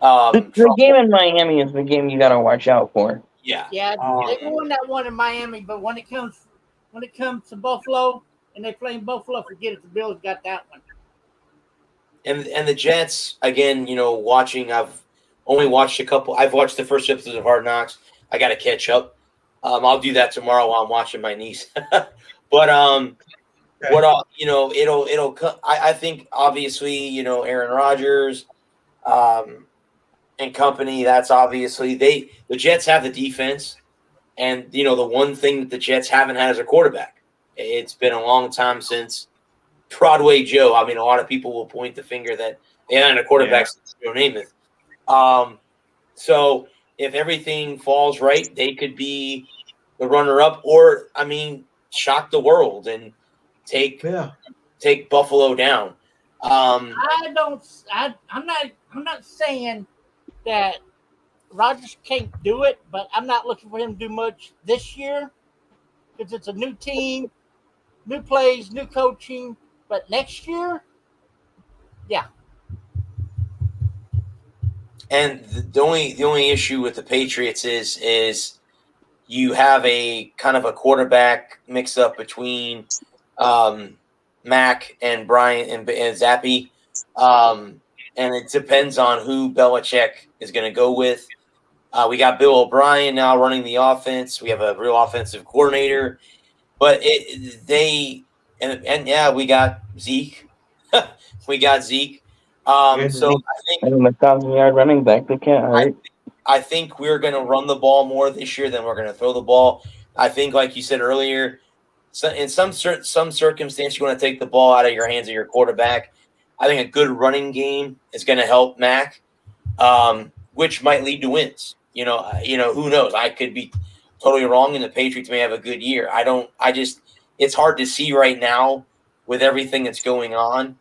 The game in Miami is the game you got to watch out for. Yeah. Yeah, they won that one in Miami, but when it comes to Buffalo and they play in Buffalo, forget it. The Bills got that one. And the Jets, again, watching. I've only watched a couple. I've watched the first episode of Hard Knocks. I got to catch up. I'll do that tomorrow while I'm watching my niece. But it'll. I think obviously, Aaron Rodgers, and company. That's obviously the Jets have the defense, and the one thing that the Jets haven't had is a quarterback. It's been a long time since Broadway Joe. I mean, a lot of people will point the finger that they haven't had a quarterback since Joe Namath. So if everything falls right, they could be the runner-up, or shock the world and take Buffalo down. I'm not saying that Rodgers can't do it, but I'm not looking for him to do much this year because it's a new team, new plays, new coaching. But next year, yeah. And the only issue with the Patriots is you have a kind of a quarterback mix up between Mac and Brian and Zappy. And it depends on who Belichick is going to go with. We got Bill O'Brien now running the offense. We have a real offensive coordinator. But we got Zeke. We got Zeke. I think 1,000-yard running back. They can't hurt. I think we're going to run the ball more this year than we're going to throw the ball. I think, like you said earlier, in some circumstance, you want to take the ball out of your hands of your quarterback. I think a good running game is going to help Mac, which might lead to wins. Who knows? I could be totally wrong, and the Patriots may have a good year. It's hard to see right now with everything that's going on.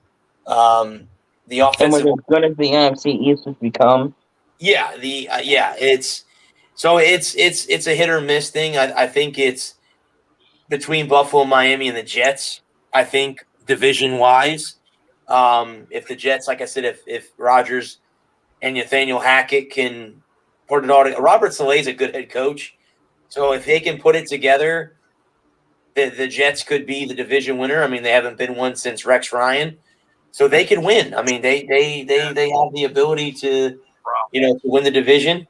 The offensive, and as good as the NFC East has become. Yeah, it's a hit or miss thing. I think it's between Buffalo, Miami, and the Jets. I think division wise, if the Jets, like I said, if Rodgers and Nathaniel Hackett can put it all together, Robert Saleh is a good head coach, so if they can put it together, the Jets could be the division winner. I mean, they haven't been one since Rex Ryan, so they can win. I mean, they have the ability to win the division.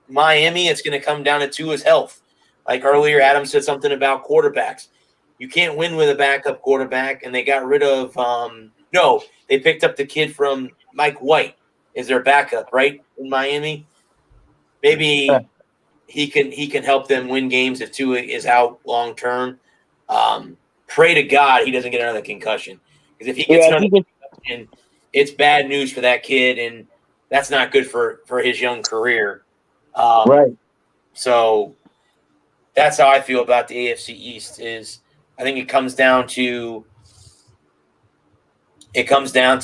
Miami, it's going to come down to Tua's health. Like earlier, Adam said something about quarterbacks. You can't win with a backup quarterback, and they got rid of they picked up the kid from Mike White as their backup, right, in Miami. Maybe he can help them win games if Tua is out long term. Pray to God he doesn't get another concussion, because if he gets another concussion, it's bad news for that kid, and that's not good for his young career. Right. So that's how I feel about the AFC East. Is I think it comes down to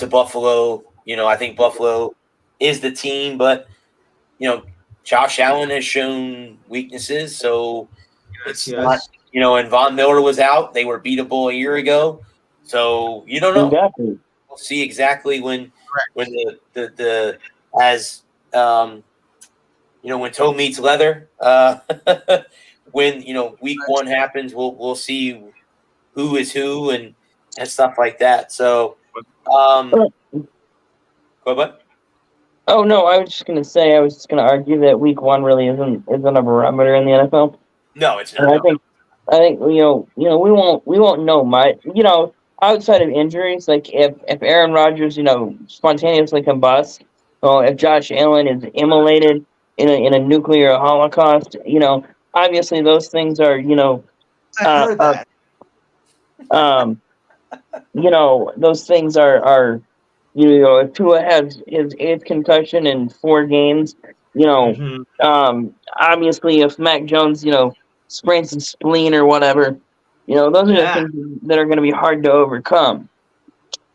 Buffalo. I think Buffalo is the team, but Josh Allen has shown weaknesses, so it's not. And Von Miller was out; they were beatable a year ago. So you don't know. Exactly. We'll see exactly when the when toe meets leather. When week one happens, we'll see who is who and stuff like that. So, go ahead. Oh no, I was just gonna argue that week one really isn't a barometer in the NFL. No, it's not. And I think we won't know much. Outside of injuries, like if Aaron Rodgers spontaneously combusts, or if Josh Allen is immolated in a nuclear holocaust, obviously those things are I heard that. Those things are if Tua has his 8th concussion in 4 games, obviously if Mac Jones, sprains his spleen or whatever, those are the things that are going to be hard to overcome.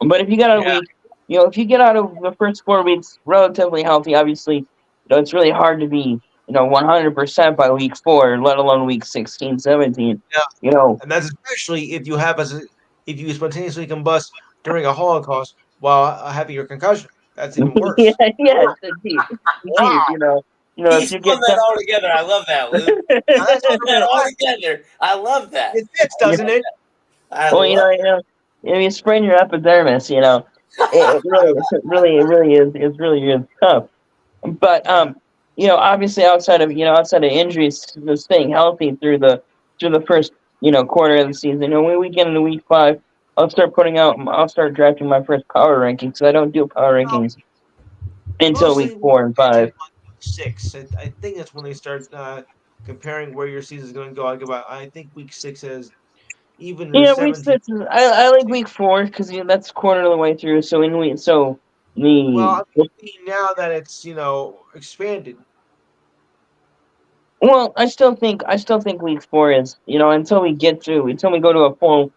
But if you get out of if you get out of the first 4 weeks relatively healthy, obviously, it's really hard to be 100% by week 4, let alone week 16, 17. Yeah. And that's especially if you spontaneously combust during a holocaust while having your concussion. That's even worse. yeah, indeed. Wow. He's putting that all together. I love that, Lou. That's Put that all together. I love that. It fits, doesn't it? Well, you sprain your epidermis, it really is. It's really tough. But obviously outside of injuries, staying healthy through the first quarter of the season. When we get into week 5, I'll start drafting my first power rankings. Because I don't do power rankings until week 4 and 5. 6. I think that's when they start comparing where your season is going to go. I think week 6 has even Yeah, 17. week 6. I like week 4 because that's quarter of the way through. So Well, now that it's expanded. Well, I still think week 4 is until we go to a full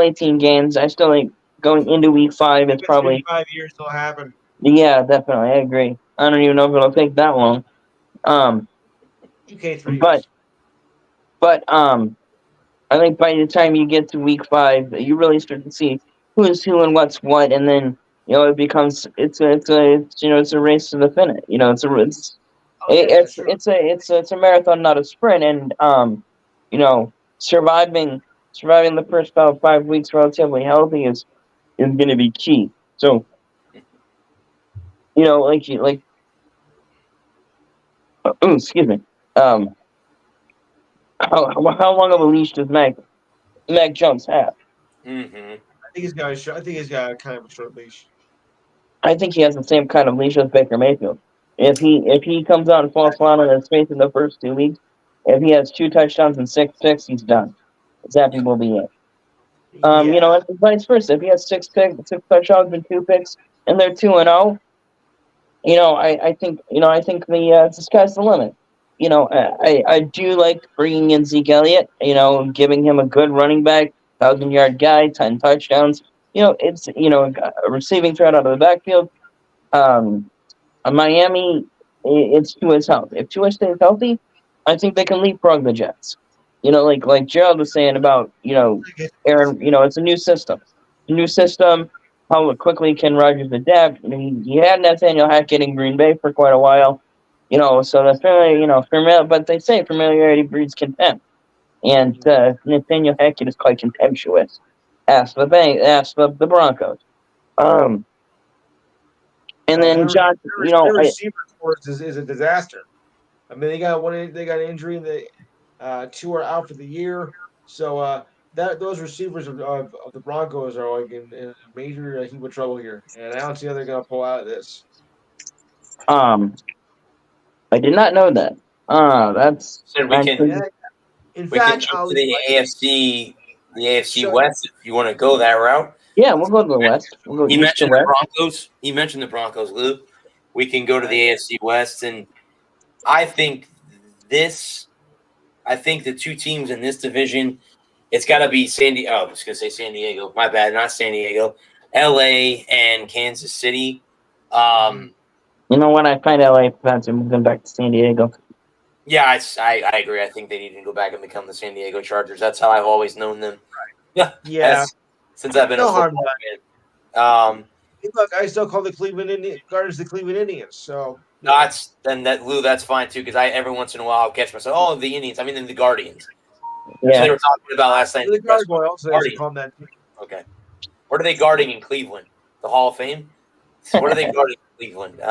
18 games. I still think going into week 5 it's probably 5 years will happen. Yeah, definitely, I agree. I don't even know if it'll take that long. Okay, 3 but years. I think by the time you get to week 5, you really start to see who is who and what's what, and then it becomes it's a race to the finish. It's a marathon, not a sprint, and surviving the first about 5 weeks relatively healthy is going to be key. So, excuse me. How long of a leash does Mac Jones have? Mm-hmm. I think he's got kind of a short leash. I think he has the same kind of leash as Baker Mayfield. If he comes out and falls flat on his face in the first 2 weeks, if he has 2 touchdowns and 6 picks, he's done. Zappy will be it. And vice versa. If he has 6 touchdowns and 2 picks, and they're 2-0, I think the sky's the limit. I do like bringing in Zeke Elliott. Giving him a good running back, 1,000-yard guy, 10 touchdowns. It's a receiving threat out of the backfield. Miami, it's Tua's health. If Tua stays healthy, I think they can leapfrog the Jets. Like Gerald was saying about Aaron. It's a new system. How quickly can Rodgers adapt? He had Nathaniel Hackett in Green Bay for quite a while. So that's really but they say familiarity breeds contempt, and Nathaniel Hackett is quite contemptuous. Ask the Broncos. And then John, their receiver corps is a disaster. I mean, they got an injury, and 2 are out for the year. So those receivers of the Broncos are like in major heap of trouble here, and I don't see how they're going to pull out of this. I did not know that. That's so we can. In fact, can jump to the AFC West if you want to go that route. Yeah, we'll go to the West. We'll go east to west. Broncos. He mentioned the Broncos, Lou. We can go to the AFC West, and I think the 2 teams in this division, it's got to be San Diego. Oh, I was going to say San Diego. My bad, not San Diego. LA and Kansas City. You know what? I find LA offensive moving back to San Diego. Yeah, I agree. I think they need to go back and become the San Diego Chargers. That's how I've always known them. Yeah. Since I've been a football fan. Look, I still call the Cleveland Guardians the Cleveland Indians. So that's fine too, because every once in a while I'll catch myself. Oh, the Indians. I mean the Guardians. Yeah. So they were talking about last night. The Gargoyles. Okay. What are they guarding in Cleveland? The Hall of Fame? What are they guarding in Cleveland?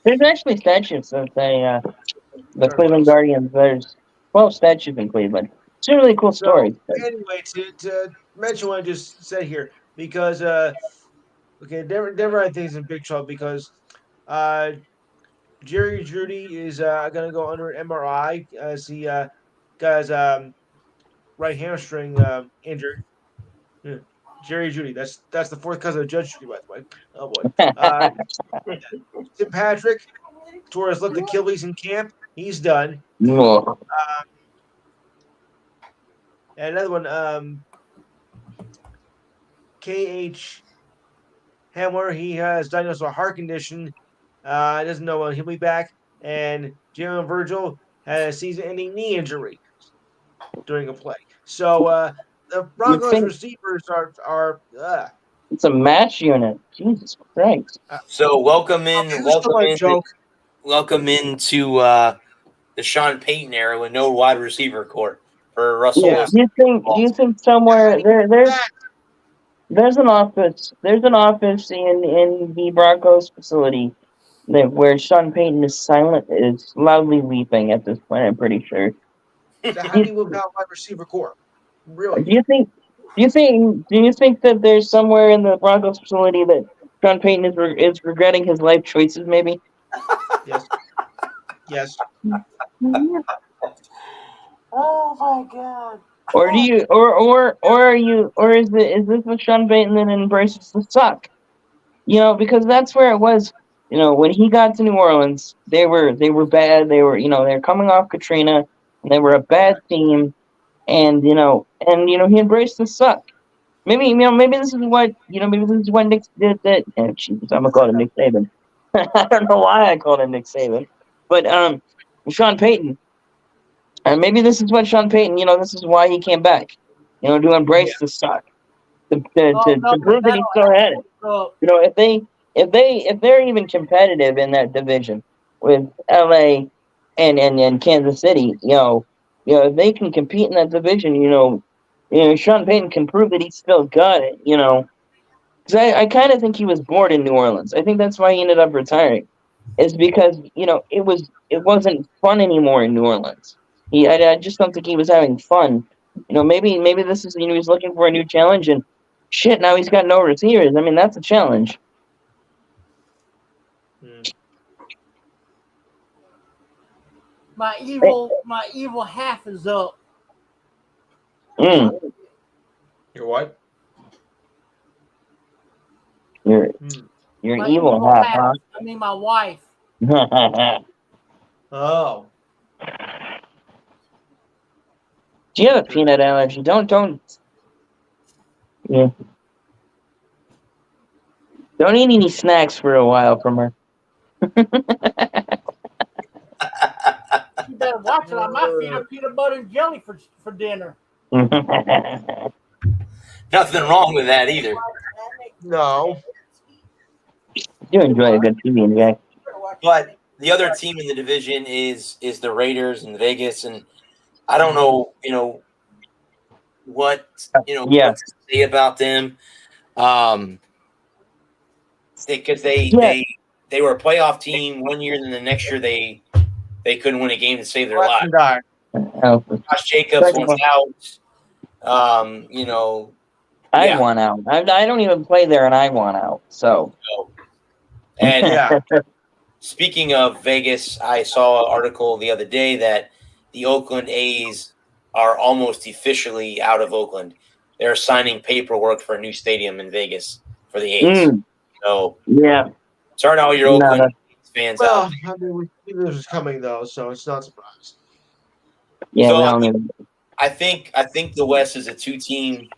There's actually statues of the Cleveland Guardians. There's 12 statues in Cleveland. It's a really cool story. Anyway, to mention what I just said here, because Denver I think is in big trouble because Jerry Jeudy is going to go under MRI as he got his right hamstring injured. Yeah. Jerry Jeudy, that's the 4th cousin of Judge Judy, by the way. Oh boy. Tim Patrick tore his left Achilles in camp. He's done. And another one, K.H. Hamler, he has diagnosed with a heart condition. Doesn't know when he'll be back. And Jalen Virgil had a season-ending knee injury during a play. So the Broncos receivers are It's a match unit. Jesus Christ. So welcome This in, is still my joke. welcome into the Sean Payton era with no wide receiver court for Russell Yeah. Wilson. Do you think somewhere there's an office in the Broncos facility where Sean Payton is loudly weeping at this point, I'm pretty sure. So how do you move down wide receiver core? Really? Do you think that there's somewhere in the Broncos facility that Sean Payton is regretting his life choices, maybe? Yes. Yes. Oh my God! Or do you or are you or is this what Sean Payton then embraces the suck? Because that's where it was. When he got to New Orleans, they were bad. They were they were coming off Katrina, and they were a bad team. And he embraced the suck. Maybe this is what Nick did that. Oh, Jesus, I'm gonna call him Nick Saban. I don't know why I called him Nick Saban, but Sean Payton. And maybe this is what Sean Payton. This is why he came back. To embrace the suck, to prove that he still had it. If they're even competitive in that division with LA and Kansas City, if they can compete in that division, Sean Payton can prove that he's still got it, because I kind of think he was bored in New Orleans. I think that's why he ended up retiring. Is because it wasn't fun anymore in New Orleans. I just don't think he was having fun. Maybe this is he's looking for a new challenge, and shit, now he's got no receivers. I mean, that's a challenge. My evil half is up. Mm. Your what? You're My evil half, huh? I mean, my wife. Oh. Do you have a peanut allergy? Don't. Yeah. Don't eat any snacks for a while from her. You better watch it. I might feed her peanut butter and jelly for dinner. Nothing wrong with that either. No. You enjoy a good TV, Jack. But the other team in the division is the Raiders in Vegas, and I don't know, what what to say about them, because they were a playoff team one year, and then the next year they couldn't win a game to save their lives. Josh Jacobs went out. I won out. I don't even play there, and I won out. So. And speaking of Vegas, I saw an article the other day that the Oakland A's are almost officially out of Oakland. They're signing paperwork for a new stadium in Vegas for the A's. So sorry to all your Oakland fans out there. I mean, we knew this was coming though, so it's not surprised. Yeah, so I think the West is a two-team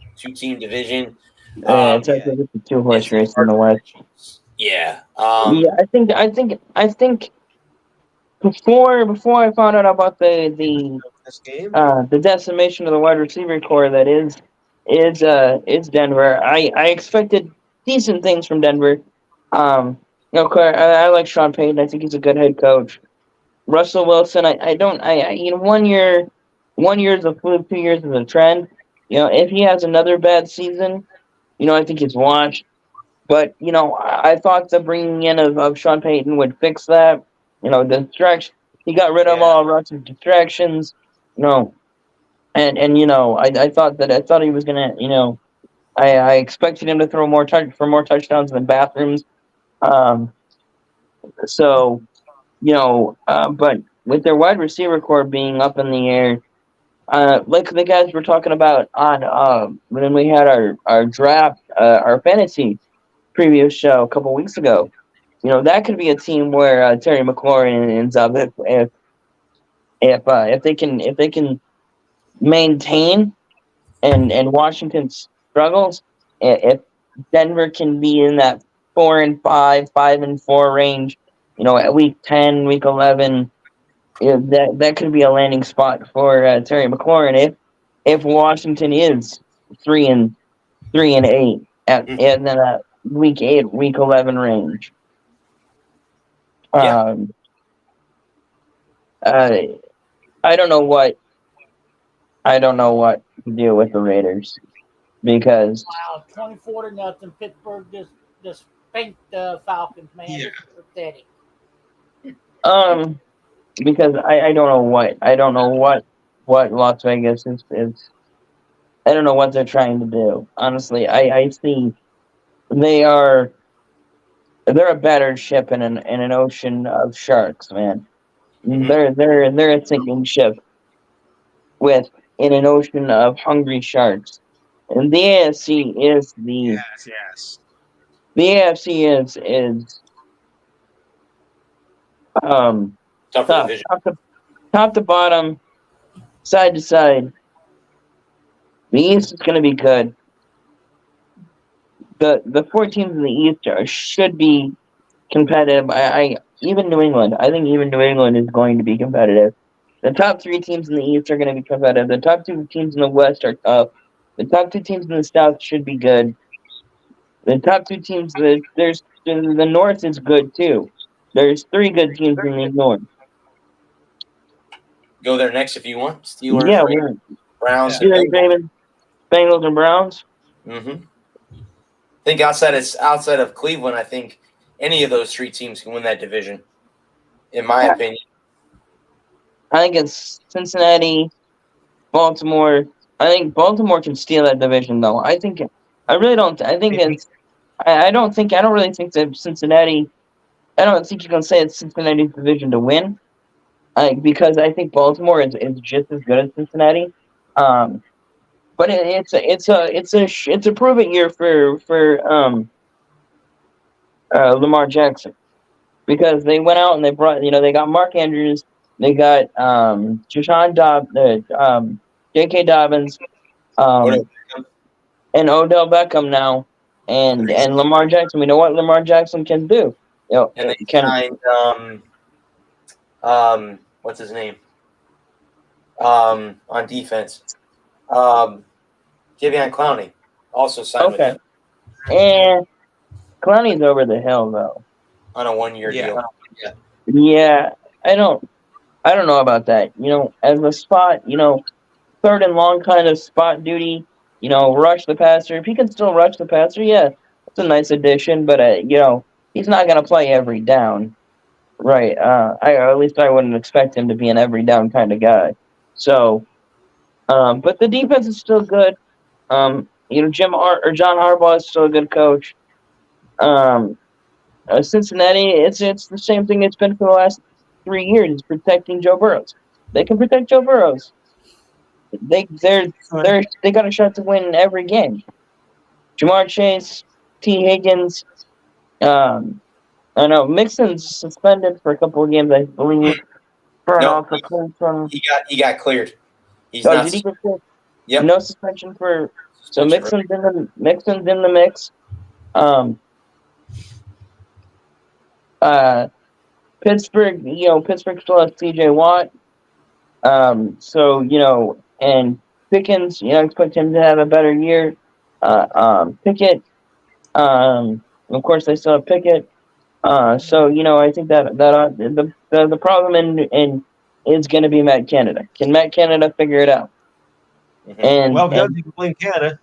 division. It's a two-horse race in the West. Yeah. I think before I found out about the decimation of the wide receiver core that is Denver, I expected decent things from Denver. I like Sean Payton. I think he's a good head coach. Russell Wilson, one year is a fluke, 2 years is a trend. If he has another bad season, I think he's washed. But, I thought the bringing in of Sean Payton would fix that. The distraction. He got rid of all Russ's distractions. And I thought he was gonna. I expected him to throw more touchdowns than bathrooms. But with their wide receiver core being up in the air, like the guys were talking about on when we had our draft, our fantasy previous show a couple weeks ago, that could be a team where Terry McLaurin ends up if they can maintain and Washington struggles. If Denver can be in that 4-5, 5-4 range, at week 10, week 11, that could be a landing spot for Terry McLaurin. If Washington is 3-8. in the week 8, week 11 range. Yeah. I don't know what to do with the Raiders because Wow, 24-0. Pittsburgh just spanked the Falcons, man. Yeah. This is pathetic. because I don't know what Las Vegas is I don't know what they're trying to do. Honestly, I see they're a battered ship in an ocean of sharks, man. They're a sinking ship with in an ocean of hungry sharks. And the AFC is Yes. the AFC is Tougher top division. top to bottom, side to side. The East is going to be good. The 4 teams in the East should be competitive. I even New England. I think even New England is going to be competitive. The top 3 teams in the East are going to be competitive. The top 2 teams in the West are tough. The top 2 teams in the South should be good. The top 2 teams, the North is good too. There's 3 good teams in the North. Go there next if you want. Steelers, Yeah, Ravens, Browns, and Steelers, Bengals. Ravens, Bengals, and Browns. Mm-hmm. I think outside of Cleveland, I think any of those 3 teams can win that division, in my opinion. I think it's Cincinnati, Baltimore. I think Baltimore can steal that division, though. I really don't. I think it's. I don't really think that Cincinnati. I don't think you can say it's Cincinnati's division to win. Because I think Baltimore is just as good as Cincinnati. But it's a prove it year for Lamar Jackson because they went out and they brought they got Mark Andrews, they got J.K. Dobbins, Odell and Odell Beckham now, and Lamar Jackson. We know what Lamar Jackson can do. And they Can signed what's his name? On defense. Javion Clowney also signed with okay. them And Clowney's over the hill though. on a 1-year Yeah. deal. Yeah, I don't know about that. As a spot, third and long kind of spot duty, rush the passer. If he can still rush the passer, yeah, it's a nice addition, but he's not gonna play every down. Right. At least I wouldn't expect him to be an every down kind of guy. So but the defense is still good. John Harbaugh is still a good coach. Cincinnati, it's the same thing it's been for the last 3 years. It's protecting Joe Burrows. They can protect Joe Burrows. They got a shot to win every game. Jamar Chase, T. Higgins. I know Mixon's suspended for a couple of games, I believe. No, he got cleared. He's Oh, not. did he get cleared? Yep. No suspension for. So Suspension Mixon's in the mix. Pittsburgh, Pittsburgh still has T.J. Watt. And Pickens, expect him to have a better year. Pickett, of course, they still have Pickett. I think that the problem in is going to be Matt Canada. Can Matt Canada figure it out? Mhm. And Good, you can blame Canada.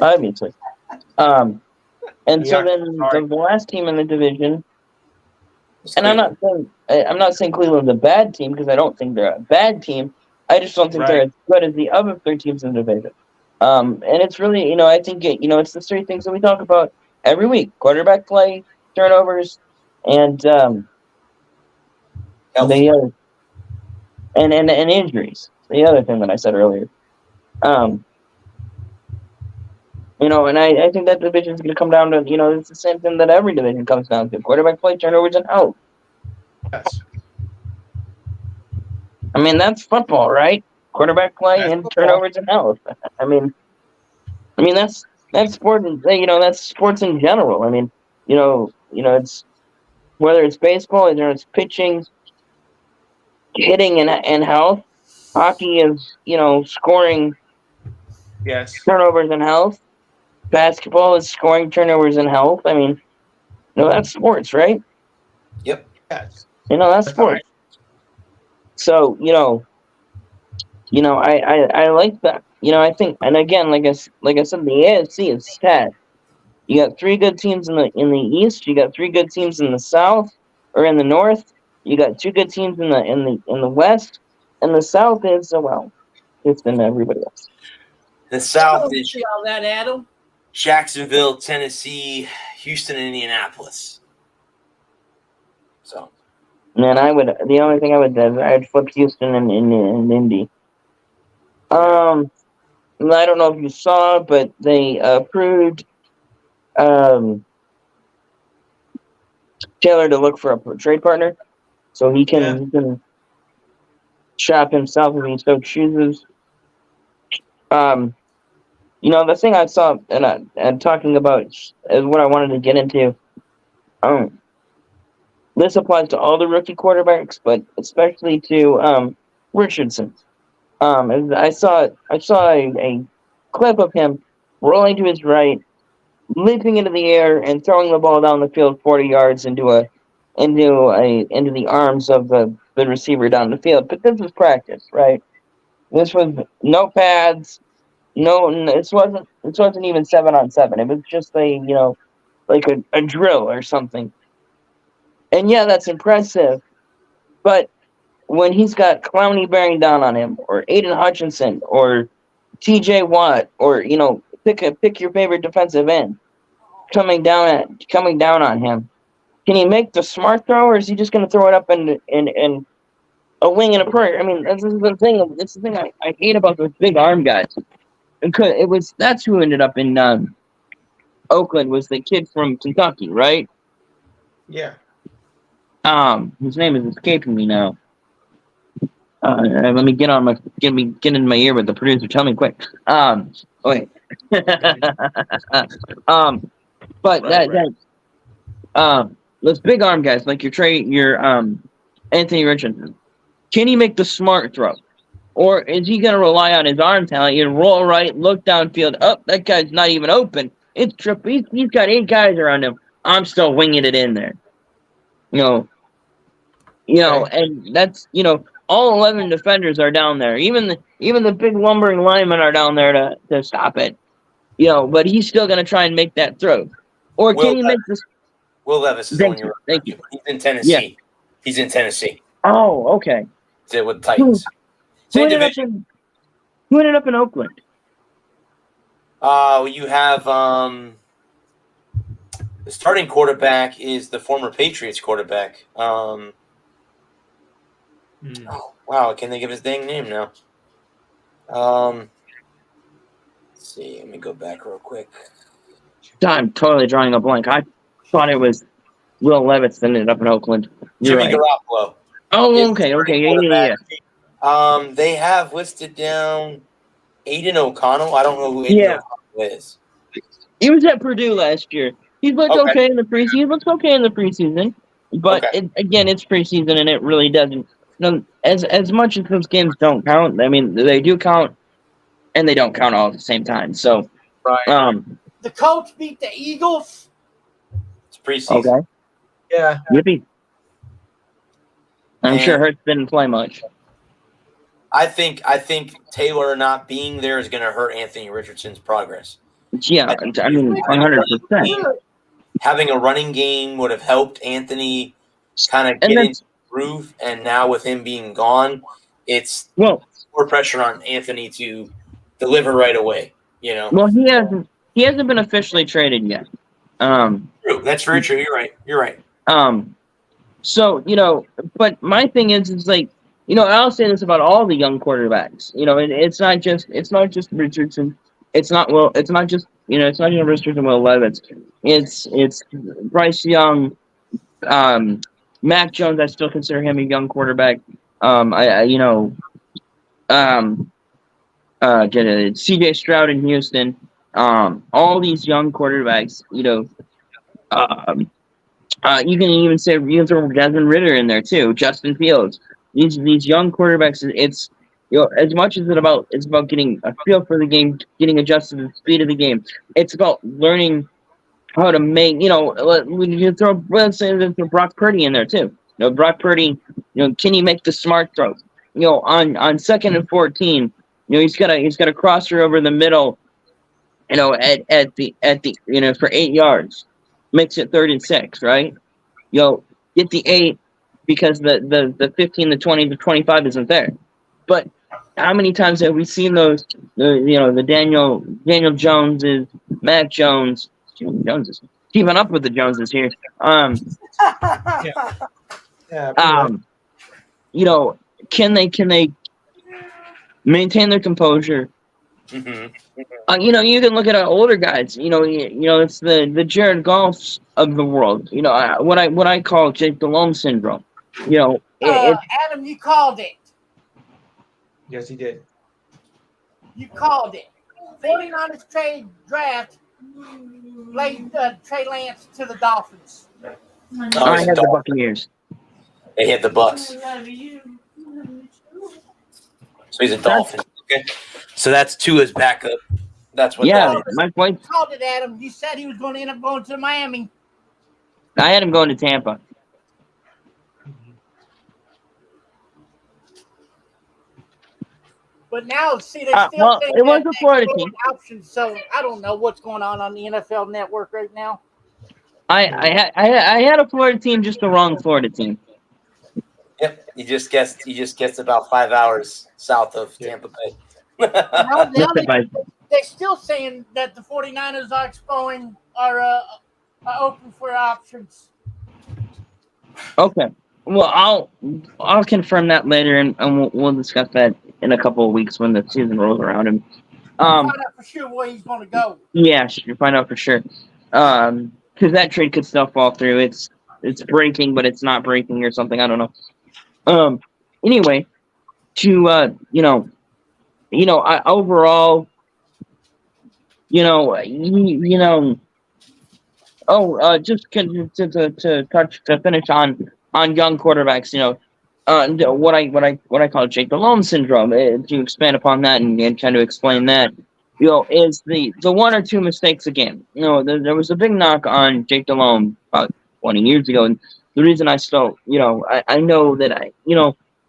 obviously, and so Yeah, then the last team in the division. It's And Cleveland. I'm not saying Cleveland's a bad team because I don't think they're a bad team. I just don't think they're as good as the other 3 teams in the division. And it's really, I think it's the 3 things that we talk about every week: quarterback play, turnovers, and Health. the other, and injuries. The other thing that I said earlier. And I think that division is going to come down to, it's the same thing that every division comes down to: quarterback play, turnovers, and health. Yes. I mean, that's football, right? Quarterback play That's and football. turnovers and health. I mean that's sport. That's sports in general. I mean, it's whether it's baseball, it's pitching, hitting, and health. Hockey is scoring, Yes. turnovers, and health. basketball is scoring turnovers and health. I mean, that's sports, right? Yep. Yes. That's sports. So, I like that. I think, and again, like I said, the AFC is stacked. You got three good teams in the East. You got three good teams in the South or in the North. You got two good teams in the West, and the South is it's been everybody else. The South don't is see all that, Adam. Jacksonville, Tennessee, Houston, and Indianapolis. So, And the only thing I would do is I'd flip Houston and Indy. I don't know if you saw, but they approved Taylor to look for a trade partner, so he can shop himself if he so chooses. The thing I saw and talking about is what I wanted to get into. This applies to all the rookie quarterbacks, but especially to Richardson. I saw a clip of him rolling to his right, leaping into the air, and throwing the ball down the field 40 yards into the arms of the receiver down the field. But this was practice, right? This was no pads. No, this wasn't even 7-on-7. It was just like a drill or something. And yeah, that's impressive. But when he's got Clowney bearing down on him, or Aiden Hutchinson, or T.J. Watt, or pick your favorite defensive end coming down on him, can he make the smart throw, or is he just going to throw it up in a wing and a prayer? I mean, this is the thing. It's the thing I hate about those big arm guys. That's who ended up in Oakland, was the kid from Kentucky, right? Yeah. His name is escaping me now. Let me get in my ear with the producer. Tell me quick. Wait. But those big arm guys like your Anthony Richardson, can he make the smart throw? Or is he going to rely on his arm talent? You roll right, look downfield. Oh, that guy's not even open. It's trippy. He's got 8 guys around him. I'm still winging it in there. And that's all 11 defenders are down there. Even the big lumbering linemen are down there to stop it. But he's still going to try and make that throw. Or can he make this? Will Levis is the one you're Thank you. He's in Tennessee. Yeah. He's in Tennessee. Oh, okay. With Titans. Who Same ended division. up in Oakland? You have the starting quarterback is the former Patriots quarterback. Oh, wow, I can't think of his dang name now. Let's see, let me go back real quick. I'm totally drawing a blank. I thought it was Will Levis that ended up in Oakland. Jimmy Garoppolo. Oh, okay, yeah. They have listed down Aiden O'Connell. I don't know who Aiden O'Connell is. He was at Purdue last year. He looked okay in the preseason. He looks okay in the preseason, but it's preseason, and it really doesn't. As much as those games don't count, I mean, they do count, and they don't count all at the same time. So, the Colts beat the Eagles. It's preseason. Okay. Yeah. Yippee. I'm sure Hurts didn't play much. I think Taylor not being there is going to hurt Anthony Richardson's progress. Yeah, I mean, 100%. Having a running game would have helped Anthony kind of get into the groove, and now with him being gone, it's more pressure on Anthony to deliver right away. Well, he hasn't been officially traded yet. True, that's very true. You're right. So but my thing is like, I'll say this about all the young quarterbacks. It's not just Richardson. It's not just Richardson, Will Levis. It's Bryce Young, Mac Jones. I still consider him a young quarterback. C.J. Stroud in Houston. All these young quarterbacks. You can even throw Desmond Ridder in there too. Justin Fields. These young quarterbacks. as much as it's about getting a feel for the game, getting adjusted to the speed of the game. It's about learning how to make, let's say there's Brock Purdy in there too. Brock Purdy, can he make the smart throw? On 2nd and 14, he's got a crosser over the middle, at the for 8 yards, makes it 3rd and 6, right? Get the 8 because the 15, the 20, the 25 isn't there. But how many times have we seen those? The Daniel Joneses, Mac Jones keeping up with the Joneses here. Can they maintain their composure? Mm-hmm. You can look at our older guys. It's the Jared Goffs of the world. What I call Jake Delhomme syndrome. Adam, you called it. Yes, he did. You called it. 49ers trade draft laid Trey Lance to the Dolphins. I had the Buccaneers. They hit the Bucks. So he's a Dolphin. Okay. So that's Tua's backup. That's what. Yeah, Mike White called it, Adam. You said he was going to end up going to Miami. I had him going to Tampa. But now, see, they still think it was a Florida team. Options, so I don't know what's going on the NFL Network right now. I had a Florida team, just the wrong Florida team. Yep, you just guessed about 5 hours south of Tampa Bay. They're still saying that the 49ers are open for options. Okay. Well, I'll confirm that later, and we'll discuss that in a couple of weeks when the season rolls around. And find out for sure where he's going to go. Yeah, you find out for sure. Because that trade could still fall through. It's breaking, but it's not breaking or something. I don't know. Anyway, to overall, just to finish on young quarterbacks, what I call Jake Delhomme syndrome. To expand upon that and kind of explain that, is the one or two mistakes a game. There was a big knock on Jake Delhomme about 20 years ago, and the reason I still, I know that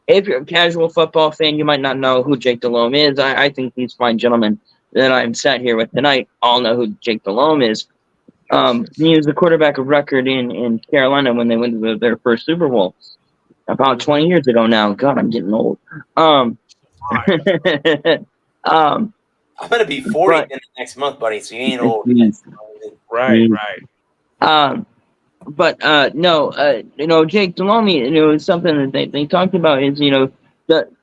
if you're a casual football fan, you might not know who Jake Delhomme is. I think these fine gentlemen that I'm sat here with tonight all know who Jake Delhomme is. He was the quarterback of record in Carolina when they went to their first Super Bowl about 20 years ago now. God, I'm getting old. I'm gonna be 40 next month, buddy. So you ain't old. Right. Jake Delhomme, something that they talked about is,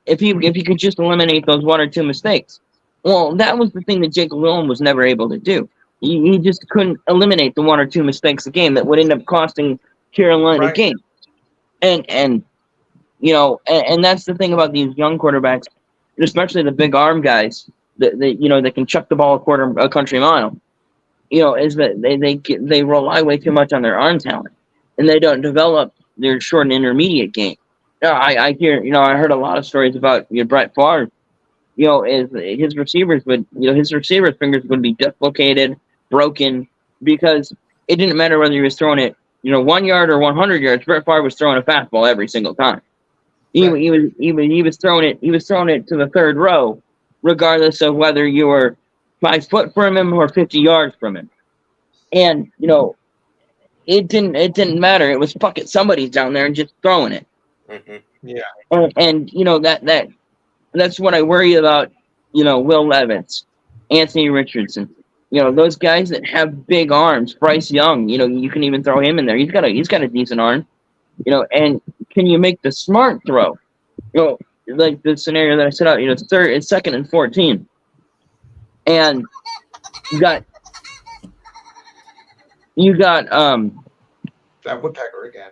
if you could just eliminate those one or two mistakes. Well, that was the thing that Jake Delhomme was never able to do. He just couldn't eliminate the one or two mistakes a game that would end up costing Carolina a game. And that's the thing about these young quarterbacks, especially the big arm guys that can chuck the ball a country mile. Is that they rely way too much on their arm talent, and they don't develop their short and intermediate game. I heard a lot of stories about Brett Favre. His receivers fingers would be dislocated, broken, because it didn't matter whether he was throwing it 1 yard or 100 yards. Brett Favre was throwing a fastball every single time. He was throwing it to the third row, regardless of whether you were 5 foot from him or 50 yards from him. And it didn't matter. It was fuck it, somebody's down there and just throwing it. Mm-hmm. Yeah. And that's what I worry about. Will Levis, Anthony Richardson. Those guys that have big arms. Bryce Young. You can even throw him in there. He's got a decent arm. And can you make the smart throw? Like the scenario that I set out. It's 2nd and 14, and you got that woodpecker again.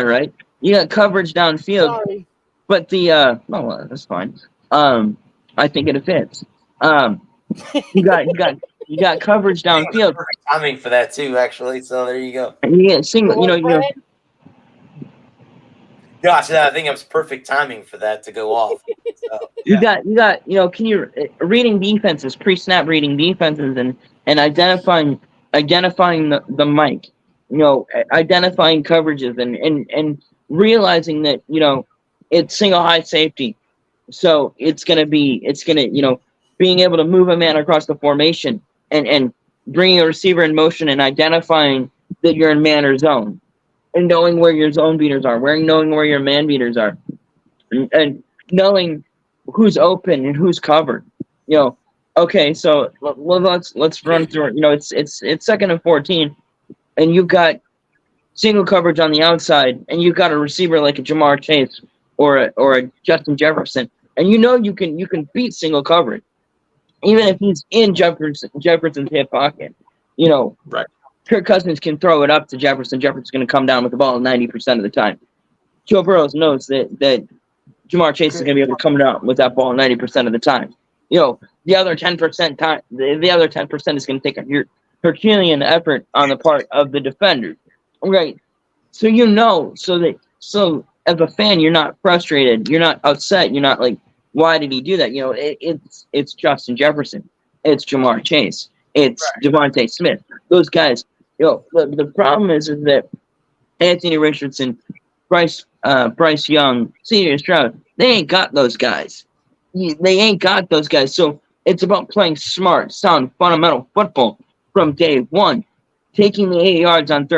Right. You got coverage downfield. Sorry. But that's fine. I think it fits. You got coverage downfield. Perfect timing for that too, actually. So there you go. And you get single. Gosh, I think it was perfect timing for that to go off. You got, can you reading defenses, pre-snap reading defenses, and identifying the mic, identifying coverages, and realizing that it's single high safety, so it's gonna being able to move a man across the formation and bringing a receiver in motion and identifying that you're in man or zone, and knowing where your zone beaters are, knowing where your man beaters are, and knowing who's open and who's covered. Okay, so let's run through it. It's second and 14, and you've got single coverage on the outside, and you've got a receiver like a Jamar Chase or a Justin Jefferson, and you can beat single coverage, even if he's in Jefferson's hip pocket. Right. Kirk Cousins can throw it up to Jefferson. Jefferson's going to come down with the ball 90% of the time. Joe Burrow knows that Jamar Chase is going to be able to come down with that ball 90% of the time. The other 10% time, the other 10% is going to take a Herculean effort on the part of the defender, right? So so as a fan, you're not frustrated, you're not upset, you're not like, why did he do that? It's Justin Jefferson, it's Jamar Chase, it's Devontae Smith. Those guys. The problem is that Anthony Richardson, Bryce Young, C.J. Stroud, they ain't got those guys. They ain't got those guys. So it's about playing smart, sound, fundamental football from day one, taking the 8 yards on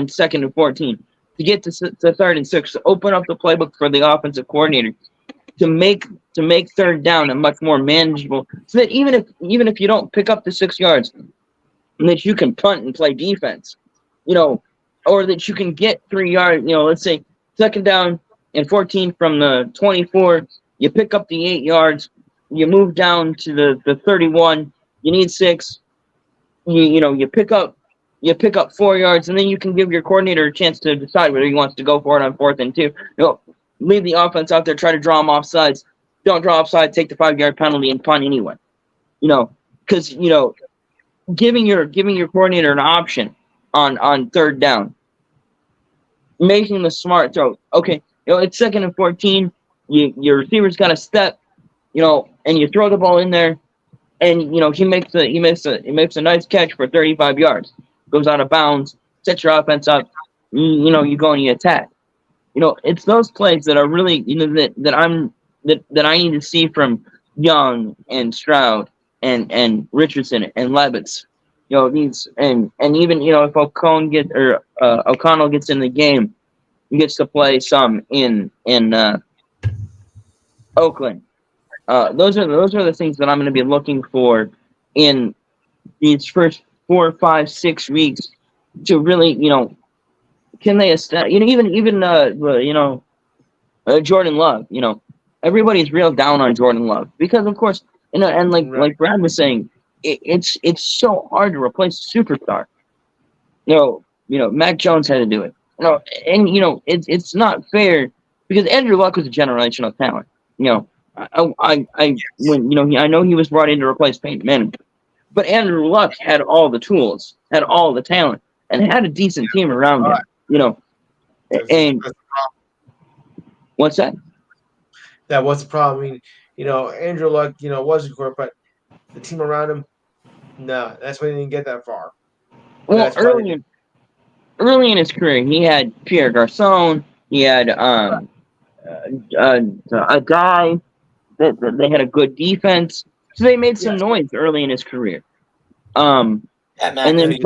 second and 14 to get to third and 6, to open up the playbook for the offensive coordinator to make third down a much more manageable, so that even if you don't pick up the 6 yards, that you can punt and play defense, or that you can get 3 yards. Let's say second down and 14 from the 24, you pick up the 8 yards, you move down to the 31, you need 6, you pick up 4 yards, and then you can give your coordinator a chance to decide whether he wants to go for it on 4th and 2. Leave the offense out there, try to draw them off sides. Don't draw offside, take the 5-yard penalty and punt anyway. Because giving your coordinator an option on third down, making the smart throw. Okay, it's second and 14. Your receiver's got to step, and you throw the ball in there, and he makes a nice catch for 35 yards, goes out of bounds, sets your offense up. You go and you attack. It's those plays that are really that I need to see from Young and Stroud and Richardson and Levis. These and even if O'Connell gets in the game, he gets to play some in Oakland. Those are the things that I'm going to be looking for in these first 4, 5, 6 weeks to really, can they establish, even Jordan Love, everybody's real down on Jordan Love because, of course, and like Brad was saying, it's so hard to replace a superstar. Mac Jones had to do it. It's not fair because Andrew Luck was a generational talent. I know he was brought in to replace Peyton Manning, but Andrew Luck had all the tools, had all the talent, and had a decent team around him. And what's that? That was the problem. I mean, Andrew Luck, was a core, but the team around him, no, that's why he didn't get that far. Well, early in his career, he had Pierre Garçon. He had a guy that they had a good defense, so they made some noise early in his career. And then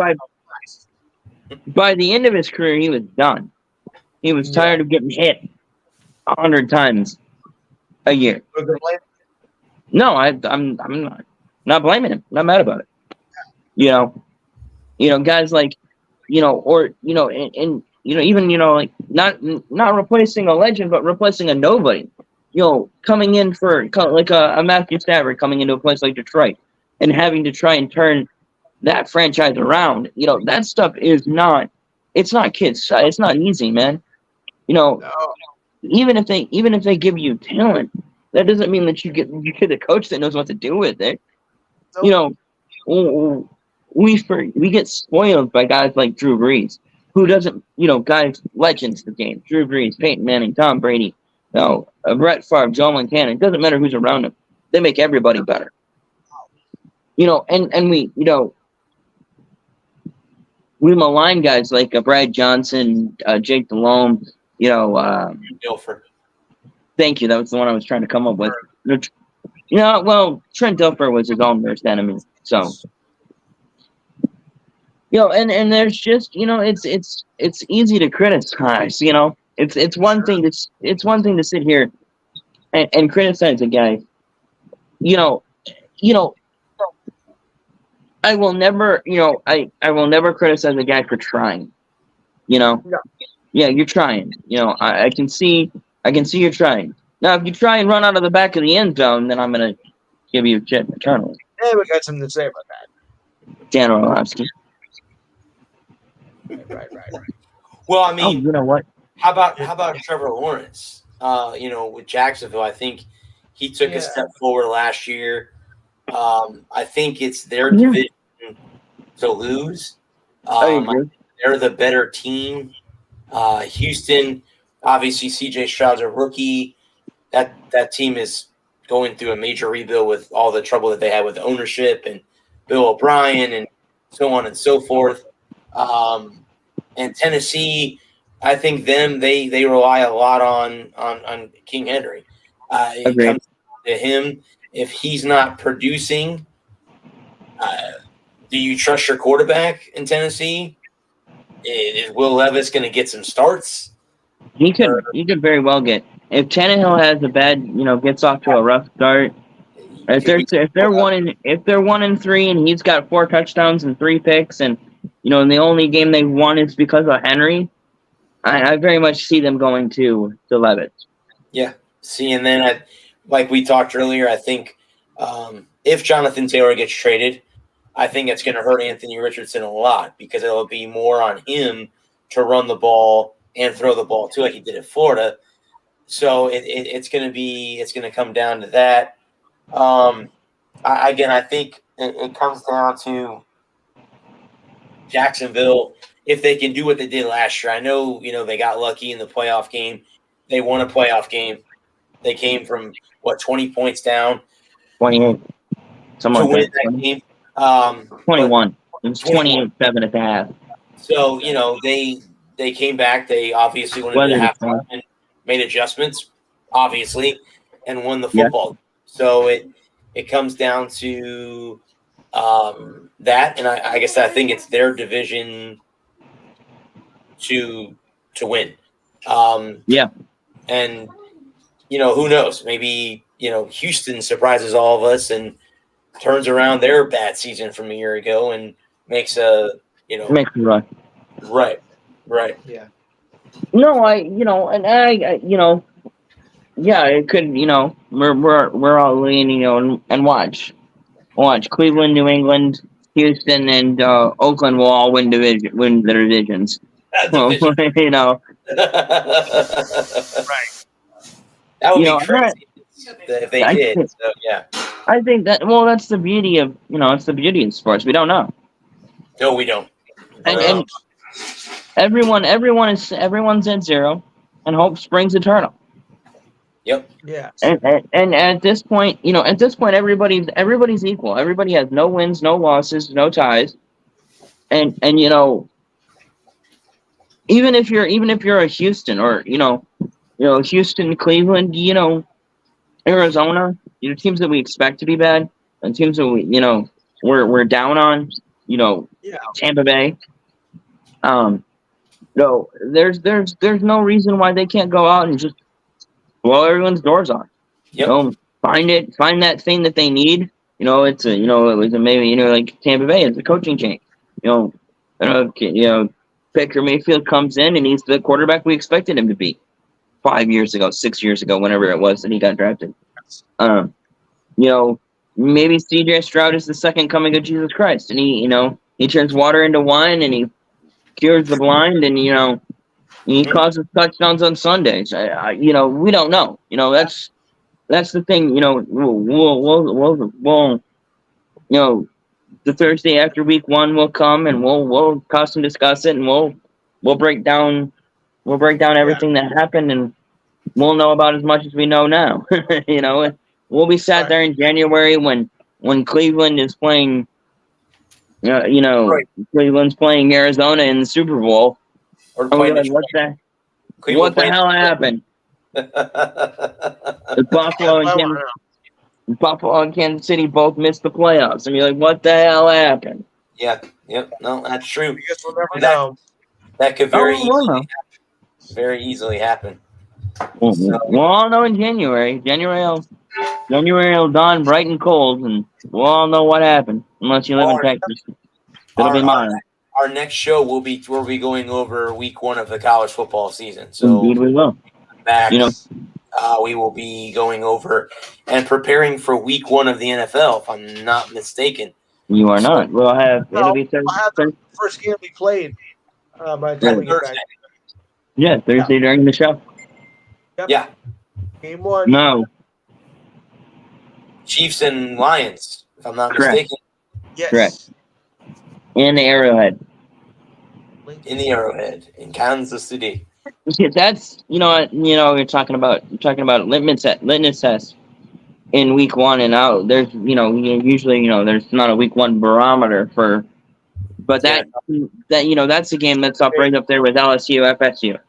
by the end of his career, he was done. He was tired of getting hit 100 times a year. No, I'm not blaming him. Not mad about it. Guys like, like not replacing a legend, but replacing a nobody. Coming in for like a Matthew Stafford coming into a place like Detroit and having to try and turn that franchise around. That stuff it's not kids. It's not easy, man. No. Even if they give you talent, that doesn't mean that you get a coach that knows what to do with it. We get spoiled by guys like Drew Brees, who doesn't, guys, legends of the game. Drew Brees, Peyton Manning, Tom Brady, No, Brett Favre, Joe Montana. It doesn't matter who's around him. They make everybody better. And we, we malign guys like Brad Johnson, Jake Delhomme, Dilfer. Thank you. That was the one I was trying to come up with. Well, Trent Dilfer was his own worst enemy. So, and there's just, it's easy to criticize. It's one thing to sit here and criticize a guy. I will never, I will never criticize a guy for trying. Yeah, you're trying. I can see you're trying. Now, if you try and run out of the back of the end zone, then I'm gonna give you shit eternally. Yeah, we got something to say about that. Dan Orlovsky. Right. Well, I mean, you know what? how about Trevor Lawrence? With Jacksonville, I think he took a step forward last year. I think it's their division to lose. They're the better team. Houston, obviously, CJ Stroud's a rookie. That team is going through a major rebuild with all the trouble that they had with ownership and Bill O'Brien and so on and so forth. And Tennessee, I think they rely a lot on King Henry. It comes to him. If he's not producing, do you trust your quarterback in Tennessee? Is Will Levis going to get some starts? He could very well get. If Tannehill has a bad, gets off to a rough start. If they're 1-3 and he's got 4 touchdowns and 3 picks, and and the only game they won is because of Henry, I very much see them going to Levis. Yeah. See, and then like we talked earlier, I think if Jonathan Taylor gets traded, I think it's going to hurt Anthony Richardson a lot because it'll be more on him to run the ball and throw the ball too, like he did at Florida. So it's going to come down to that. I think it comes down to Jacksonville. If they can do what they did last year, I know, they got lucky in the playoff game. They won a playoff game. They came from 20 points down. 28. To win that game. 21. It was 28-7 at the half. So, they came back. They obviously went into halftime and made adjustments, obviously, and won the football. Yeah. So it comes down to that, and I guess I think it's their division to win. And who knows? Maybe Houston surprises all of us and turns around their bad season from a year ago and makes a makes a run. Right. Yeah. No, it could. We're all leaning, and watch Cleveland, New England, Houston, and Oakland will all win their divisions. Right. That would be crazy if they did. So yeah. I think that. Well, that's the beauty of it's the beauty of sports. We don't know. No, we don't. And everyone's at 0, and hope springs eternal. Yep. Yeah. And at this point, everybody's equal. Everybody has no wins, no losses, no ties, and even if you're a Houston or Houston, Cleveland, Arizona, teams that we expect to be bad, and teams that we're down on, Tampa Bay. No, there's no reason why they can't go out and just blow everyone's doors off. Yep. Find that thing that they need. It's maybe like Tampa Bay is a coaching change. Baker Mayfield comes in and he's the quarterback we expected him to be 5 years ago, 6 years ago, whenever it was that he got drafted. Maybe CJ Stroud is the second coming of Jesus Christ, and he turns water into wine and he cures the blind, and he causes touchdowns on Sundays. We don't know. That's the thing. We'll the Thursday after week 1 will come and we'll custom discuss it, and we'll break down everything that happened, and we'll know about as much as we know now. We'll be sat there in January when Cleveland is playing. Right. Cleveland's playing Arizona in the Super Bowl. Or And we're playing like, Detroit. what the Cleveland hell happened? The Buffalo and Kansas City both missed the playoffs. And you're like, what the hell happened? Yeah, yep, no, that's true. I guess we'll never know. That could very easily happen. We'll all know in January. January will dawn bright and cold, and we'll all know what happened. Unless you live in Texas, it'll be mine. Our next show we'll be going over week 1 of the college football season. So indeed we will. Back, we will be going over and preparing for week 1 of the NFL, if I'm not mistaken. You are not. We'll have the first game we played by the time we get back. Yeah, Thursday during the show. Yep. Yeah. Game 1. No. Chiefs and Lions, if I'm not mistaken. Yes. Correct. In the Arrowhead. In Kansas City. Yeah, that's you're talking about litmus test in week 1 and out. There's usually there's not a week 1 barometer for, but that's a game that's right up there with LSU FSU.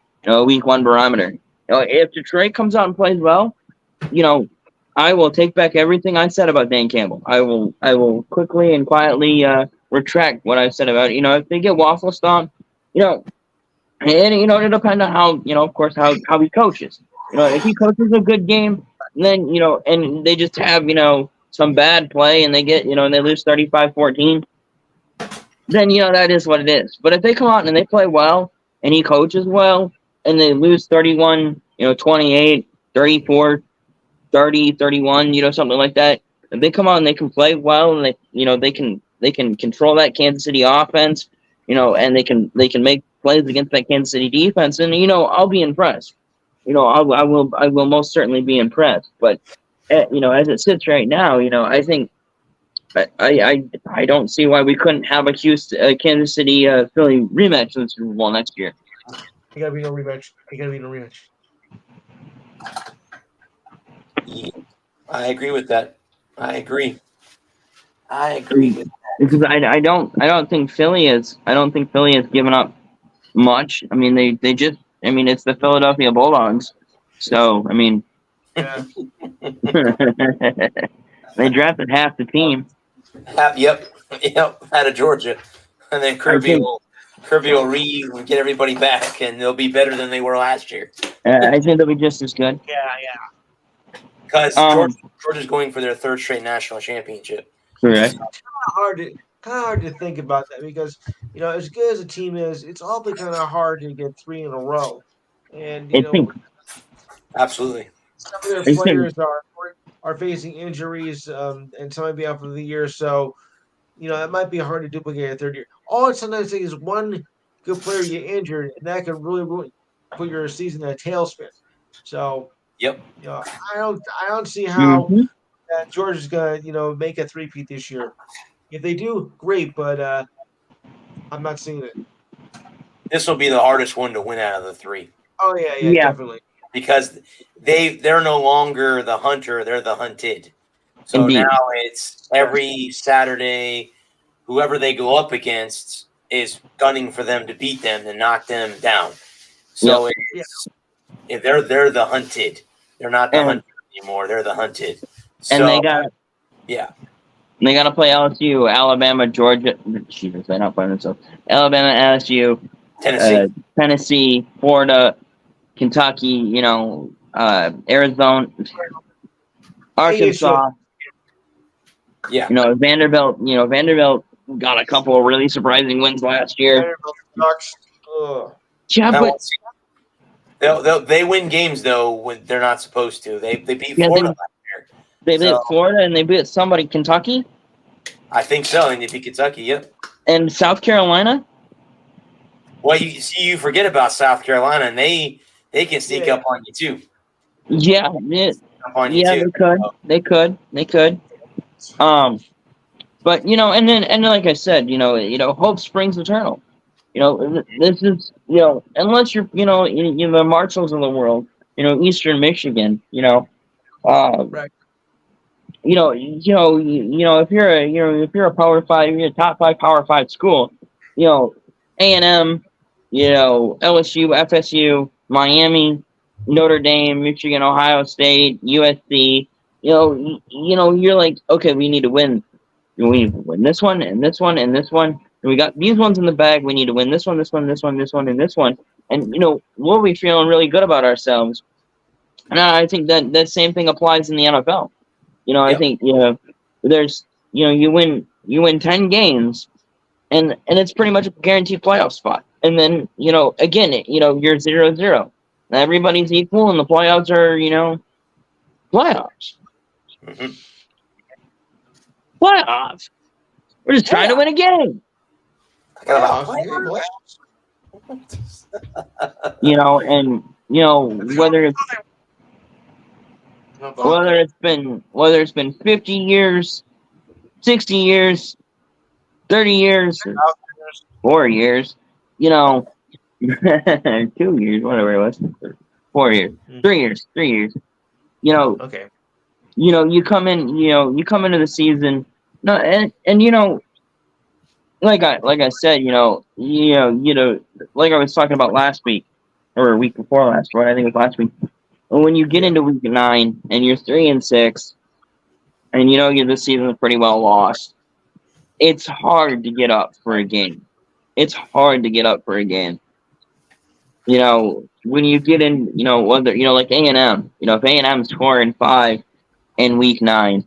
Week 1 barometer. If Detroit comes out and plays well, I will take back everything I said about Dan Campbell. I will quickly and quietly retract what I said about it. If they get waffle stomped, and it'll depend on how of course how he coaches. If he coaches a good game, then and they just have some bad play and they get and they lose 35-14, then that is what it is. But if they come out and they play well and he coaches well and they lose 31, 28, 34, 30, 31, something like that. If they come out and they can play well and they can control that Kansas City offense, and they can make plays against that Kansas City defense, and I'll be impressed. I will most certainly be impressed. But as it sits right now, I think I don't see why we couldn't have a Kansas City Philly rematch in the Super Bowl next year. You gotta be no rematch. Yeah, I agree with that. I agree with that. Because I don't think Philly has given up much. I mean they just it's the Philadelphia Bulldogs. So Yeah. they drafted half the team. Yep, out of Georgia, and then Kirby will get everybody back, and they'll be better than they were last year. I think they'll be just as good. Yeah. Because Georgia's going for their 3rd straight national championship. Correct. It's kind of hard to think about that because as good as a team is, it's awfully kind of hard to get 3 in a row, and absolutely. Some of their players are facing injuries, and some might be out for the year. So, it might be hard to duplicate a 3rd year. All it's sometimes is one good player you injured, and that can really put your season in a tailspin. So, yep. I don't see how Georgia's gonna make a 3-peat this year. If they do, great, but I'm not seeing it. This will be the hardest one to win out of the 3. Oh yeah, definitely. Because they're no longer the hunter, they're the hunted. So Indeed. Now it's every Saturday, whoever they go up against is gunning for them to beat them, to knock them down. So if they're the hunted. They're not the hunted anymore, they're the hunted. And they got They got to play LSU, Alabama, Georgia. Jesus, they're not playing themselves. Alabama, LSU, Tennessee, Florida, Kentucky, Arizona, Arkansas. Yeah. Vanderbilt. Vanderbilt got a couple of really surprising wins last year. Vanderbilt sucks. Ugh. Yeah, but they win games though when they're not supposed to. They beat Florida last year. They beat Florida and they beat somebody, Kentucky. I think so, and they beat Kentucky. Yep. And South Carolina. Well, you forget about South Carolina, and they can sneak up on you too. Yeah, They could. But and then like I said, hope springs eternal. This is unless you're the Marshalls of the world, Eastern Michigan, um, Right. if you're a Power 5, you're a top 5 Power 5 school, A&M, LSU, FSU, Miami, Notre Dame, Michigan, Ohio State, USC, you're like, okay, we need to win. We need to win this one and this one and this one. And we got these ones in the bag. We need to win this one, this one, this one, this one, and this one. And we'll be feeling really good about ourselves. And I think that same thing applies in the NFL. I Yep. think there's you win 10 games, and it's pretty much a guaranteed playoff spot. And then again, you're 0-0. Everybody's equal, and the playoffs are playoffs. Mhm. Playoffs. We're just trying to win a game. I got about Playoffs, And whether it's been 50 years, 60 years, 30 years, or 4 years, 2 years, whatever it was, 4 years, 3 years, 3 years. Okay. You come into the season, and like I said, like I was talking about last week or a week before last, right? I think it was last week. When you get into week 9 and you're 3-6, and the season's pretty well lost, it's hard to get up for a game. It's hard to get up for a game. When you get in, whether like A&M, if A&M's 4-5 in week 9,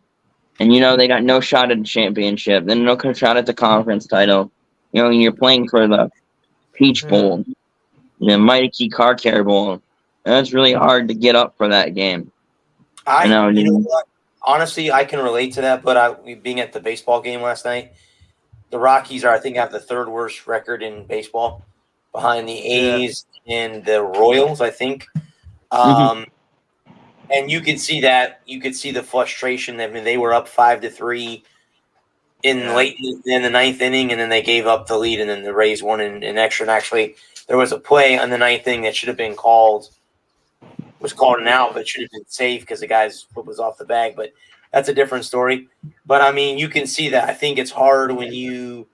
and they got no shot at the championship, then no shot at the conference title, and you're playing for the Peach Bowl, the Mighty Key Car Care Bowl. That's really hard to get up for that game. You know what? Honestly, I can relate to that. But being at the baseball game last night, the Rockies I think, have the 3rd worst record in baseball, behind the A's and the Royals, I think. And you could see that. You could see the frustration. I mean, they were up 5-3 late in the 9th inning, and then they gave up the lead, and then the Rays won in extra. And actually, there was a play on the 9th inning that should have been called. Was called an out, but should have been safe because the guy's foot was off the bag. But that's a different story. But I mean, you can see that. I think it's hard when you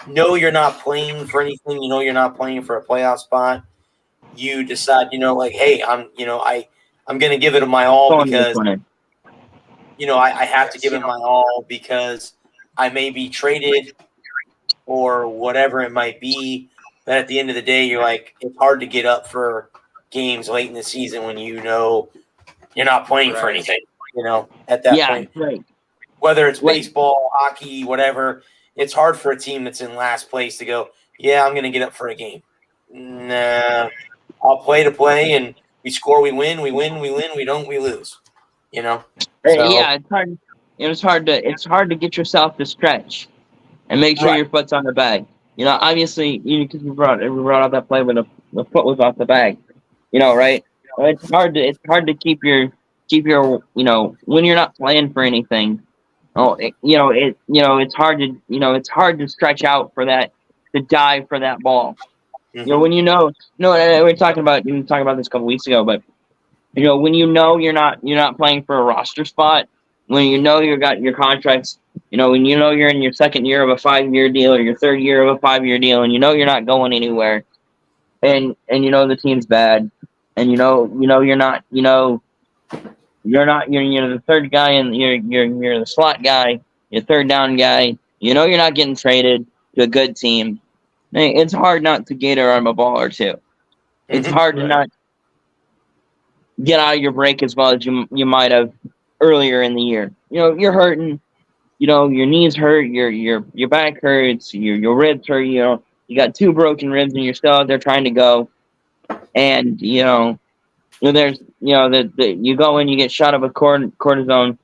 know you're not playing for anything. You're not playing for a playoff spot. You decide, like, hey, I'm going to give it my all because, I have to give it my all because I may be traded or whatever it might be. But at the end of the day, you're like, it's hard to get up for games late in the season when you're not playing for anything, at that point. Right. Whether it's baseball, hockey, whatever, it's hard for a team that's in last place to go, yeah, I'm going to get up for a game. Nah, I'll play to play, and we score, we win, we don't, we lose. So, yeah, it's hard. It's hard to get yourself to stretch and make sure your foot's on the bag. Obviously, because we brought out that play when the foot was off the bag. Right? It's hard to keep your when you're not playing for anything. It's hard to stretch out for that, to dive for that ball. Mm-hmm. When we were talking about this a couple weeks ago, but when you're not playing for a roster spot, when you got your contracts, when you're in your 2nd year of a 5-year deal or your 3rd year of a 5-year deal, and you're not going anywhere, and the team's bad, and you're not the 3rd guy, and you're the slot guy, your 3rd down guy, you're not getting traded to a good team. It's hard not to gator arm a ball or two. It's hard to not get out of your break as well as you might have earlier in the year. You're hurting. Your knees hurt. Your back hurts. Your ribs hurt. You got 2 broken ribs, and you're still out there trying to go. And there's you go in, you get shot up with cortisone,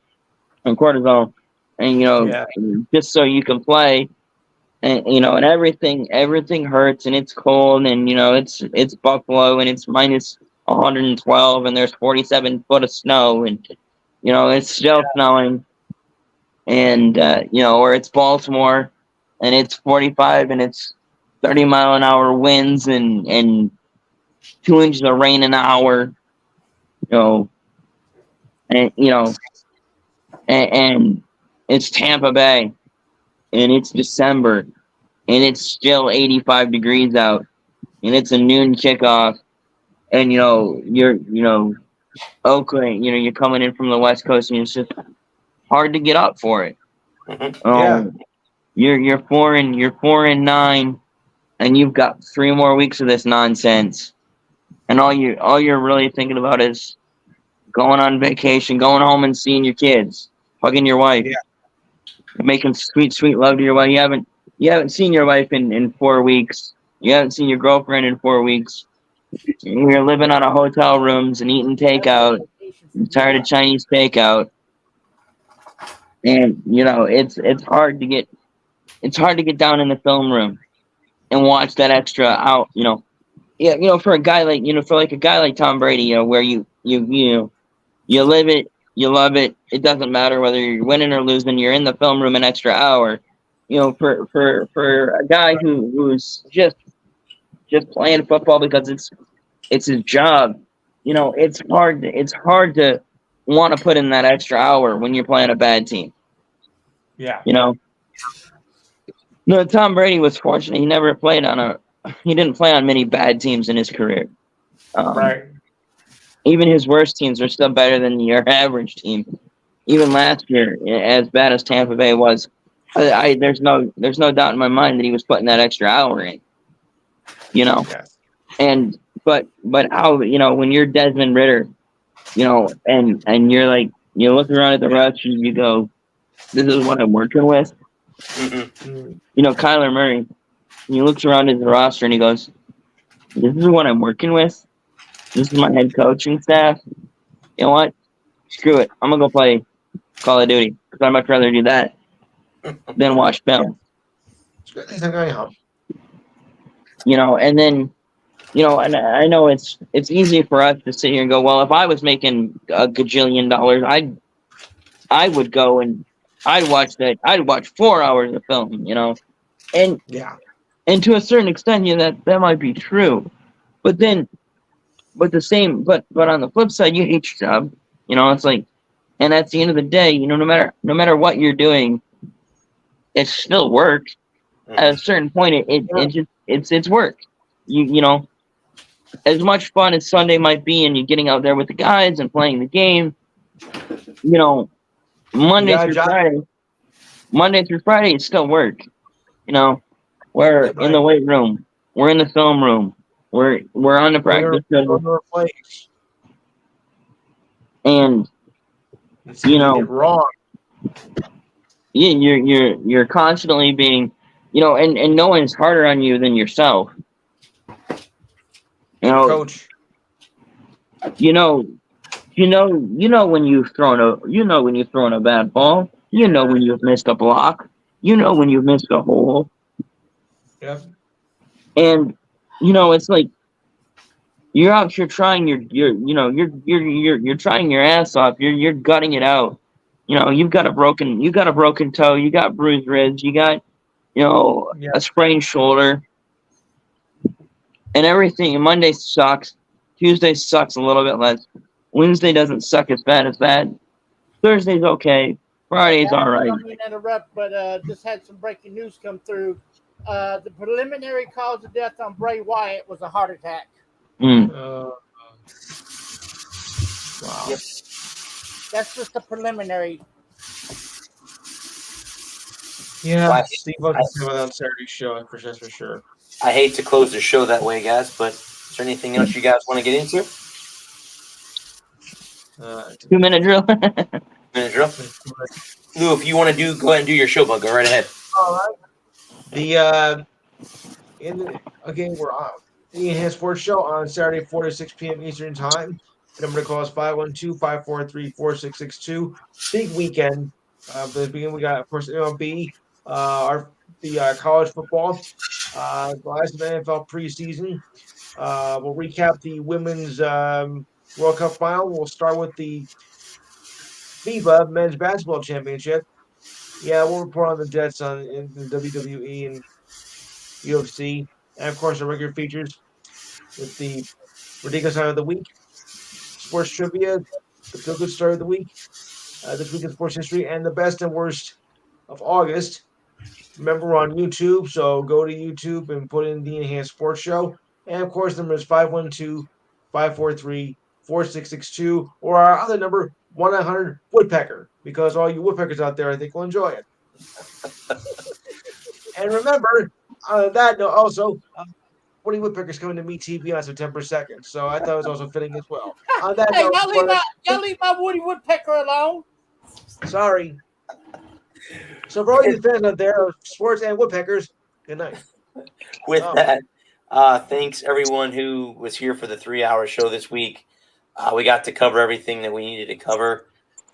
and just so you can play. And and everything hurts, and it's cold, and it's Buffalo, and it's minus 112, and there's 47 foot of snow, and it's still snowing, and or it's Baltimore, and it's 45, and it's 30-mile-an-hour winds, and 2 inches of rain an hour, You know, and and it's Tampa Bay, and it's December, and it's still 85 degrees out, and it's a noon kickoff, and you're Oakland, you're coming in from the West Coast, and it's just hard to get up for it. Mm-hmm. Yeah. You're 4-9, and you've got 3 more weeks of this nonsense, and all you're really thinking about is going on vacation, going home and seeing your kids, hugging your wife, making sweet love to your wife. You haven't seen your wife in 4 weeks. You haven't seen your girlfriend in 4 weeks. You're living out of hotel rooms and eating takeout. You're tired of Chinese takeout, and it's hard to get down in the film room and watch that extra out. For a guy like a guy like Tom Brady, where you live it, you love it. It doesn't matter whether you're winning or losing. You're in the film room an extra hour. For a guy who's just playing football because it's his job. It's hard to want to put in that extra hour when you're playing a bad team. Yeah. No, Tom Brady was fortunate. He didn't play on many bad teams in his career. Right. Even his worst teams are still better than your average team. Even last year, as bad as Tampa Bay was, there's no doubt in my mind that he was putting that extra hour in. Yes. And but how when you're Desmond Ritter, and you're like you look around at the roster and you go, this is what I'm working with. Mm-hmm. Kyler Murray, he looks around at the roster and he goes, this is what I'm working with. This is my head coaching staff. You know what? Screw it. I'm going to go play Call of Duty because I'd much rather do that than watch film. And then, and I know it's easy for us to sit here and go, well, if I was making a gajillion dollars, I would go and I'd watch 4 hours of film, and and to a certain extent, that might be true, but on the flip side, you hate your job, it's like, and at the end of the day, no matter what you're doing, it's still work. At a certain point, it's work. As much fun as Sunday might be, and you're getting out there with the guys and playing the game, Monday through Friday, it's still work. We're in the weight room, we're in the film room, we're on the practice field, and wrong. You're constantly being, and no one's harder on you than yourself. Coach. When you've thrown a bad ball. When you've missed a block. When you've missed a hole. Yep. And it's like you're out here trying you're trying your ass off. You're gutting it out. You've got a broken toe. You got bruised ribs. You got a sprained shoulder. And everything. And Monday sucks. Tuesday sucks a little bit less. Wednesday doesn't suck as bad as that. Thursday's okay. Friday's all right. I don't mean to interrupt, but just had some breaking news come through. The preliminary cause of death on Bray Wyatt was a heart attack. Wow. Yep. That's just the preliminary. Yeah, Steve will say on Saturday's show, that's for sure. I hate to close the show that way, guys, but is there anything else you guys want to get into? 2-minute drill. Minute drill. Lou, if you want to go ahead and do your show, but go right ahead. All right. We're on the Enhanced Sports Show on Saturday, 4 to 6 p.m. Eastern Time. The number to call is 512-543-4662. Big weekend. For the beginning, we got, of course, MLB, the college football, the last of the NFL preseason. We'll recap the Women's World Cup final. We'll start with the FIBA Men's Basketball Championship. Yeah, we'll report on the Jets in the WWE and UFC. And, of course, our regular features with the Ridiculous Time of the Week, sports trivia, the feel good story of the week, this week in sports history, and the best and worst of August. Remember, we're on YouTube, so go to YouTube and put in the Enhanced Sports Show. And of course, the number is 512-543-4662, or our other number, 1-900-WOODPECKER, because all you woodpeckers out there, I think, will enjoy it. And remember, on that note, also, Woody Woodpecker's coming to Meet TV on September 2nd, so I thought it was also fitting as well. On that Hey, note, y'all leave my Woody Woodpecker alone. sorry. So for all you fans out there of sports and woodpeckers, good night. With that, thanks everyone who was here for the 3-hour show this week. We got to cover everything that we needed to cover.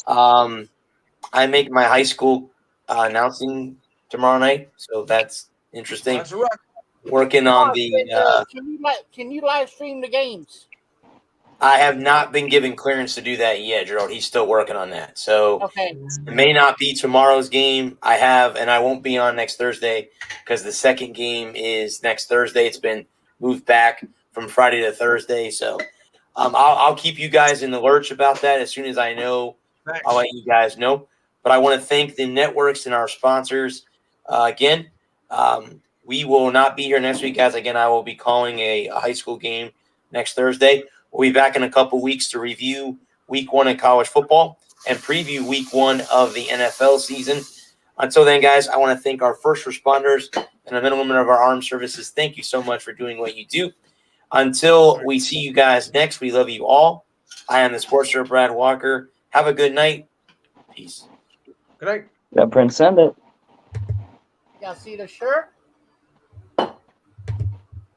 I make my high school announcing tomorrow night, so that's interesting. That's a wrap. Working on the. Can you live stream the games? I have not been given clearance to do that yet, Gerald. He's still working on that, so Okay. it may not be tomorrow's game. I have, and I won't be on next Thursday because the second game is next Thursday. It's been moved back from Friday to Thursday, so I'll keep you guys in the lurch about that. As soon as I know, Thanks. I'll let you guys know. But I want to thank the networks and our sponsors again. We will not be here next week, guys. Again, I will be calling a high school game next Thursday. We'll be back in a couple weeks to review week 1 in college football and preview week 1 of the NFL season. Until then, guys, I want to thank our first responders and the men and women of our armed services. Thank you so much for doing what you do. Until we see you guys next, we love you all. I am the sports star, Brad Walker. Have a good night. Peace. Good night. Yeah, Prince, send it. Y'all see the shirt?